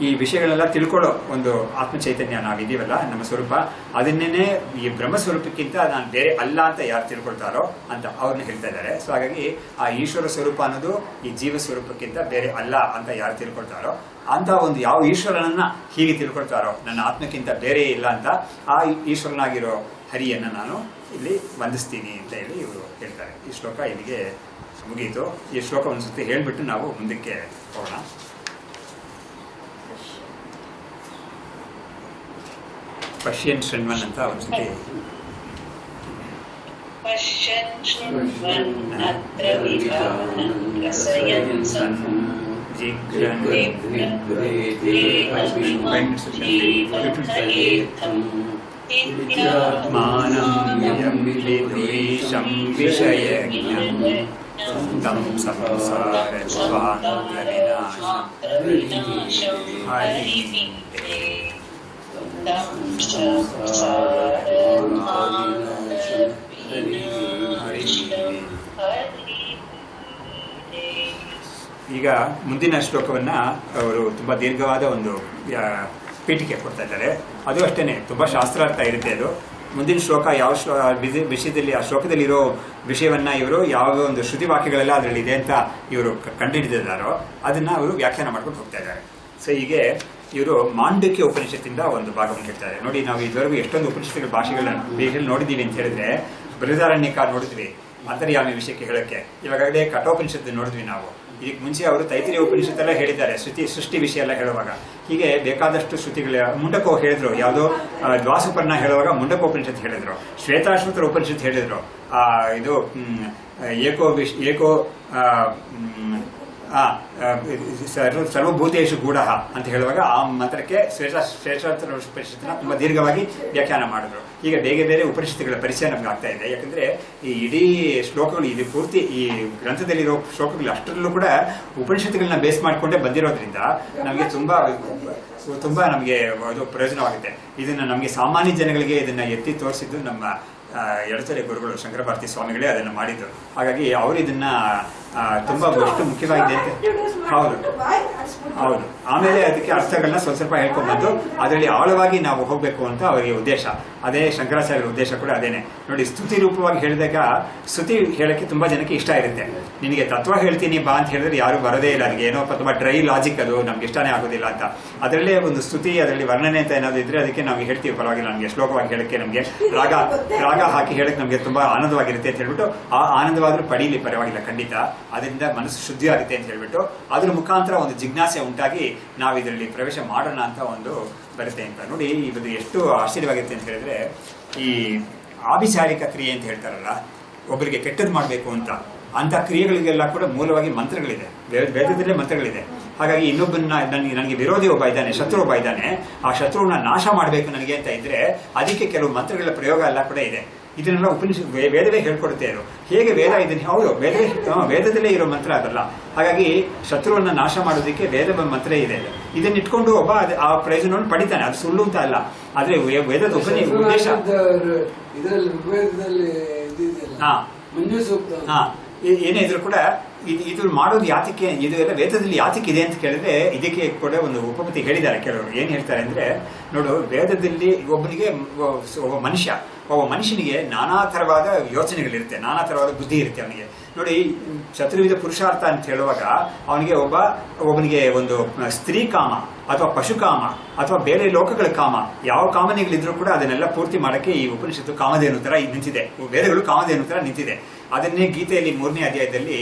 Speaker 1: ಈ ವಿಷಯಗಳೆಲ್ಲ ತಿಳ್ಕೊಳ್ಳೋ ಒಂದು ಆತ್ಮಚೈತನ್ಯ ನಾವಿದೀವಲ್ಲ, ನಮ್ಮ ಸ್ವರೂಪ, ಅದನ್ನೇ ಈ ಬ್ರಹ್ಮಸ್ವರೂಪಕ್ಕಿಂತ ನಾನು ಬೇರೆ ಅಲ್ಲ ಅಂತ ಯಾರು ತಿಳ್ಕೊಳ್ತಾರೋ ಅಂತ ಅವ್ರನ್ನ ಹೇಳ್ತಾ ಇದ್ದಾರೆ. ಸೊ ಹಾಗಾಗಿ ಆ ಈಶ್ವರ ಸ್ವರೂಪ ಅನ್ನೋದು ಈ ಜೀವ ಸ್ವರೂಪಕ್ಕಿಂತ ಬೇರೆ ಅಲ್ಲ ಅಂತ ಯಾರು ತಿಳ್ಕೊಳ್ತಾರೋ ಅಂತ ಒಂದು ಯಾವ ಈಶ್ವರನನ್ನ ಹೀಗೆ ತಿಳ್ಕೊಳ್ತಾರೋ, ನನ್ನ ಆತ್ಮಕ್ಕಿಂತ ಬೇರೆ ಇಲ್ಲ ಅಂತ ಆ ಈಶ್ವರನಾಗಿರೋ ಹರಿಯನ್ನು ನಾನು ಇಲ್ಲಿ ವಂದಿಸ್ತೀನಿ ಅಂತ ಹೇಳಿ ಇವರು ಹೇಳ್ತಾರೆ. ಈ ಶ್ಲೋಕ ಇಲ್ಲಿಗೆ ಮುಗಿಯಿತು. ಈ ಶ್ಲೋಕ ಒಂದು ಸತಿ ಹೇಳ್ಬಿಟ್ಟು ನಾವು ಮುಂದಕ್ಕೆ ಹೋಗೋಣ. ಪಶ್ಯನ್ ಶೃಣ್ವನ್ ಅಂತ ಒಂದು ಸತಿ ಮಾನಂ ವಿಷಯಜ್ಞಂ तं संसारस्वान्तविनाशं हरिः ಈಗ ಮುಂದಿನ ಶ್ಲೋಕವನ್ನ ಅವರು ತುಂಬಾ ದೀರ್ಘವಾದ ಒಂದು ಪೀಠಿಕೆ ಕೊಡ್ತಾ ಇದ್ದಾರೆ. ಅದು ಅಷ್ಟೇನೆ ತುಂಬಾ ಶಾಸ್ತ್ರಾರ್ಥ ಇರುತ್ತೆ. ಅದು ಮುಂದಿನ ಶ್ಲೋಕ ಯಾವ ವಿಷಯದಲ್ಲಿ, ಆ ಶ್ಲೋಕದಲ್ಲಿರೋ ವಿಷಯವನ್ನ ಇವರು ಯಾವ ಒಂದು ಶ್ರುತಿ ವಾಕ್ಯಗಳೆಲ್ಲ ಅದರಲ್ಲಿ ಇದೆ ಅಂತ ಇವರು ಕಂಡುಹಿಡಿದಿದ್ದಾರೋ ಅದನ್ನ ಅವರು ವ್ಯಾಖ್ಯಾನ ಮಾಡ್ಕೊಂಡು ಹೋಗ್ತಾ ಇದ್ದಾರೆ. ಸೊ ಹೀಗೆ ಇವರು ಮಾಂಡಕ್ಯ ಉಪನಿಷತ್ತಿಂದ ಒಂದು ಭಾಗವನ್ನು ಹೇಳ್ತಾರೆ. ನೋಡಿ, ನಾವು ಇದುವರೆಗೂ ಎಷ್ಟೊಂದು ಉಪನಿಷತ್ತುಗಳ ಭಾಷೆಗಳು ನೋಡಿದೀವಿ ಅಂತ ಹೇಳಿದ್ರೆ, ಬೃಹದಾರಣ್ಯಕ ನೋಡಿದ್ವಿ ಅಂತರ್ಯಾಮಿ ವಿಷಯಕ್ಕೆ ಹೇಳಕ್ಕೆ. ಇವಾಗಲೇ ಕಠೋಪನಿಷತ್ತು ನೋಡಿದ್ವಿ ನಾವು. ಇದಕ್ಕೆ ಮುಂಚೆ ಅವರು ತೈತಿರಿಯ ಉಪನಿಷತ್ತೆಲ್ಲ ಹೇಳಿದ್ದಾರೆ, ಸೃಷ್ಟಿ ವಿಷಯ ಎಲ್ಲ ಹೇಳುವಾಗ. ಹೀಗೆ ಬೇಕಾದಷ್ಟು ಶ್ರುತಿಗಳ ಮುಂಡಕೋ ಹೇಳಿದ್ರು, ಯಾವುದೋ ದ್ವಾಸುಪರ್ಣ ಹೇಳುವಾಗ ಮುಂಡಕೋಪನಿಷತ್ತು ಹೇಳಿದ್ರು, ಶ್ವೇತಾಶ್ವತರ ಉಪನಿಷತ್ತು ಹೇಳಿದ್ರು, ಇದು ಸರ್ವಭೂತೇಶು ಗೂಢ ಅಂತ ಹೇಳುವಾಗ ಆ ಮಂತ್ರಕ್ಕೆ ಶ್ವೇತಾಶ್ವತರ ಉಪನಿಷತ್ತನ್ನ ತುಂಬಾ ದೀರ್ಘವಾಗಿ ವ್ಯಾಖ್ಯಾನ ಮಾಡಿದ್ರು. ಈಗ ಬೇರೆ ಬೇರೆ ಉಪನಿಷತ್ತುಗಳ ಪರಿಚಯ ನಮ್ಗೆ ಆಗ್ತಾ ಇದೆ. ಯಾಕಂದ್ರೆ ಈ ಇಡೀ ಶ್ಲೋಕಗಳು, ಇದು ಪೂರ್ತಿ ಈ ಗ್ರಂಥದಲ್ಲಿರೋ ಶ್ಲೋಕಗಳು ಅಷ್ಟರಲ್ಲೂ ಕೂಡ ಉಪನಿಷತ್ತುಗಳನ್ನ ಬೇಸ್ ಮಾಡಿಕೊಂಡೇ ಬಂದಿರೋದ್ರಿಂದ ನಮಗೆ ತುಂಬಾ ನಮಗೆ ಅದು ಪ್ರಯೋಜನವಾಗುತ್ತೆ. ಇದನ್ನ ನಮಗೆ ಸಾಮಾನ್ಯ ಜನಗಳಿಗೆ ಇದನ್ನ ಎತ್ತಿ ತೋರಿಸಿದ್ದು ನಮ್ಮ ಎಡತಲೆ ಗುರುಗಳು ಶಂಕರ ಭಾರತಿ ಸ್ವಾಮಿಗಳೇ ಅದನ್ನ ಮಾಡಿದ್ದು. ಹಾಗಾಗಿ ಅವರು ಇದನ್ನ ತುಂಬಾ ಎಷ್ಟು ಮುಖ್ಯವಾಗಿದೆ ಅಂತ. ಹೌದು. ಆಮೇಲೆ ಅದಕ್ಕೆ ಅರ್ಥಗಳನ್ನ ಸ್ವಲ್ಪ ಹೇಳ್ಕೊಂಡ್ಬಂದು ಅದರಲ್ಲಿ ಆಳವಾಗಿ ನಾವು ಹೋಗ್ಬೇಕು ಅಂತ ಅವರಿಗೆ ಉದ್ದೇಶ. ಅದೇ ಶಂಕರಾಚಾರ್ಯರ ಉದ್ದೇಶ ಕೂಡ ಅದೇನೆ. ನೋಡಿ, ಸ್ತುತಿ ರೂಪವಾಗಿ ಹೇಳಿದಾಗ ಸ್ತುತಿ ಹೇಳಕ್ಕೆ ತುಂಬಾ ಜನಕ್ಕೆ ಇಷ್ಟ ಇರುತ್ತೆ. ನಿನಗೆ ತತ್ವ ಹೇಳ್ತೀನಿ ಬಾ ಅಂತ ಹೇಳಿದ್ರೆ ಯಾರು ಬರೋದೇ ಇಲ್ಲ. ಅದಕ್ಕೆ ಏನೋ ತುಂಬಾ ಡ್ರೈ ಲಾಜಿಕ್, ಅದು ನಮ್ಗೆ ಇಷ್ಟನೇ ಆಗೋದಿಲ್ಲ ಅಂತ. ಅದರಲ್ಲೇ ಒಂದು ಸ್ತುತಿ, ಅದರಲ್ಲಿ ವರ್ಣನೆ ಅಂತ ಏನಾದ್ರು ಇದ್ರೆ ಅದಕ್ಕೆ ನಾವು ಹೇಳ್ತೀವಿ, ಪರವಾಗಿಲ್ಲ, ನಮಗೆ ಶ್ಲೋಕವಾಗಿ ಹೇಳಕ್ಕೆ, ನಮಗೆ ರಾಗ ಹಾಕಿ ಹೇಳಕ್ಕೆ ನಮಗೆ ತುಂಬಾ ಆನಂದವಾಗಿರುತ್ತೆ ಅಂತ ಹೇಳ್ಬಿಟ್ಟು, ಆ ಆನಂದವಾದ್ರೂ ಪಡೀಲಿ, ಪರವಾಗಿಲ್ಲ, ಖಂಡಿತ, ಅದರಿಂದ ಮನಸ್ಸು ಶುದ್ಧಿ ಆಗುತ್ತೆ ಅಂತ ಹೇಳ್ಬಿಟ್ಟು ಅದ್ರ ಮುಖಾಂತರ ಒಂದು ಜಿಜ್ಞಾಸೆ ಉಂಟಾಗಿ ನಾವು ಇದರಲ್ಲಿ ಪ್ರವೇಶ ಮಾಡೋಣ ಅಂತ ಒಂದು ಬರುತ್ತೆ ಅಂತ. ನೋಡಿ, ಇದು ಎಷ್ಟು ಆಶ್ಚರ್ಯವಾಗಿರುತ್ತೆ ಅಂತ ಹೇಳಿದ್ರೆ, ಈ ಆಭಿಚಾರಿಕ ಕ್ರಿಯೆ ಅಂತ ಹೇಳ್ತಾರಲ್ಲ, ಒಬ್ಬರಿಗೆ ಕೆಟ್ಟದ್ದು ಮಾಡಬೇಕು ಅಂತ ಕ್ರಿಯೆಗಳಿಗೆಲ್ಲ ಕೂಡ ಮೂಲವಾಗಿ ಮಂತ್ರಗಳಿದೆ, ವೇದದಲ್ಲೇ ಮಂತ್ರಗಳಿದೆ. ಹಾಗಾಗಿ ಇನ್ನೊಬ್ಬನ ನನಗೆ ವಿರೋಧಿ ಒಬ್ಬ ಇದ್ದಾನೆ, ಶತ್ರು ಒಬ್ಬ ಇದ್ದಾನೆ, ಆ ಶತ್ರುವನ್ನ ನಾಶ ಮಾಡಬೇಕು ನನಗೆ ಅಂತ ಇದ್ರೆ ಅದಕ್ಕೆ ಕೆಲವು ಮಂತ್ರಗಳ ಪ್ರಯೋಗ ಎಲ್ಲ ಕೂಡ ಇದೆ. ಇದನ್ನೆಲ್ಲ ವೇದವೇ ಹೇಳ್ಕೊಡುತ್ತೆ. ಅದು ಹೇಗೆ ವೇದ ಇದನ್ನ, ಹೌದು, ವೇದದಲ್ಲೇ ಇರೋ ಮಂತ್ರ ಅದಲ್ಲ. ಹಾಗಾಗಿ ಶತ್ರುವನ್ನ ನಾಶ ಮಾಡೋದಕ್ಕೆ ವೇದ ಮಂತ್ರ ಇದೆ. ಇದನ್ನ ಇಟ್ಕೊಂಡು ಒಬ್ಬ ಆ ಪ್ರಯೋಜನವನ್ನು ಪಡಿತಾನೆ, ಅದು ಸುಳ್ಳು ಅಂತ ಅಲ್ಲ. ಆದ್ರೆ ವೇದದ ಉದ್ದೇಶ ಏನೇ ಇದ್ರು ಕೂಡ ಇದು ಮಾಡೋದು ಯಾತಕ್ಕೆ, ಇದು ಎಲ್ಲ ವೇದದಲ್ಲಿ ಯಾತಕ್ಕೆ ಇದೆ ಅಂತ ಕೇಳಿದ್ರೆ ಇದಕ್ಕೆ ಕೂಡ ಒಂದು ಉಪಪತ್ತಿ ಹೇಳಿದ್ದಾರೆ ಕೆಲವರು. ಏನ್ ಹೇಳ್ತಾರೆ ಅಂದ್ರೆ, ನೋಡು, ವೇದದಲ್ಲಿ ಒಬ್ಬ ಮನುಷ್ಯನಿಗೆ ನಾನಾ ತರವಾದ ಯೋಚನೆಗಳಿರುತ್ತೆ, ನಾನಾ ತರವಾದ ಬುದ್ಧಿ ಇರುತ್ತೆ ಅವನಿಗೆ. ನೋಡಿ, ಚತುರ್ವಿಧ ಪುರುಷಾರ್ಥ ಅಂತ ಹೇಳುವಾಗ ಒಬ್ಬನಿಗೆ ಒಂದು ಸ್ತ್ರೀ ಕಾಮ ಅಥವಾ ಪಶುಕಾಮ ಅಥವಾ ಬೇರೆ ಲೋಕಗಳ ಕಾಮ, ಯಾವ ಕಾಮನೆಗಳಿದ್ರು ಕೂಡ ಅದನ್ನೆಲ್ಲ ಪೂರ್ತಿ ಮಾಡಕ್ಕೆ ಈ ಉಪನಿಷತ್ತು ಕಾಮಧೇನು ತರ ನಿಂತಿದೆ. ವೇದಗಳು ಕಾಮಧೇನು ತರ ನಿಂತಿದೆ. ಅದನ್ನೇ ಗೀತೆಯಲ್ಲಿ 3ನೇ ಅಧ್ಯಾಯದಲ್ಲಿ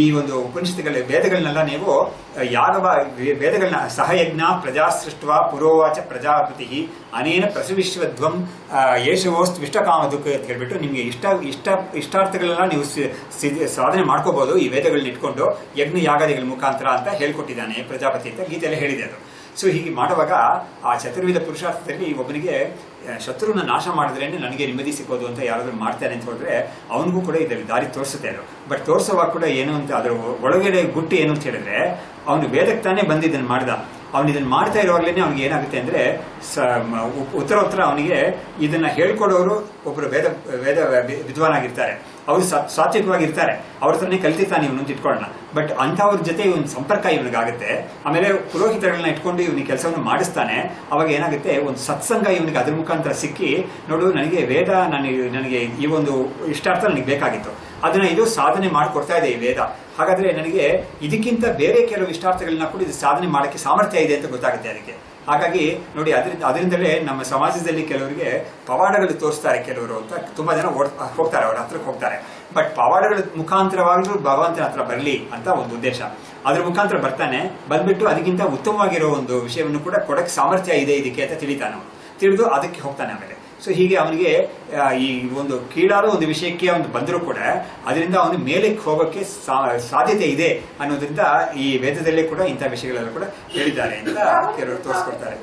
Speaker 1: ಈ ಒಂದು ಉಪನಿಷತ್ತುಗಳ ವೇದಗಳನ್ನೆಲ್ಲ ನೀವು ವೇದಗಳನ್ನ ಸಹಯಜ್ಞ ಪ್ರಜಾ ಸೃಷ್ಟ ಪುರೋವಾಚ ಪ್ರಜಾಪತಿ ಅನೇನ ಪ್ರಸವಿಶ್ವಧ್ವಂ ಯೇಷವೋಸ್ತು ಇಷ್ಟಕಾಮದುಃಖ ಅಂತ ಹೇಳ್ಬಿಟ್ಟು ನಿಮ್ಗೆ ಇಷ್ಟಾರ್ಥಗಳೆಲ್ಲ ನೀವು ಸಾಧನೆ ಮಾಡ್ಕೋಬಹುದು ಈ ವೇದಗಳನ್ನ ಇಟ್ಕೊಂಡು ಯಜ್ಞ ಯಾಗಾದಿಗಳ ಮುಖಾಂತರ ಅಂತ ಹೇಳ್ಕೊಟ್ಟಿದ್ದಾನೆ ಪ್ರಜಾಪತಿ ಅಂತ ಗೀತೆಯಲ್ಲಿ ಹೇಳಿದೆ ಅದು. ಸೊ ಹೀಗೆ ಮಾಡುವಾಗ ಆ ಚತುರ್ವಿಧ ಪುರುಷಾರ್ಥದಲ್ಲಿ ಒಬ್ಬನಿಗೆ ಶತ್ರುನ ನಾಶ ಮಾಡಿದ್ರೇನೆ ನನಗೆ ನೆಮ್ಮದಿ ಸಿಕ್ಕೋದು ಅಂತ ಯಾರಾದ್ರೂ ಮಾಡ್ತಾನೆ ಅಂತ ಹೇಳಿದ್ರೆ ಅವನಿಗೂ ಕೂಡ ಇದರಲ್ಲಿ ದಾರಿ ತೋರಿಸುತ್ತೆ ಅದು. ಬಟ್ ತೋರಿಸುವಾಗ ಕೂಡ ಏನು ಅಂತ ಅದರ ಒಳಗಡೆ ಗುಟ್ಟು ಏನು ಅಂತ ಹೇಳಿದ್ರೆ ಅವನು ವೇದಕ್ಕೆ ತಾನೇ ಬಂದು ಇದನ್ನು ಮಾಡ್ದ. ಅವನು ಇದನ್ನು ಮಾಡ್ತಾ ಇರುವಾಗಲೇ ಅವ್ನಿಗೆ ಏನಾಗುತ್ತೆ ಅಂದ್ರೆ ಉತ್ತರ ಅವನಿಗೆ ಇದನ್ನ ಹೇಳ್ಕೊಡೋರು ಒಬ್ರು ವೇದ ವೇದ ವಿದ್ವಾನಾಗಿರ್ತಾರೆ, ಅವರು ಸಾತ್ವಿಕವಾಗಿರ್ತಾರೆ, ಅವ್ರ ಹತ್ರನೇ ಕಲ್ತಿರ್ತಾನೆ ಇವನು ಅಂತ ಇಟ್ಕೊಳ್ಳೋಣ. ಬಟ್ ಅಂಥವ್ರ ಜೊತೆ ಇವನ್ ಸಂಪರ್ಕ ಇವನಿಗಾಗುತ್ತೆ. ಆಮೇಲೆ ಪುರೋಹಿತಗಳನ್ನ ಇಟ್ಕೊಂಡು ಇವನಿಗೆ ಕೆಲಸವನ್ನು ಮಾಡಿಸ್ತಾನೆ. ಅವಾಗ ಏನಾಗುತ್ತೆ, ಒಂದು ಸತ್ಸಂಗ ಇವನಿಗೆ ಅದ್ರ ಮುಖಾಂತರ ಸಿಕ್ಕಿ, ನೋಡು ನನಗೆ ವೇದ ನನಗೆ ಈ ಒಂದು ಇಷ್ಟಾರ್ಥ ನನಗೆ ಬೇಕಾಗಿತ್ತು, ಅದನ್ನ ಇದು ಸಾಧನೆ ಮಾಡಿಕೊಡ್ತಾ ಇದೆ ಈ ವೇದ. ಹಾಗಾದ್ರೆ ನನಗೆ ಇದಕ್ಕಿಂತ ಬೇರೆ ಕೆಲವು ಇಷ್ಟಾರ್ಥಗಳನ್ನ ಕೂಡ ಇದು ಸಾಧನೆ ಮಾಡೋಕ್ಕೆ ಸಾಮರ್ಥ್ಯ ಇದೆ ಅಂತ ಗೊತ್ತಾಗುತ್ತೆ ಅದಕ್ಕೆ. ಹಾಗಾಗಿ ನೋಡಿ ಅದರಿಂದಲೇ ನಮ್ಮ ಸಮಾಜದಲ್ಲಿ ಕೆಲವರಿಗೆ ಪವಾಡಗಳು ತೋರಿಸ್ತಾರೆ ಕೆಲವರು ಅಂತ ತುಂಬಾ ಜನ ಹೋಗ್ತಾರೆ, ಅವ್ರ ಹತ್ರಕ್ಕೆ ಹೋಗ್ತಾರೆ. ಬಟ್ ಪವಾಡಗಳ ಮುಖಾಂತರವಾಗ್ಲೂ ಭಗವಂತನ ಹತ್ರ ಬರಲಿ ಅಂತ ಒಂದು ಉದ್ದೇಶ. ಅದ್ರ ಮುಖಾಂತರ ಬರ್ತಾನೆ, ಬಂದ್ಬಿಟ್ಟು ಅದಕ್ಕಿಂತ ಉತ್ತಮವಾಗಿರೋ ಒಂದು ವಿಷಯವನ್ನು ಕೂಡ ಕೊಡಕ್ಕೆ ಸಾಮರ್ಥ್ಯ ಇದೆ ಇದಕ್ಕೆ ಅಂತ ತಿಳಿದು ಅದಕ್ಕೆ ಹೋಗ್ತಾನೆ ಆಮೇಲೆ. ಸೊ ಹೀಗೆ ಅವನಿಗೆ ಈ ಒಂದು ಕೀಳಾದ ಒಂದು ವಿಷಯಕ್ಕೆ ಅವನು ಬಂದರೂ ಕೂಡ ಅದರಿಂದ ಅವನು ಮೇಲಕ್ಕೆ ಹೋಗೋಕ್ಕೆ ಸಾಧ್ಯತೆ ಇದೆ ಅನ್ನೋದ್ರಿಂದ ಈ ವೇದದಲ್ಲೇ ಕೂಡ ಇಂಥ ವಿಷಯಗಳೆಲ್ಲ ಕೂಡ ಹೇಳಿದ್ದಾರೆ ಅಂತ ಕೆಲವರು ತೋರಿಸ್ಕೊಡ್ತಾರೆ.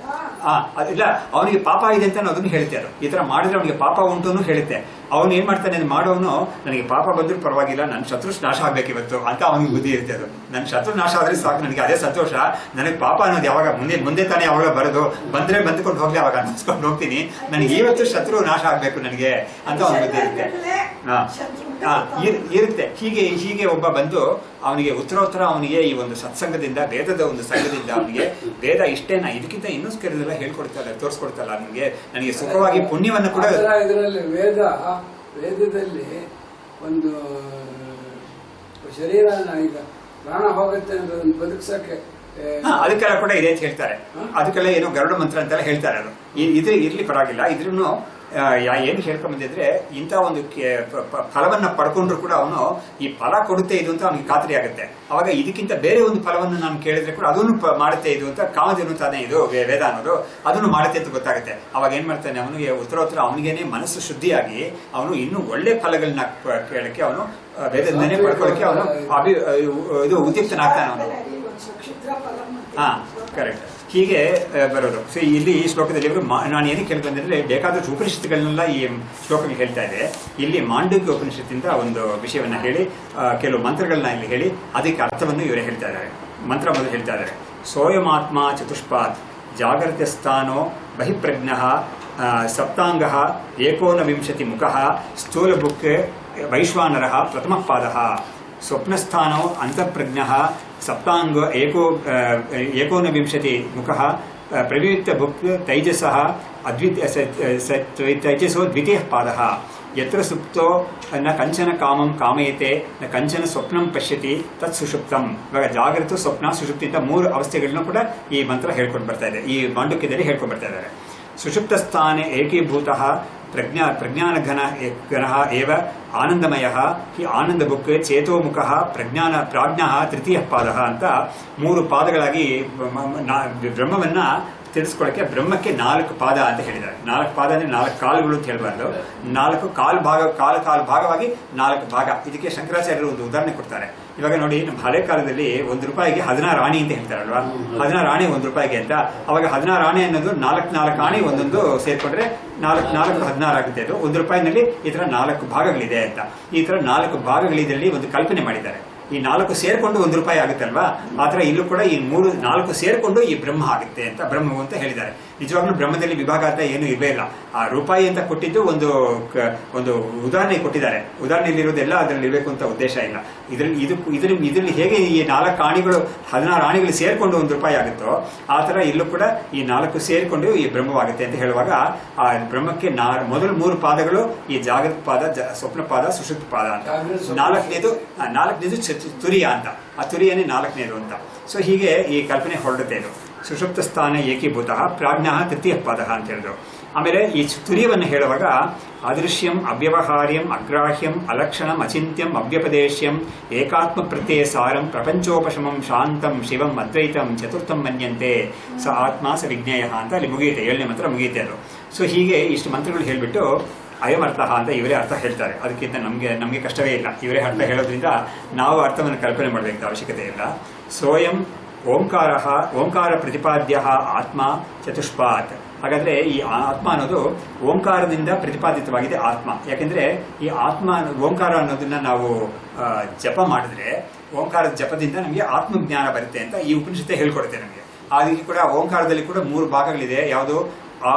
Speaker 1: ಅದಿಲ್ಲ, ಅವನಿಗೆ ಪಾಪ ಇದೆ ಅಂತ ಅದನ್ನು ಹೇಳ್ತಾರೆ. ಈ ತರ ಮಾಡಿದ್ರೆ ಅವನಿಗೆ ಪಾಪ ಉಂಟು ಹೇಳುತ್ತೆ. ಅವನು ಏನ್ ಮಾಡ್ತಾನೆ, ಮಾಡೋನು ನನಗೆ ಪಾಪ ಬಂದ್ರೂ ಪರವಾಗಿಲ್ಲ, ನನ್ನ ಶತ್ರು ನಾಶ ಆಗ್ಬೇಕು ಇವತ್ತು ಅಂತ ಅವನಿಗೆ ಬುದ್ಧಿ ಇರುತ್ತೆ. ಅದು ನನ್ನ ಶತ್ರು ನಾಶ ಆದ್ರೆ ಸಾಕು, ನನಗೆ ಅದೇ ಸಂತೋಷ. ನನಗೆ ಪಾಪ ಅನ್ನೋದು ಯಾವಾಗ ಮುಂದೆ ತಾನೇ ಯಾವಾಗ ಬರೋದು, ಬಂದ್ರೆ ಬಂದ್ಕೊಂಡು ಹೋಗ್ಲಿ, ಅವಾಗ ಅನ್ಸ್ಕೊಂಡು ಹೋಗ್ತೀನಿ, ನನಗೆ ಇವತ್ತು ಶತ್ರು ನಾಶ ಆಗ್ಬೇಕು ನನಗೆ ಅಂತ ಅವನ ಬುದ್ಧಿ ಇರುತ್ತೆ. ಇರುತ್ತೆ. ಹೀಗೆ ಒಬ್ಬ ಬಂದು ಅವನಿಗೆ ಉತ್ತರೋತ್ತರ ಅವನಿಗೆ ಈ ಒಂದು ಸತ್ಸಂಗದಿಂದ, ವೇದದ ಒಂದು ಸಂಘದಿಂದ ಅವನಿಗೆ ವೇದ ಇಷ್ಟೇನಾ, ಇದಕ್ಕಿಂತ ಇನ್ನೂ ಕೆಲವೆಲ್ಲ ಹೇಳ್ಕೊಡ್ತಾರೆ, ತೋರಿಸ್ಕೊಡ್ತಲ್ಲ ನನಗೆ ಸುಖವಾಗಿ ಪುಣ್ಯವನ್ನು ಕೂಡ.
Speaker 2: ಇದರಲ್ಲಿ ವೇದದಲ್ಲಿ ಒಂದು ಶರೀರ ಈಗ ಪ್ರಾಣ ಹೋಗುತ್ತೆ ಅನ್ನೋದನ್ನು ಬದುಕ್ಸಕ್ಕೆ
Speaker 1: ಅದಕ್ಕೆಲ್ಲ ಕೂಡ ಇದೆ ಅಂತ ಹೇಳ್ತಾರೆ. ಅದಕ್ಕೆಲ್ಲ ಏನೋ ಗರುಡ ಮಂತ್ರ ಅಂತೆಲ್ಲ ಹೇಳ್ತಾರೆ. ಅದು ಇದು ಇರ್ಲಿ ಪರವಾಗಿಲ್ಲ. ಇದ್ರೂ ಏನು ಹೇಳ್ಕೊಂಡ್ ಬಂದಿದ್ರೆ, ಇಂಥ ಒಂದು ಫಲವನ್ನ ಪಡ್ಕೊಂಡ್ರು ಕೂಡ ಅವನು ಈ ಫಲ ಕೊಡುತ್ತೆ ಇದು ಅಂತ ಅವನಿಗೆ ಖಾತ್ರಿ ಆಗುತ್ತೆ. ಅವಾಗ ಇದಕ್ಕಿಂತ ಬೇರೆ ಒಂದು ಫಲವನ್ನು ನಾನು ಕೇಳಿದ್ರೆ ಕೂಡ ಅದನ್ನು ಮಾಡುತ್ತೆ ಇದು ಅಂತ, ಕಾಮಧೇನು ತಾನೇ ಇದು ವೇದ ಅನ್ನೋದು, ಅದನ್ನು ಮಾಡುತ್ತೆ ಅಂತ ಗೊತ್ತಾಗುತ್ತೆ. ಅವಾಗ ಏನ್ ಮಾಡ್ತಾನೆ, ಅವನಿಗೆ ಉತ್ತರೋತ್ತರ ಅವನಿಗೇನೆ ಮನಸ್ಸು ಶುದ್ಧಿಯಾಗಿ ಅವನು ಇನ್ನೂ ಒಳ್ಳೆ ಫಲಗಳನ್ನ ಕೇಳಕ್ಕೆ, ಅವನು ವೇದದಿಂದನೇ ಪಡ್ಕೊಳ್ಳಕ್ಕೆ ಅವನು ಇದು ಉದ್ಯುಕ್ತನಾಗ್ತಾನೆ ಅವನು. ಕರೆಕ್ಟ್. ಹೀಗೆ ಬರೋದು. ಸೊ ಇಲ್ಲಿ ಈ ಶ್ಲೋಕದಲ್ಲಿ ಇವರು ನಾನು ಏನಕ್ಕೆ ಕೇಳಿ ಬಂದಿದ್ರೆ, ಬೇಕಾದಷ್ಟು ಉಪನಿಷತ್ತುಗಳನ್ನೆಲ್ಲ ಈ ಶ್ಲೋಕಗಳು ಹೇಳ್ತಾ ಇದೆ. ಇಲ್ಲಿ ಮಾಂಡವ್ಯ ಉಪನಿಷತ್ತಿಂದ ಒಂದು ವಿಷಯವನ್ನ ಹೇಳಿ, ಕೆಲವು ಮಂತ್ರಗಳನ್ನ ಇಲ್ಲಿ ಹೇಳಿ ಅದಕ್ಕೆ ಅರ್ಥವನ್ನು ಇವರೇ ಹೇಳ್ತಾ ಇದ್ದಾರೆ. ಮಂತ್ರ ಮೊದಲು ಹೇಳ್ತಾ ಇದ್ದಾರೆ. ಸೋಯಮಾತ್ಮ ಚತುಷ್ಪಾತ್ ಜಾಗೃತ ಸ್ಥಾನೋ ಬಹಿಪ್ರಜ್ಞ ಸಪ್ತಾಂಗ ಏಕೋನವಿಂಶತಿ ಮುಖ ಸ್ಥೂಲ ಬುಕ್ ವೈಶ್ವಾನರ ಪ್ರಥಮ ಪಾದ ಸ್ವಪ್ನಸ್ಥಾನೋ ಅಂತಃಪ್ರಜ್ಞ ಸಪ್ತಾಂಗ ಏಕೋನವಿಂಶತಿ ಮುಖ ಪ್ರವಿಯುಕ್ತ ಬುಕ್ ತೈಜಸ ತೈಜಸೋ ದ್ವಿತೀಯ ಪಾದ ಯತ್ರ ಸುಪ್ತೋ ನ ಕಂಚನ ಕಾಮಂ ಕಾಮಯತೆ ನ ಕಂಚನ ಸ್ವಪ್ನಂ ಪಶ್ಯತಿ ತತ್ ಸುಷುಪ್ತಂ. ಇವಾಗ ಜಾಗೃತ, ಸ್ವಪ್ನ, ಸುಷುಪ್ತಿ ಅಂತ ಮೂರು ಅವಸ್ಥೆಗಳನ್ನ ಕೂಡ ಈ ಮಂತ್ರ ಹೇಳ್ಕೊಂಡು ಬರ್ತಾ ಇದೆ, ಈ ಮಾಂಡುಕ್ಯದಲ್ಲಿ ಹೇಳ್ಕೊಂಡು ಬರ್ತಾ ಇದ್ದಾರೆ. ಸುಷುಪ್ತ ಸ್ಥಾನೆ ಏಕೀಭೂತಃ ಪ್ರಜ್ಞಾನಘನ ಏವ ಆನಂದಮಯ ಹಿ ಆನಂದ ಬುಕ್ ಚೇತೋಮುಖ ಪ್ರಾಜ್ಞ ತೃತೀಯ ಪಾದ ಅಂತ ಮೂರು ಪಾದಗಳಾಗಿ ಬ್ರಹ್ಮವನ್ನ ತಿಳಿಸ್ಕೊಳ್ಳಕ್ಕೆ ಬ್ರಹ್ಮಕ್ಕೆ 4 ಪಾದ ಅಂತ ಹೇಳಿದ್ದಾರೆ. 4 ಪಾದ ಅಂದ್ರೆ 4 ಕಾಲುಗಳು ಅಂತ ಹೇಳಬಾರ್ದು, 4 ಕಾಲು ಭಾಗವಾಗಿ 4 ಭಾಗ. ಇದಕ್ಕೆ ಶಂಕರಾಚಾರ್ಯರು ಒಂದು ಉದಾಹರಣೆ ಕೊಡ್ತಾರೆ. ಇವಾಗ ನೋಡಿ, ನಮ್ಮ ಹಳೆ ಕಾಲದಲ್ಲಿ 1 ರೂಪಾಯಿಗೆ 16 ಆಣೆ ಅಂತ ಹೇಳ್ತಾರಲ್ವಾ, 16 ಆಣೆ 1 ರೂಪಾಯಿಗೆ ಅಂತ. ಅವಾಗ 16 ಆಣೆ ಅನ್ನೋದು 4 ಆಣೆ ಒಂದೊಂದು ಸೇರ್ಕೊಂಡ್ರೆ 4 16 ಆಗುತ್ತೆ. ಅದು 1 ರೂಪಾಯಿನಲ್ಲಿ ಈ ತರ 4 ಭಾಗಗಳಿದೆ ಅಂತ. ಈ ತರ 4 ಭಾಗಗಳಿದ್ರಲ್ಲಿ ಒಂದು ಕಲ್ಪನೆ ಮಾಡಿದ್ದಾರೆ. ಈ 4 ಸೇರ್ಕೊಂಡು 1 ರೂಪಾಯಿ ಆಗುತ್ತಲ್ವಾ, ಆತರ ಇಲ್ಲೂ ಕೂಡ ಈ 4 ಸೇರ್ಕೊಂಡು ಈ ಬ್ರಹ್ಮ ಆಗುತ್ತೆ ಅಂತ, ಬ್ರಹ್ಮವು ಅಂತ ಹೇಳಿದ್ದಾರೆ. ನಿಜವಾಗ್ಲೂ ಬ್ರಹ್ಮದಲ್ಲಿ ವಿಭಾಗ ಅಂತ ಏನು ಇರಲೇ ಇಲ್ಲ. ಆ ರೂಪಾಯಿ ಅಂತ ಕೊಟ್ಟಿದ್ದು ಒಂದು ಉದಾಹರಣೆ ಕೊಟ್ಟಿದ್ದಾರೆ. ಉದಾಹರಣೆಯಲ್ಲಿರೋದೆಲ್ಲ ಅದರಲ್ಲಿ ಇರಬೇಕು ಅಂತ ಉದ್ದೇಶ ಇಲ್ಲ. ಇದರಲ್ಲಿ ಹೇಗೆ ಈ 4 ಆಣೆಗಳು 16 ಆಣೆಗಳು ಸೇರ್ಕೊಂಡು 1 ರೂಪಾಯಿ ಆಗುತ್ತೋ, ಆ ತರ ಇಲ್ಲೂ ಕೂಡ ಈ 4 ಸೇರ್ಕೊಂಡು ಈ ಬ್ರಹ್ಮವಾಗುತ್ತೆ ಅಂತ ಹೇಳುವಾಗ, ಆ ಬ್ರಹ್ಮಕ್ಕೆ ಮೊದಲು 3 ಪಾದಗಳು ಈ ಜಾಗೃತ ಪಾದ, ಸ್ವಪ್ನ ಪಾದ, ಸುಷುಪ್ತ ಪಾದ ಅಂತ. 4ನೇದು ತುರಿಯ ಅಂತ, ಆ ತುರಿಯನೇ 4ನೇದು ಅಂತ. ಸೊ ಹೀಗೆ ಈ ಕಲ್ಪನೆ ಹೊರಡುತ್ತೆ. ಇದು ಸುಷುಪ್ತ ಸ್ಥಾನ ಏಕೀಭೂತ ಪ್ರಾಜ್ಞ ತೃತೀಯ ಪಾದ ಅಂತ ಹೇಳಿದ್ರು. ಆಮೇಲೆ ಈ ತುರಿಯವನ್ನು ಹೇಳುವಾಗ ಅದೃಶ್ಯಂ ಅವ್ಯವಹಾರ್ಯಂ ಅಗ್ರಾಹ್ಯಂ ಅಲಕ್ಷಣಂ ಅಚಿಂತ್ಯಂ ಅವ್ಯಪದೇಶ್ಯಂ ಏಕಾತ್ಮ ಪ್ರತ್ಯಯ ಸಾರಂ ಪ್ರಪಂಚೋಪಶಮಂ ಶಾಂತಂ ಶಿವಂ ಅದ್ವೈತಂ ಚತುರ್ಥಂ ಮನ್ಯಂತೆ ಸ ಆತ್ಮ ಸ ವಿಜ್ಞೇಯ ಅಂತ ಅಲ್ಲಿ ಮುಗಿಯುತ್ತೆ. 7ನೇ ಮಂತ್ರ ಮುಗಿಯುತ್ತೆ ಅದು. ಸೊ ಹೀಗೆ ಇಷ್ಟು ಮಂತ್ರಗಳು ಹೇಳ್ಬಿಟ್ಟು ಅಯಂ ಅರ್ಥ ಅಂತ ಇವರೇ ಅರ್ಥ ಹೇಳ್ತಾರೆ. ಅದಕ್ಕಿಂತ ನಮಗೆ ಕಷ್ಟವೇ ಇಲ್ಲ. ಇವರೇ ಅರ್ಥ ಹೇಳೋದ್ರಿಂದ ನಾವು ಅರ್ಥವನ್ನು ಕಲ್ಪನೆ ಮಾಡಬೇಕಾದ ಅವಶ್ಯಕತೆ ಇಲ್ಲ. ಸೋಯಂ ಓಂಕಾರ ಪ್ರತಿಪಾದ್ಯ ಆತ್ಮ ಚತುಷ್ಪಾತ್. ಹಾಗಾದ್ರೆ ಈ ಆತ್ಮ ಅನ್ನೋದು ಓಂಕಾರದಿಂದ ಪ್ರತಿಪಾದಿತವಾಗಿದೆ ಆತ್ಮ. ಯಾಕೆಂದ್ರೆ ಈ ಆತ್ಮ ಓಂಕಾರ ಅನ್ನೋದನ್ನ ನಾವು ಜಪ ಮಾಡಿದ್ರೆ ಓಂಕಾರದ ಜಪದಿಂದ ನಮಗೆ ಆತ್ಮಜ್ಞಾನ ಬರುತ್ತೆ ಅಂತ ಈ ಉಪನಿಷತ್ತೆ ಹೇಳ್ಕೊಡುತ್ತೆ ನಮಗೆ. ಅದಕ್ಕೆ ಕೂಡ ಓಂಕಾರದಲ್ಲಿ ಕೂಡ 3 ಭಾಗಗಳಿದೆ. ಯಾವುದು ಆ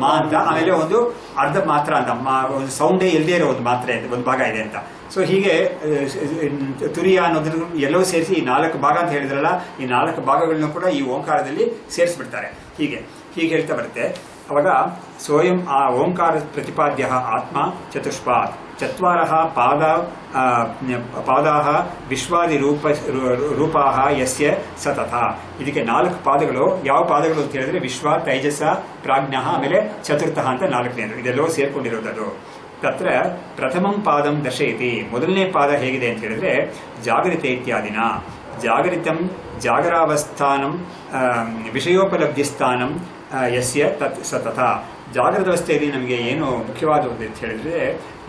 Speaker 1: ಮಾ ಅಂತ, ಆಮೇಲೆ ಒಂದು ಅರ್ಧ ಮಾತ್ರ ಅಂತ, ಒಂದು ಸೌಂಡೇ ಇಲ್ಲದೆ ಇರೋ ಒಂದು ಮಾತ್ರೆ ಅಂತ ಒಂದು ಭಾಗ ಇದೆ ಅಂತ. ಸೊ ಹೀಗೆ ತುರಿಯ ಅನ್ನೋದನ್ನು ಎಲ್ಲವೂ ಸೇರಿಸಿ ಈ 4 ಭಾಗ ಅಂತ ಹೇಳಿದ್ರಲ್ಲ, ಈ 4 ಭಾಗಗಳನ್ನ ಕೂಡ ಈ ಓಂಕಾರದಲ್ಲಿ ಸೇರಿಸ್ಬಿಡ್ತಾರೆ. ಹೀಗೆ ಹೇಳ್ತಾ ಬರುತ್ತೆ. ಅವಾಗ ಸ್ವಯಂ ಆ ಓಂಕಾರ ಪ್ರತಿಪಾದ್ಯ ಆತ್ಮ ಚತುಷ್ಪಾತ್ ಚತ್ವಾರಃ ಪಾದಾಃ ವಿಶ್ವಾದಿ ರೂಪಾಃ ಯಸ್ಯ ಸತತ. ಇದಕ್ಕೆ 4 ಪಾದಗಳು. ಯಾವ ಪಾದಗಳು ಅಂತ ಹೇಳಿದ್ರೆ ವಿಶ್ವ, ತೈಜಸ, ಪ್ರಾಜ್ಞಃ, ಆಮೇಲೆ ಚತುರ್ಥಃ ಅಂತ 4ನೇದು. ಇದೆಲ್ಲವೂ ಸೇರ್ಕೊಂಡಿರೋದದು. ತತ್ರ ಪ್ರಥಮಂ ಪಾದಂ ದರ್ಶಯತಿ. ಮೊದಲನೇ ಪಾದ ಹೇಗಿದೆ ಅಂತ ಹೇಳಿದ್ರೆ ಜಾಗರಿತೆ ಇತ್ಯಾದಿನ. ಜಾಗರಿತಂ ಜಾಗರಾವಸ್ಥಾನಂ ವಿಷಯೋಪಲಬ್ಧಿಸ್ಥಾನಂ ಯಸ್ಯ ತತ್ ಸತತ. ಜಾಗೃತ ಅವಸ್ಥೆಯಲ್ಲಿ ನಮಗೆ ಏನು ಮುಖ್ಯವಾದದ್ದು ಅಂತ ಹೇಳಿದ್ರೆ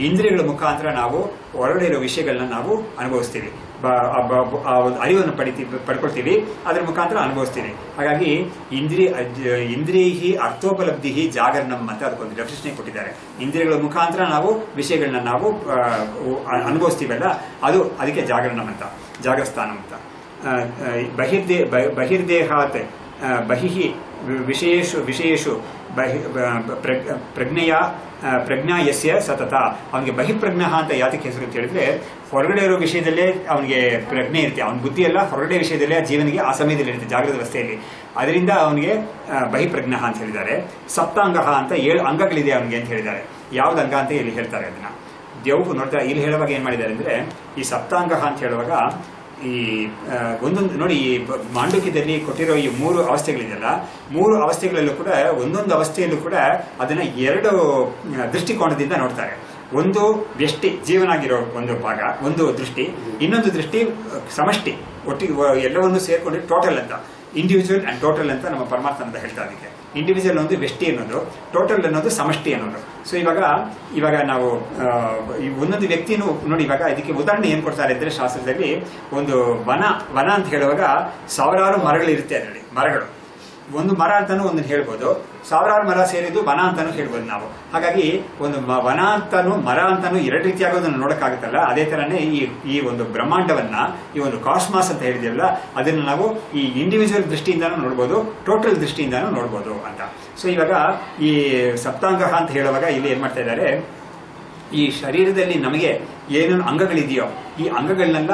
Speaker 1: ಇಂದ್ರಿಯಗಳ ಮುಖಾಂತರ ನಾವು ಹೊರಗಡೆ ಇರೋ ವಿಷಯಗಳನ್ನ ನಾವು ಅನುಭವಿಸ್ತೀವಿ, ಅರಿವನ್ನು ಪಡ್ಕೊಳ್ತೀವಿ, ಅದರ ಮುಖಾಂತರ ಅನುಭವಿಸ್ತೀವಿ. ಹಾಗಾಗಿ ಇಂದ್ರಿಯ ಅರ್ಥೋಪಲಬ್ಧಿ ಜಾಗರಣಂ ಅಂತ ಅದಕ್ಕೊಂದು ಡೆಫಿನಿಷನ್ ಕೊಟ್ಟಿದ್ದಾರೆ. ಇಂದ್ರಿಯಗಳ ಮುಖಾಂತರ ನಾವು ವಿಷಯಗಳನ್ನ ನಾವು ಅನುಭವಿಸ್ತೀವಲ್ಲ, ಅದಕ್ಕೆ ಜಾಗರಣಂ ಅಂತ, ಜಾಗಸ್ಥಾನಂ ಅಂತ. ಬಹಿರ್ದೇಹಾತ್ ಬಹಿಃ ವಿಷಯೇಷು ಪ್ರಜ್ಞಾ ಯಸ್ಯ ಸತತ. ಅವನಿಗೆ ಬಹಿಪ್ರಜ್ಞ ಅಂತ ಯಾತಕ್ಕೆ ಹೆಸರು ಅಂತ ಹೇಳಿದ್ರೆ ಹೊರಗಡೆ ಇರೋ ವಿಷಯದಲ್ಲೇ ಅವನಿಗೆ ಪ್ರಜ್ಞೆ ಇರುತ್ತೆ. ಅವನ ಬುದ್ಧಿ ಎಲ್ಲ ಹೊರಗಡೆ ವಿಷಯದಲ್ಲೇ ಆ ಜೀವನಿಗೆ ಆ ಸಮಯದಲ್ಲಿ ಇರುತ್ತೆ, ಜಾಗೃತ ಅವಸ್ಥೆಯಲ್ಲಿ. ಅದರಿಂದ ಅವನಿಗೆ ಬಹಿಪ್ರಜ್ಞ ಅಂತ ಹೇಳಿದ್ದಾರೆ. ಸಪ್ತಾಂಗ ಅಂತ 7 ಅಂಗಗಳಿದೆ ಅವನಿಗೆ ಅಂತ ಹೇಳಿದ್ದಾರೆ. ಯಾವ್ದು ಅಂಗ ಅಂತ ಇಲ್ಲಿ ಹೇಳ್ತಾರೆ ಅದನ್ನ. ದೇವು ನೋಡ್ತಾ ಇಲ್ಲಿ ಹೇಳುವಾಗ ಏನ್ ಮಾಡಿದ್ದಾರೆ ಅಂದ್ರೆ ಈ ಸಪ್ತಾಂಗ ಅಂತ ಹೇಳುವಾಗ ಈ ಒಂದೊಂದು ನೋಡಿ, ಈ ಮಾಂಡುಕ್ಯದಲ್ಲಿ ಕೊಟ್ಟಿರೋ ಈ 3 ಅವಸ್ಥೆಗಳಿದೆಯಲ್ಲ, 3 ಅವಸ್ಥೆಗಳಲ್ಲೂ ಕೂಡ ಒಂದೊಂದು ಅವಸ್ಥೆಯಲ್ಲೂ ಕೂಡ ಅದನ್ನ 2 ದೃಷ್ಟಿಕೋನದಿಂದ ನೋಡ್ತಾರೆ. ಒಂದು ವ್ಯಷ್ಟಿ ಜೀವನಾಗಿರೋ ಒಂದು ಭಾಗ, ಒಂದು ದೃಷ್ಟಿ. ಇನ್ನೊಂದು ದೃಷ್ಟಿ ಸಮಷ್ಟಿ, ಒಟ್ಟಿಗೆ ಎಲ್ಲವನ್ನೂ ಸೇರ್ಕೊಂಡು ಟೋಟಲ್ ಅಂತ, ಇಂಡಿವಿಜುವಲ್ ಅಂಡ್ ಟೋಟಲ್ ಅಂತ ನಮ್ಮ ಪರಮಾರ್ಥ ಅಂತ ಹೇಳ್ತಾ. ಅದಕ್ಕೆ ಇಂಡಿವಿಜುವಲ್ ಅನ್ನೋದು ವ್ಯಷ್ಟಿ ಅನ್ನೋದು, ಟೋಟಲ್ ಅನ್ನೋದು ಸಮಷ್ಟಿ ಅನ್ನೋದು. ಸೊ ಇವಾಗ ನಾವು ಒಂದೊಂದು ವ್ಯಕ್ತಿನೂ ನೋಡಿ, ಇವಾಗ ಇದಕ್ಕೆ ಉದಾಹರಣೆ ಏನ್ ಕೊಡ್ತಾರೆ ಅಂದ್ರೆ ಶಾಸ್ತ್ರದಲ್ಲಿ ಒಂದು ವನ ಅಂತ ಹೇಳುವಾಗ ಸಾವಿರಾರು ಮರಗಳಿರುತ್ತೆ. ಅದರಲ್ಲಿ ಮರಗಳು ಒಂದು ಮರ ಅಂತಾನು ಒಂದನ್ನು ಹೇಳ್ಬೋದು, ಸಾವಿರಾರು ಮರ ಸೇರಿದ್ದು ವನ ಅಂತಾನು ಹೇಳ್ಬೋದು ನಾವು. ಹಾಗಾಗಿ ಒಂದು ವನ ಅಂತಾನು ಮರ ಅಂತಾನು 2 ರೀತಿಯಾಗೋದನ್ನು ನೋಡಕ್ಕಾಗುತ್ತಲ್ಲ, ಅದೇ ತರನೇ ಈ ಒಂದು ಬ್ರಹ್ಮಾಂಡವನ್ನ, ಈ ಒಂದು ಕಾಸ್ಮಾಸ್ ಅಂತ ಹೇಳಿದೆಯಲ್ಲ, ಅದನ್ನು ನಾವು ಈ ಇಂಡಿವಿಜುವಲ್ ದೃಷ್ಟಿಯಿಂದಾನು ನೋಡ್ಬೋದು, ಟೋಟಲ್ ದೃಷ್ಟಿಯಿಂದಾನು ನೋಡ್ಬೋದು ಅಂತ. ಸೊ ಇವಾಗ ಈ ಸಪ್ತಾಂಗ ಅಂತ ಹೇಳುವಾಗ ಇಲ್ಲಿ ಏನ್ ಮಾಡ್ತಾ ಇದ್ದಾರೆ, ಈ ಶರೀರದಲ್ಲಿ ನಮಗೆ ಏನೇನು ಅಂಗಗಳಿದೆಯೋ ಈ ಅಂಗಗಳನ್ನೆಲ್ಲ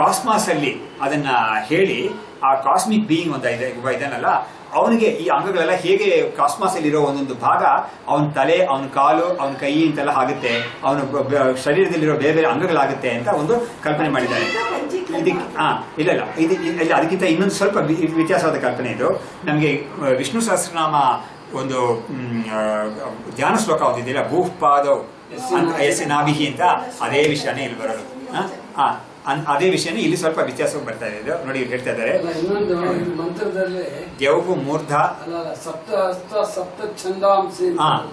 Speaker 1: ಕಾಸ್ಮಾಸ್ ಅಲ್ಲಿ ಅದನ್ನ ಹೇಳಿ, ಆ ಕಾಸ್ಮಿಕ್ ಬೀಯಿಂಗ್ ಒಬ್ಬ ಇದನ್ನಲ್ಲ, ಅವನಿಗೆ ಈ ಅಂಗಗಳೆಲ್ಲ ಹೇಗೆ ಕಾಸ್ಮಾಸ್ ಅಲ್ಲಿರೋ ಒಂದೊಂದು ಭಾಗ, ಅವನ ತಲೆ, ಅವನ ಕಾಲು, ಅವನ ಕೈ ಅಂತೆಲ್ಲ ಆಗುತ್ತೆ, ಅವನ ಶರೀರದಲ್ಲಿರೋ ಬೇರೆ ಬೇರೆ ಅಂಗಗಳಾಗುತ್ತೆ ಅಂತ ಒಂದು ಕಲ್ಪನೆ ಮಾಡಿದ್ದಾರೆ. ಇಲ್ಲ ಅದಕ್ಕಿಂತ ಇನ್ನೊಂದು ಸ್ವಲ್ಪ ವ್ಯತ್ಯಾಸವಾದ ಕಲ್ಪನೆ ಇದು. ನಮಗೆ ವಿಷ್ಣು ಸಹಸ್ರನಾಮ ಒಂದು ಧ್ಯಾನ ಶ್ಲೋಕ ಓದಿದ್ದಿಲ್ಲ, ಭೂಪಾದವ್ ಯಸ್ಯ ನಾಭಿಹಿ ಅಂತ, ಅದೇ ವಿಷಯನೇ ಇಲ್ಲಿ ಬರೋದು. ಅದೇ ವಿಷಯನೇ ಇಲ್ಲಿ ಸ್ವಲ್ಪ ವ್ಯತ್ಯಾಸ ಬರ್ತಾ ಇದೆ ನೋಡಿ. ಹೇಳ್ತಾ ಇದ್ದಾರೆ
Speaker 2: ಇನ್ನೊಂದು ಮಂತ್ರದಲ್ಲಿ
Speaker 1: ದೇವು ಮೂರ್ಧ
Speaker 2: ಸಪ್ತ ಛಂದಾಂಸಿ.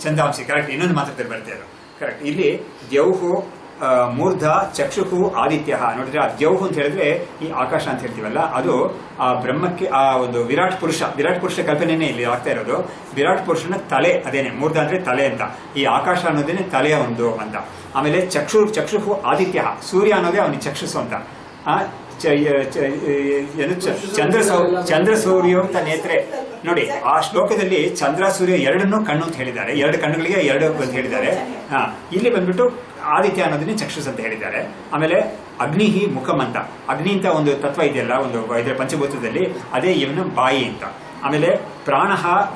Speaker 1: ಛಂದಾಂಸಿ ಕರೆಕ್ಟ್. ಇನ್ನೊಂದು ಮಂತ್ರದಲ್ಲಿ ಬರ್ತಾ ಇರೋದು ಕರೆಕ್ಟ್. ಇಲ್ಲಿ ದೇವು ಮೂರ್ಧ ಚಕ್ಷುಹು ಆದಿತ್ಯ ನೋಡಿದ್ರೆ, ಆ ದೇವು ಅಂತ ಹೇಳಿದ್ರೆ ಈ ಆಕಾಶ ಅಂತ ಹೇಳ್ತೀವಲ್ಲ, ಅದು ಆ ಬ್ರಹ್ಮಕ್ಕೆ ಆ ಒಂದು ವಿರಾಟ್ ಪುರುಷ ಕಲ್ಪನೆನೇ ಇಲ್ಲಿ ಆಗ್ತಾ ಇರೋದು. ವಿರಾಟ್ ಪುರುಷನ ತಲೆ ಅದೇನೆ, ಮೂರ್ಧ ಅಂದ್ರೆ ತಲೆ ಅಂತ, ಈ ಆಕಾಶ ಅನ್ನೋದೇನೆ ತಲೆಯ ಒಂದು ಅಂತ. ಆಮೇಲೆ ಚಕ್ಷುಹು ಆದಿತ್ಯ, ಸೂರ್ಯ ಅನ್ನೋದೇ ಅವನಿಗೆ ಚಕ್ಷುಸು ಅಂತ. ಚಂದ್ರ ಸೂರ್ಯ ಅಂತ ನೇತ್ರೆ ನೋಡಿ, ಆ ಶ್ಲೋಕದಲ್ಲಿ ಚಂದ್ರ ಸೂರ್ಯ 2 ಕಣ್ಣು ಅಂತ ಹೇಳಿದ್ದಾರೆ, 2 ಕಣ್ಣುಗಳಿಗೆ 2 ಅಂತ ಹೇಳಿದ್ದಾರೆ. ಇಲ್ಲಿ ಬಂದ್ಬಿಟ್ಟು ಆದಿತ್ಯ ಅನ್ನೋದನ್ನೇ ಚಕ್ಷುಸ್ ಅಂತ ಹೇಳಿದ್ದಾರೆ. ಆಮೇಲೆ ಅಗ್ನಿ ಮುಖಂ ಅಂತ, ಅಗ್ನಿ ಅಂತ ಒಂದು ತತ್ವ ಇದೆಯಲ್ಲ ಒಂದು ಇದರ ಪಂಚಭೂತದಲ್ಲಿ, ಅದೇ ಇವನು ಬಾಯಿ ಅಂತ. ಆಮೇಲೆ ಪ್ರಾಣ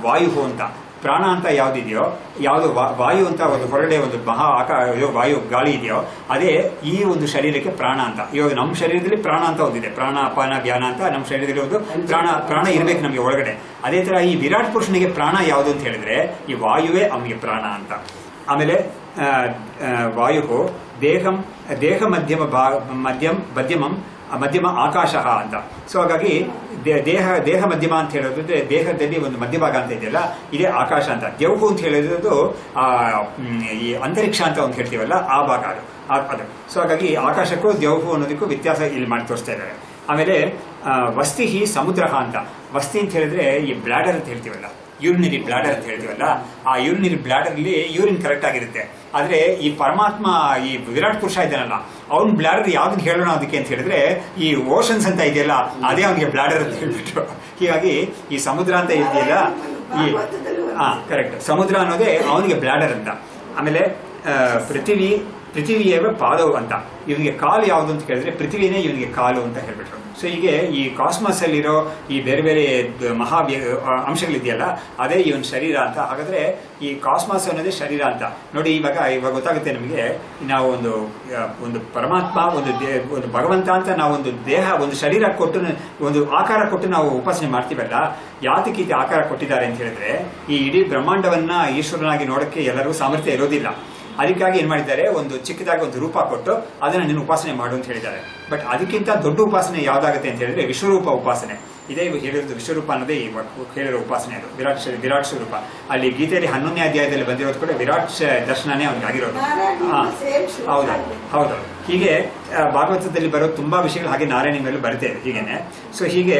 Speaker 1: ವಾಯು ಅಂತ, ಪ್ರಾಣ ಅಂತ ಯಾವ್ದಿದೆಯೋ, ಯಾವುದು ವಾಯು ಅಂತ ಒಂದು ಹೊರಗಡೆ ಒಂದು ವಾಯು ಗಾಳಿ ಇದೆಯೋ, ಅದೇ ಈ ಒಂದು ಶರೀರಕ್ಕೆ ಪ್ರಾಣ ಅಂತ. ಇವಾಗ ನಮ್ಮ ಶರೀರದಲ್ಲಿ ಪ್ರಾಣ ಅಂತ ಒಂದಿದೆ, ಪ್ರಾಣ ಅಪಾನ ವ್ಯಾನ ಅಂತ ನಮ್ಮ ಶರೀರದಲ್ಲಿ ಒಂದು ಪ್ರಾಣ ಇರ್ಬೇಕು ನಮಗೆ ಒಳಗಡೆ. ಅದೇ ತರ ಈ ವಿರಾಟ್ ಪುರುಷನಿಗೆ ಪ್ರಾಣ ಯಾವುದು ಅಂತ ಹೇಳಿದ್ರೆ ಈ ವಾಯುವೇ ಅವನಿಗೆ ಪ್ರಾಣ ಅಂತ. ಆಮೇಲೆ ವಾಯು ದೇಹ ಮಧ್ಯಮ ಆಕಾಶ ಅಂತ. ಸೊ ಹಾಗಾಗಿ ದೇಹ ಮಧ್ಯಮ ಅಂತ ಹೇಳೋದ್ರೆ ದೇಹದಲ್ಲಿ ಒಂದು ಮಧ್ಯಭಾಗ ಅಂತ ಇದೆಯಲ್ಲ, ಇದೇ ಆಕಾಶ ಅಂತ. ದೇವು ಅಂತ ಹೇಳಿರೋದು ಈ ಅಂತರಿಕ್ಷ ಅಂತ ಒಂದು ಹೇಳ್ತೀವಲ್ಲ, ಆ ಭಾಗ ಅದು. ಸೊ ಹಾಗಾಗಿ ಆಕಾಶಕ್ಕೂ ದೇವು ಅನ್ನೋದಕ್ಕೂ ವ್ಯತ್ಯಾಸ ಇಲ್ಲಿ ಮಾಡಿ ತೋರಿಸ್ತಾ ಇದ್ದಾರೆ. ಆಮೇಲೆ ವಸ್ತಿ ಸಮುದ್ರ ಅಂತ. ವಸ್ತಿ ಅಂತ ಹೇಳಿದ್ರೆ ಈ ಬ್ಲಾಡರ್ ಅಂತ ಹೇಳ್ತೀವಲ್ಲ, ಯೂರಿನರಿ ಬ್ಲಾಡರ್ ಅಂತ ಹೇಳ್ತೀವಲ್ಲ, ಆ ಯೂರಿನರಿ ಬ್ಲಾಡರ್ ಅಲ್ಲಿ ಯೂರಿನ್ ಕರೆಕ್ಟ್ ಆಗಿರುತ್ತೆ. ಆದ್ರೆ ಈ ಪರಮಾತ್ಮ, ಈ ವಿರಾಟ್ ಪುರುಷ ಇದ್ದಾನಲ್ಲ, ಅವ್ನ ಬ್ಲಾಡರ್ ಯಾವ್ದನ್ನ ಹೇಳೋಣ ಅದಕ್ಕೆ ಅಂತ ಹೇಳಿದ್ರೆ ಈ ಓಷನ್ಸ್ ಅಂತ ಇದೆಯಲ್ಲ ಅದೇ ಅವನಿಗೆ ಬ್ಲಾಡರ್ ಅಂತ ಹೇಳ್ಬಿಟ್ರು. ಹೀಗಾಗಿ ಈ ಸಮುದ್ರ ಅಂತ ಇದೆಯಲ್ಲ, ಈ ಕರೆಕ್ಟ್, ಸಮುದ್ರ ಅನ್ನೋದೇ ಅವನಿಗೆ ಬ್ಲಾಡರ್ ಅಂತ. ಆಮೇಲೆ ಪೃಥಿವಿಯೇವ ಪಾದವು ಅಂತ, ಇವನಿಗೆ ಕಾಲು ಯಾವುದು ಅಂತ ಕೇಳಿದ್ರೆ ಪೃಥ್ವಿನೇ ಇವನಿಗೆ ಕಾಲು ಅಂತ ಹೇಳ್ಬಿಟ್ರು. ಸೊ ಹೀಗೆ ಈ ಕಾಸ್ಮಸ್ ಅಲ್ಲಿರೋ ಈ ಬೇರೆ ಬೇರೆ ಮಹಾ ಅಂಶಗಳಿದೆಯಲ್ಲ ಅದೇ ಇವನ್ ಶರೀರ ಅಂತ. ಹಾಗಾದ್ರೆ ಈ ಕಾಸ್ಮಸ್ ಅನ್ನೋದೇ ಶರೀರ ಅಂತ ನೋಡಿ. ಇವಾಗ ಗೊತ್ತಾಗುತ್ತೆ ನಮಗೆ. ನಾವು ಒಂದು ಪರಮಾತ್ಮ, ಒಂದು ಭಗವಂತ ಅಂತ ನಾವು ಒಂದು ದೇಹ, ಒಂದು ಶರೀರ ಕೊಟ್ಟು, ಒಂದು ಆಕಾರ ಕೊಟ್ಟು ನಾವು ಉಪಾಸನೆ ಮಾಡ್ತೀವಲ್ಲ, ಯಾತಕ್ಕೆ ಈ ಆಕಾರ ಕೊಟ್ಟಿದ್ದಾರೆ ಅಂತ ಹೇಳಿದ್ರೆ ಈ ಇಡೀ ಬ್ರಹ್ಮಾಂಡವನ್ನ ಈಶ್ವರನಾಗಿ ನೋಡಕ್ಕೆ ಎಲ್ಲರಿಗೂ ಸಾಮರ್ಥ್ಯ ಇರೋದಿಲ್ಲ. ಅದಕ್ಕಾಗಿ ಏನ್ ಮಾಡಿದ್ದಾರೆ, ಒಂದು ಚಿಕ್ಕದಾಗಿ ಒಂದು ರೂಪ ಕೊಟ್ಟು ಅದನ್ನ ನೀನು ಉಪಾಸನೆ ಮಾಡು ಅಂತ ಹೇಳಿದ್ದಾರೆ. ಬಟ್ ಅದಕ್ಕಿಂತ ದೊಡ್ಡ ಉಪಾಸನೆ ಯಾವ್ದಾಗುತ್ತೆ ಅಂತ ಹೇಳಿದ್ರೆ ವಿಶ್ವರೂಪ ಉಪಾಸನೆ. ಇದೇ ಹೇಳಿರೋದು ವಿಶ್ವರೂಪ ಅನ್ನೋದೇ ಹೇಳಿರೋ ಉಪಾಸನೆ. ಅದು ವಿರಾಟ್ ಸ್ವರೂಪ. ಅಲ್ಲಿ ಗೀತೆಯಲ್ಲಿ 11ನೇ ಅಧ್ಯಾಯದಲ್ಲಿ ಬಂದಿರೋದು ಕೂಡ ವಿರಾಟ್ ದರ್ಶನನೇ ಅವ್ನಿಗೆ ಆಗಿರೋದು. ಹೌದು. ಹೀಗೆ ಭಾಗವತದಲ್ಲಿ ಬರೋ ತುಂಬಾ ವಿಷಯಗಳು ಹಾಗೆ ನಾರಾಯಣ ಮೇಲೆ ಬರುತ್ತೆ ಹೀಗೇನೆ. ಸೊ ಹೀಗೆ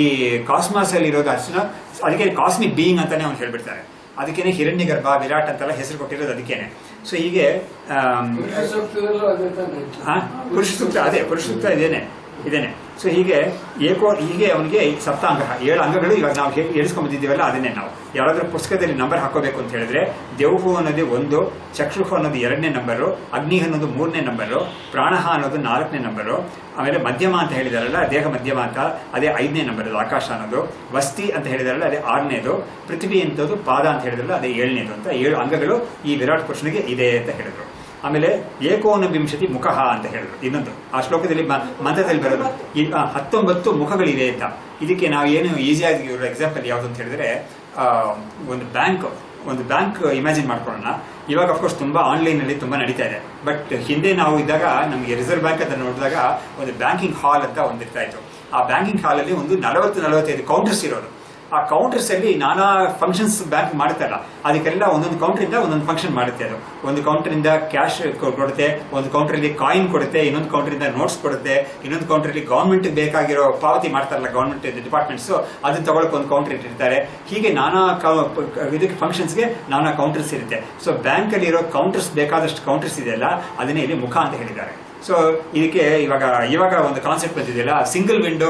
Speaker 1: ಈ ಕಾಸ್ಮಾಸ್ ಅಲ್ಲಿ ಇರೋದು ಅರ್ಚನ, ಅದಕ್ಕೆ ಕಾಸ್ಮಿಕ್ ಬೀಯಿಂಗ್ ಅಂತಾನೆ ಅವ್ನು ಹೇಳ್ಬಿಡ್ತಾರೆ. ಅದಕ್ಕೇನೆ ಹಿರಣ್ಯ ಗರ್ಭ, ವಿರಾಟ್ ಅಂತೆಲ್ಲ ಹೆಸರು ಕೊಟ್ಟಿರೋದು ಅದಕ್ಕೇನೆ. ಸೊ ಹೀಗೆ ಪುರುಷ ಸೂಕ್ತ, ಅದೇ ಪುರುಷ ಸೂಕ್ತ ಇದೇನೆ. ಸೊ ಹೀಗೆ ಹೀಗೆ ಅವನಿಗೆ ಸಪ್ತಾಂಗ 7 ಅಂಗಗಳು ಇವಾಗ ನಾವು ಎಳಿಸ್ಕೊಂಡ್ ಬಂದಿದ್ದೀವಲ್ಲ, ಅದನ್ನೇ ನಾವು ಯಾರಾದ್ರೂ ಪುಸ್ತಕದಲ್ಲಿ ನಂಬರ್ ಹಾಕೋಬೇಕು ಅಂತ ಹೇಳಿದ್ರೆ ದೇವಹು ಅನ್ನೋದು 1, ಚಕ್ಷುಹು ಅನ್ನೋದು 2ನೇ ನಂಬರು, ಅಗ್ನಿ ಅನ್ನೋದು 3ನೇ ನಂಬರು, ಪ್ರಾಣಹ ಅನ್ನೋದು 4ನೇ ನಂಬರು, ಆಮೇಲೆ ಮಧ್ಯಮ ಅಂತ ಹೇಳಿದಾರಲ್ಲ ದೇಹ ಮಧ್ಯಮ ಅಂತ ಅದೇ 5ನೇ ನಂಬರ್, ಆಕಾಶ ಅನ್ನೋದು, ವಸ್ತಿ ಅಂತ ಹೇಳಿದಾರಲ್ಲ ಅದೇ 6ನೇದು, ಪೃಥ್ವಿ ಅಂತದ್ದು ಪಾದ ಅಂತ ಹೇಳಿದ್ರಲ್ಲ ಅದೇ 7ನೇದು ಅಂತ 7 ಅಂಗಗಳು ಈ ವಿರಾಟ್ ಪುರುಷನಿಗೆ ಇದೆ ಅಂತ ಹೇಳಿದ್ರು. ಆಮೇಲೆ 19 ಮುಖಃ ಅಂತ ಹೇಳಿದ್ರು. ಇನ್ನೊಂದು ಆ ಶ್ಲೋಕದಲ್ಲಿ ಮಂತ್ರದಲ್ಲಿ ಬರೋದು 19 ಮುಖಗಳಿದೆ ಅಂತ. ಇದಕ್ಕೆ ನಾವು ಏನು ಈಸಿಯಾಗಿ ಇರೋ ಎಕ್ಸಾಂಪಲ್ ಯಾವುದು ಅಂತ ಹೇಳಿದ್ರೆ ಒಂದು ಬ್ಯಾಂಕ್ ಇಮ್ಯಾಜಿನ್ ಮಾಡ್ಕೊಳ್ಳೋಣ. ಇವಾಗ ಅಫ್ಕೋರ್ಸ್ ತುಂಬಾ ಆನ್ಲೈನ್ ಅಲ್ಲಿ ತುಂಬಾ ನಡೀತಾ ಇದೆ. ಬಟ್ ಹಿಂದೆ ನಾವು ಇದ್ದಾಗ ನಮಗೆ ರಿಸರ್ವ್ ಬ್ಯಾಂಕ್ ಅಂತ ನೋಡಿದಾಗ ಒಂದು ಬ್ಯಾಂಕಿಂಗ್ ಹಾಲ್ ಅಂತ ಒಂದಿರ್ತಾ ಇತ್ತು. ಆ ಬ್ಯಾಂಕಿಂಗ್ ಹಾಲ್ ಅಲ್ಲಿ ಒಂದು 40-45 ಕೌಂಟರ್ಸ್ ಇರೋದು. ಆ ಕೌಂಟರ್ಸ್ ಅಲ್ಲಿ ನಾನಾ ಫಂಕ್ಷನ್ಸ್ ಬ್ಯಾಂಕ್ ಮಾಡುತ್ತಲ್ಲ, ಅದಕ್ಕೆಲ್ಲ ಒಂದೊಂದು ಕೌಂಟರ್ ಇಂದ ಒಂದೊಂದು ಫಂಕ್ಷನ್ ಮಾಡುತ್ತೆ. ಅದು ಒಂದು ಕೌಂಟರ್ ಇಂದ ಕ್ಯಾಶ್ ಕೊಡುತ್ತೆ, ಒಂದು ಕೌಂಟರ್ ಅಲ್ಲಿ ಕಾಯಿನ್ ಕೊಡುತ್ತೆ, ಇನ್ನೊಂದು ಕೌಂಟರ್ ಇಂದ ನೋಟ್ಸ್ ಕೊಡುತ್ತೆ, ಇನ್ನೊಂದು ಕೌಂಟರ್ ಅಲ್ಲಿ ಗವರ್ಮೆಂಟ್ ಬೇಕಾಗಿರೋ ಪಾವತಿ ಮಾಡ್ತಾರಲ್ಲ ಗವರ್ಮೆಂಟ್ ಡಿಪಾರ್ಟ್ಮೆಂಟ್ಸ್, ಅದನ್ನ ತಗೊಳಕ್ ಒಂದು ಕೌಂಟರ್ ಇಟ್ಟಿರ್ತಾರೆ. ಹೀಗೆ ನಾನಾ ಇದಕ್ಕೆ ಫಂಕ್ಷನ್ಸ್ಗೆ ನಾನಾ ಕೌಂಟರ್ಸ್ ಇರುತ್ತೆ. ಸೊ ಬ್ಯಾಂಕ್ ಅಲ್ಲಿ ಇರೋ ಕೌಂಟರ್ಸ್ ಬೇಕಾದಷ್ಟು ಕೌಂಟರ್ಸ್ ಇದೆಯಲ್ಲ ಅದನ್ನೇ ಇಲ್ಲಿ ಮುಖ ಅಂತ ಹೇಳಿದ್ದಾರೆ. ಸೊ ಇದಕ್ಕೆ ಇವಾಗ ಒಂದು ಕಾನ್ಸೆಪ್ಟ್ ಬಂದಿದೆಯಲ್ಲ, ಸಿಂಗಲ್ ವಿಂಡೋ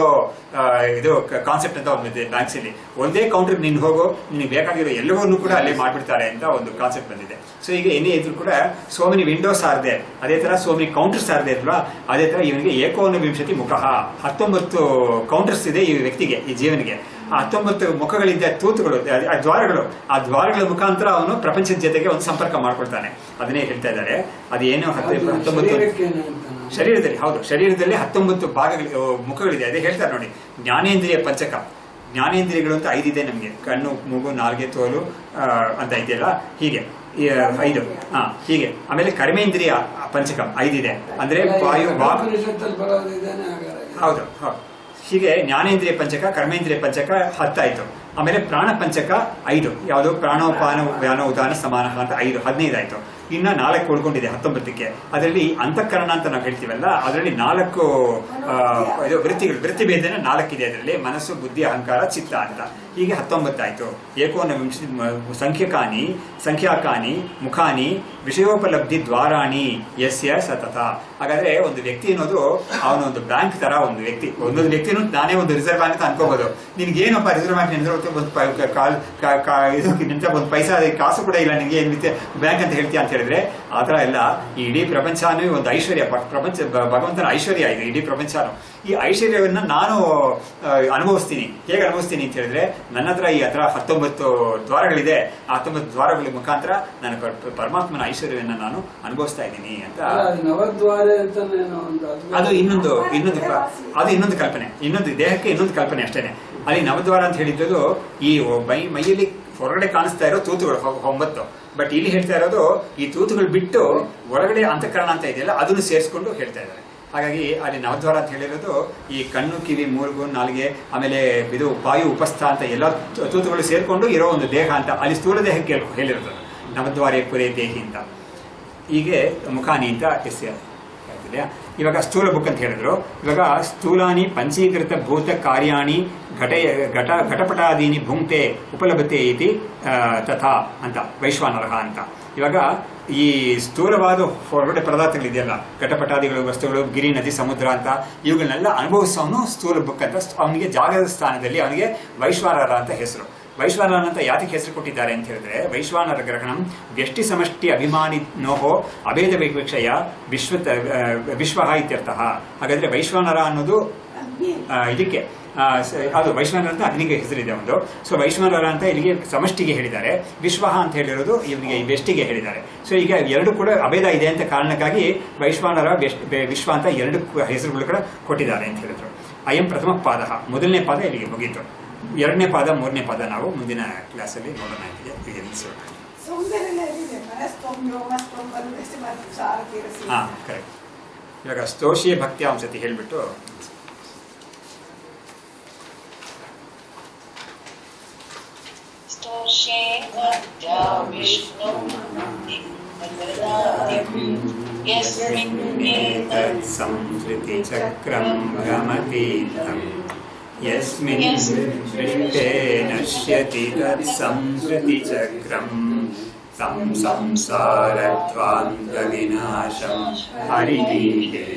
Speaker 1: ಇದು ಕಾನ್ಸೆಪ್ಟ್ ಅಂತ ಒಂದು ಬ್ಯಾಂಕ್ಸ್ ಅಲ್ಲಿ ಒಂದೇ ಕೌಂಟರ್ ನೀನು ಹೋಗೋ, ನಿನಗೆ ಬೇಕಾಗಿರೋ ಎಲ್ಲವನ್ನೂ ಕೂಡ ಅಲ್ಲೇ ಮಾಡ್ಬಿಡ್ತಾರೆ ಅಂತ ಒಂದು ಕಾನ್ಸೆಪ್ಟ್ ಬಂದಿದೆ. ಸೊ ಈಗ ಏನೇ ಇದ್ರು ಕೂಡ ಸೋ ಮೆನಿ ವಿಂಡೋಸ್ ಆರ್ದೆ, ಅದೇ ತರ ಸೋ ಮೆನಿ ಕೌಂಟರ್ಸ್ ಆರ್ದೆ ಇಲ್ವಾ, ಅದೇ ತರ ಇವನಿಗೆ 19 ಮುಖಃ, 19 ಕೌಂಟರ್ಸ್ ಇದೆ ಈ ವ್ಯಕ್ತಿಗೆ, ಈ ಜೀವನಿಗೆ. ಆ 19 ಮುಖಗಳಿದ್ದ ತೂತುಗಳು, ಆ ದ್ವಾರಗಳ ಮುಖಾಂತರ ಅವನು ಪ್ರಪಂಚದ ಜೊತೆಗೆ ಒಂದು ಸಂಪರ್ಕ ಮಾಡ್ಕೊಳ್ತಾನೆ. ಅದನ್ನೇ ಹೇಳ್ತಾ ಇದ್ದಾರೆ. ಅದೇನು 19 ಶರೀರದಲ್ಲಿ, ಹೌದು, ಶರೀರದಲ್ಲಿ 19 ಭಾಗಗಳು, ಮುಖಗಳಿದೆ. ಅದೇ ಹೇಳ್ತಾರೆ ನೋಡಿ, ಜ್ಞಾನೇಂದ್ರಿಯ ಪಂಚಕ. ಜ್ಞಾನೇಂದ್ರಿಯಗಳು ಅಂತ 5 ಇದೆ ನಮಗೆ, ಕಣ್ಣು, ಮೂಗು, ನಾಲ್ಗೆ, ತೋಲು ಅಂತ ಇದೆಯಲ್ಲ, ಹೀಗೆ 5 ಹೀಗೆ. ಆಮೇಲೆ ಕರ್ಮೇಂದ್ರಿಯ ಪಂಚಕಂ 5 ಇದೆ, ಅಂದ್ರೆ ವಾಯು, ವಾಕ್, ಹೌದು. ಹೀಗೆ ಜ್ಞಾನೇಂದ್ರಿಯ ಪಂಚಕ, ಕರ್ಮೇಂದ್ರಿಯ ಪಂಚಕ 10 ಆಯ್ತು. ಆಮೇಲೆ ಪ್ರಾಣ ಪಂಚಕ 5, ಯಾವುದು ಪ್ರಾಣೋಪಾನ ವ್ಯಾನ ಉದಾನ ಸಮಾನ ಅಂತ 5, 15 ಆಯ್ತು. ಇನ್ನ 4 ಉಳ್ಕೊಂಡಿದೆ 19ಕ್ಕೆ. ಅದರಲ್ಲಿ ಅಂತಃಕರಣ ಅಂತ ನಾವು ಹೇಳ್ತೀವಲ್ಲ, ಅದರಲ್ಲಿ 4 ವೃತ್ತಿಗಳು, ವೃತ್ತಿ ಭೇದನ 4 ಇದೆ. ಅದರಲ್ಲಿ ಮನಸ್ಸು, ಬುದ್ಧಿ, ಅಹಂಕಾರ, ಚಿತ್ತ ಅಂತ. ಹೀಗೆ 19 ಆಯ್ತು. 19 ಸಂಖ್ಯಾಕಾನಿ ಮುಖಾನಿ ವಿಷಯೋಪಲಬ್ಧಿ ದ್ವಾರಾಣಿ ಯಸ್ಯ ಸತತ. ಹಾಗಾದ್ರೆ ಒಂದು ವ್ಯಕ್ತಿ ಅನ್ನೋದು ಅವನೊಂದು ಬ್ಯಾಂಕ್ ತರ ಒಂದು ವ್ಯಕ್ತಿ. ಒಂದೊಂದು ವ್ಯಕ್ತಿನೂ ನಾನೇ ಒಂದು ರಿಸರ್ವ್ ಬ್ಯಾಂಕ್ ಅಂತ ಅನ್ಕೋಬಹುದು. ನಿನ್ಗೇನಪ್ಪ ರಿಸರ್ವ್ ಬ್ಯಾಂಕ್ ಒಂದು ಪೈಸಾ ಕಾಸು ಕೂಡ ಇಲ್ಲ ನಿನ್ಗೆ, ಏನ್ ಬ್ಯಾಂಕ್ ಅಂತ ಹೇಳ್ತೀಯ ಅಂತ ಹೇಳಿದ್ರೆ ಆತರ ಎಲ್ಲ. ಈ ಇಡೀ ಪ್ರಪಂಚನೂ ಒಂದು ಐಶ್ವರ್ಯ, ಪ್ರಪಂಚ ಭಗವಂತನ ಐಶ್ವರ್ಯ ಇದೆ ಇಡೀ ಪ್ರಪಂಚನೂ. ಈ ಐಶ್ವರ್ಯವನ್ನ ನಾನು ಅನುಭವಿಸ್ತೀನಿ. ಹೇಗೆ ಅನುಭವಿಸ್ತೀನಿ ಅಂತ ಹೇಳಿದ್ರೆ, ನನ್ನ ಹತ್ರ ಈ 19 ದ್ವಾರಗಳಿದೆ. ಆ 19 ದ್ವಾರಗಳ ಮುಖಾಂತರ ನಾನು ಪರಮಾತ್ಮನ ಐಶ್ವರ್ಯವನ್ನ ನಾನು ಅನುಭವಿಸ್ತಾ ಇದ್ದೀನಿ ಅಂತ. ಅದು ಇನ್ನೊಂದು ಕಲ್ಪನೆ, ಇನ್ನೊಂದು ದೇಹಕ್ಕೆ ಇನ್ನೊಂದು ಕಲ್ಪನೆ ಅಷ್ಟೇನೆ. ಅಲ್ಲಿ ನವದ್ವಾರ ಅಂತ ಹೇಳಿದ್ದು ಈ ಮೈಯಲ್ಲಿ ಹೊರಗಡೆ ಕಾಣಿಸ್ತಾ ಇರೋ ತೂತುಗಳು 9. ಬಟ್ ಇಲ್ಲಿ ಹೇಳ್ತಾ ಇರೋದು ಈ ತೂತುಗಳು ಬಿಟ್ಟು ಒಳಗಡೆ ಅಂತಃಕರಣ ಅಂತ ಇದೆಯಲ್ಲ ಅದನ್ನು ಸೇರಿಸ್ಕೊಂಡು ಹೇಳ್ತಾ ಇದ್ದಾರೆ. ಹಾಗಾಗಿ ಅಲ್ಲಿ ನವದ್ವಾರ ಅಂತ ಹೇಳಿರೋದು ಈ ಕಣ್ಣು, ಕಿವಿ, ಮೂಗು, ನಾಲಿಗೆ, ಆಮೇಲೆ ಇದು ವಾಯು, ಉಪಸ್ಥ ಅಂತ ಎಲ್ಲ ತೂತುಗಳು ಸೇರ್ಕೊಂಡು ಇರೋ ಒಂದು ದೇಹ ಅಂತ. ಅಲ್ಲಿ ಸ್ಥೂಲ ದೇಹಕ್ಕೆ ಹೇಳಿರೋದು ನವದ್ವಾರೇ ಪುರೇ ದೇಹಿ ಅಂತ. ಹೀಗೆ ಮುಖಾನಿ ಅಂತ ಎಸ್ ಗೊತ್ತಿದೆಯಾ. ಇವಾಗ ಸ್ಥೂಲ ಬುಕ್ ಅಂತ ಹೇಳಿದ್ರು. ಇವಾಗ ಸ್ಥೂಲಾನಿ ಪಂಚೀಕೃತ ಭೂತ ಕಾರ್ಯಾಣಿ ಘಟಪಟಾದೀನಿ ಭುಂಕ್ತೆ ಉಪಲಭತೆ ಇತಿ ತಥಾ ಅಂತ ವೈಶ್ವಾನರಹ ಅಂತ. ಇವಾಗ ಈ ಸ್ಥೂಲವಾದ ಹೊರಗಡೆ ಪದಾರ್ಥಗಳಿದೆಯಲ್ಲ, ಘಟಪಟಾದಿಗಳು, ವಸ್ತುಗಳು, ಗಿರಿ, ನದಿ, ಸಮುದ್ರ ಅಂತ ಇವುಗಳನ್ನೆಲ್ಲ ಅನುಭವಿಸೋನು ಸ್ಥೂಲ ಬುಕ್ ಅಂತ. ಅವನಿಗೆ ಜಾಗದ ಸ್ಥಾನದಲ್ಲಿ ಅವನಿಗೆ ವೈಶ್ವಾನರ ಅಂತ ಹೆಸರು. ವೈಶ್ವಾನರ ಅಂತ ಯಾತಕ್ಕೆ ಹೆಸರು ಕೊಟ್ಟಿದ್ದಾರೆ ಅಂತ ಹೇಳಿದ್ರೆ, ವೈಶ್ವಾನರ ಗ್ರಹಣಂ ವ್ಯಷ್ಟಿ ಸಮಷ್ಟಿ ಅಭಿಮಾನಿ ನೋಹೋ ಅಭೇದ ವಿವಕ್ಷಯ ವಿಶ್ವ ಇತ್ಯರ್ಥಃ. ಹಾಗಾದ್ರೆ ವೈಶ್ವಾನರ ಅನ್ನೋದು ಇದಕ್ಕೆ ಅದು ವೈಶ್ವಾನರ ಅಂತ ಅಗ್ನಿಗೆ ಹೆಸರಿದೆ ಒಂದು. ಸೊ ವೈಶ್ವಾನರ ಅಂತ ಇಲ್ಲಿಗೆ ಸಮಷ್ಟಿಗೆ ಹೇಳಿದ್ದಾರೆ, ವಿಶ್ವ ಅಂತ ಹೇಳಿರೋದು ಇವನಿಗೆ ವ್ಯಷ್ಟಿಗೆ ಹೇಳಿದ್ದಾರೆ. ಸೊ ಈಗ ಎರಡು ಕೂಡ ಅಭೇದ ಇದೆ ಅಂತ ಕಾರಣಕ್ಕಾಗಿ ವೈಶ್ವಾನರ ವಿಶ್ವ ಅಂತ ಎರಡು ಹೆಸರುಗಳು ಕೂಡ ಕೊಟ್ಟಿದ್ದಾರೆ ಅಂತ ಹೇಳಿದ್ರು. ಅಯಂ ಪ್ರಥಮ ಪಾದ, ಮೊದಲನೇ ಪಾದ ಇಲ್ಲಿಗೆ ಮುಗೀತು. ಎರಡನೇ ಪಾದ ಮೂರನೇ ಪಾದ ನಾವು ಮುಂದಿನ ಕ್ಲಾಸಲ್ಲಿ ನೋಡೋಣ. ಹಾಂ ಕರೆಕ್ಟ್. ಇವಾಗ ಸ್ತೋಷಿಯ ಭಕ್ತಿಯ ಒಂದ್ಸತಿ ಹೇಳ್ಬಿಟ್ಟು ಸಂಸ್ಕೃತಿ ಚಕ್ರಂ ಭ್ರಮತೀತಂ ಯಸ್ಮಿನ್ ದೃಷ್ಟೇ ನಶ್ಯತಿ ತತ್ ಸಂಸ್ಕೃತಿ ಚಕ್ರಂ ತಂ ಸಂಸಾರಧ್ವಾಂತ ವಿನಾಶಂ ಹರಿಮೀಡೆ.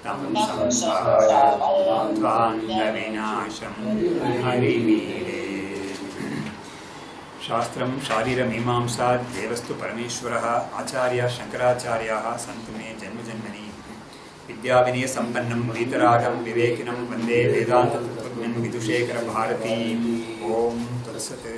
Speaker 1: ತಂ ಸಂಸಾರಧ್ವಾಂತ ವಿನಾಶಂ ಹರಿಮೀಡೆ. ಶಾಸ್ತ್ರಂ ಶಾರೀರಮೀಮಾಂಸಾ ದೇವಸ್ತು ಪರಮೇಶ್ವರಃ ಆಚಾರ್ಯ ಶಂಕರಾಚಾರ್ಯಾಃ ಸಂತು ಮೇ ಜನ್ಮಜನ್ಮನಿ. ವಿದ್ಯಾವಿನಯ ಸಂಪನ್ನಂ ವೀತರಾಗಂ ವಿವೇಕಿನಂ ವಂದೇ ವೇದಾಂತ ತತ್ವಜ್ಞಂ ವಿದುಷೇಖರ ಭಾರತೀ. ಓಂ ತತ್ಸತ್.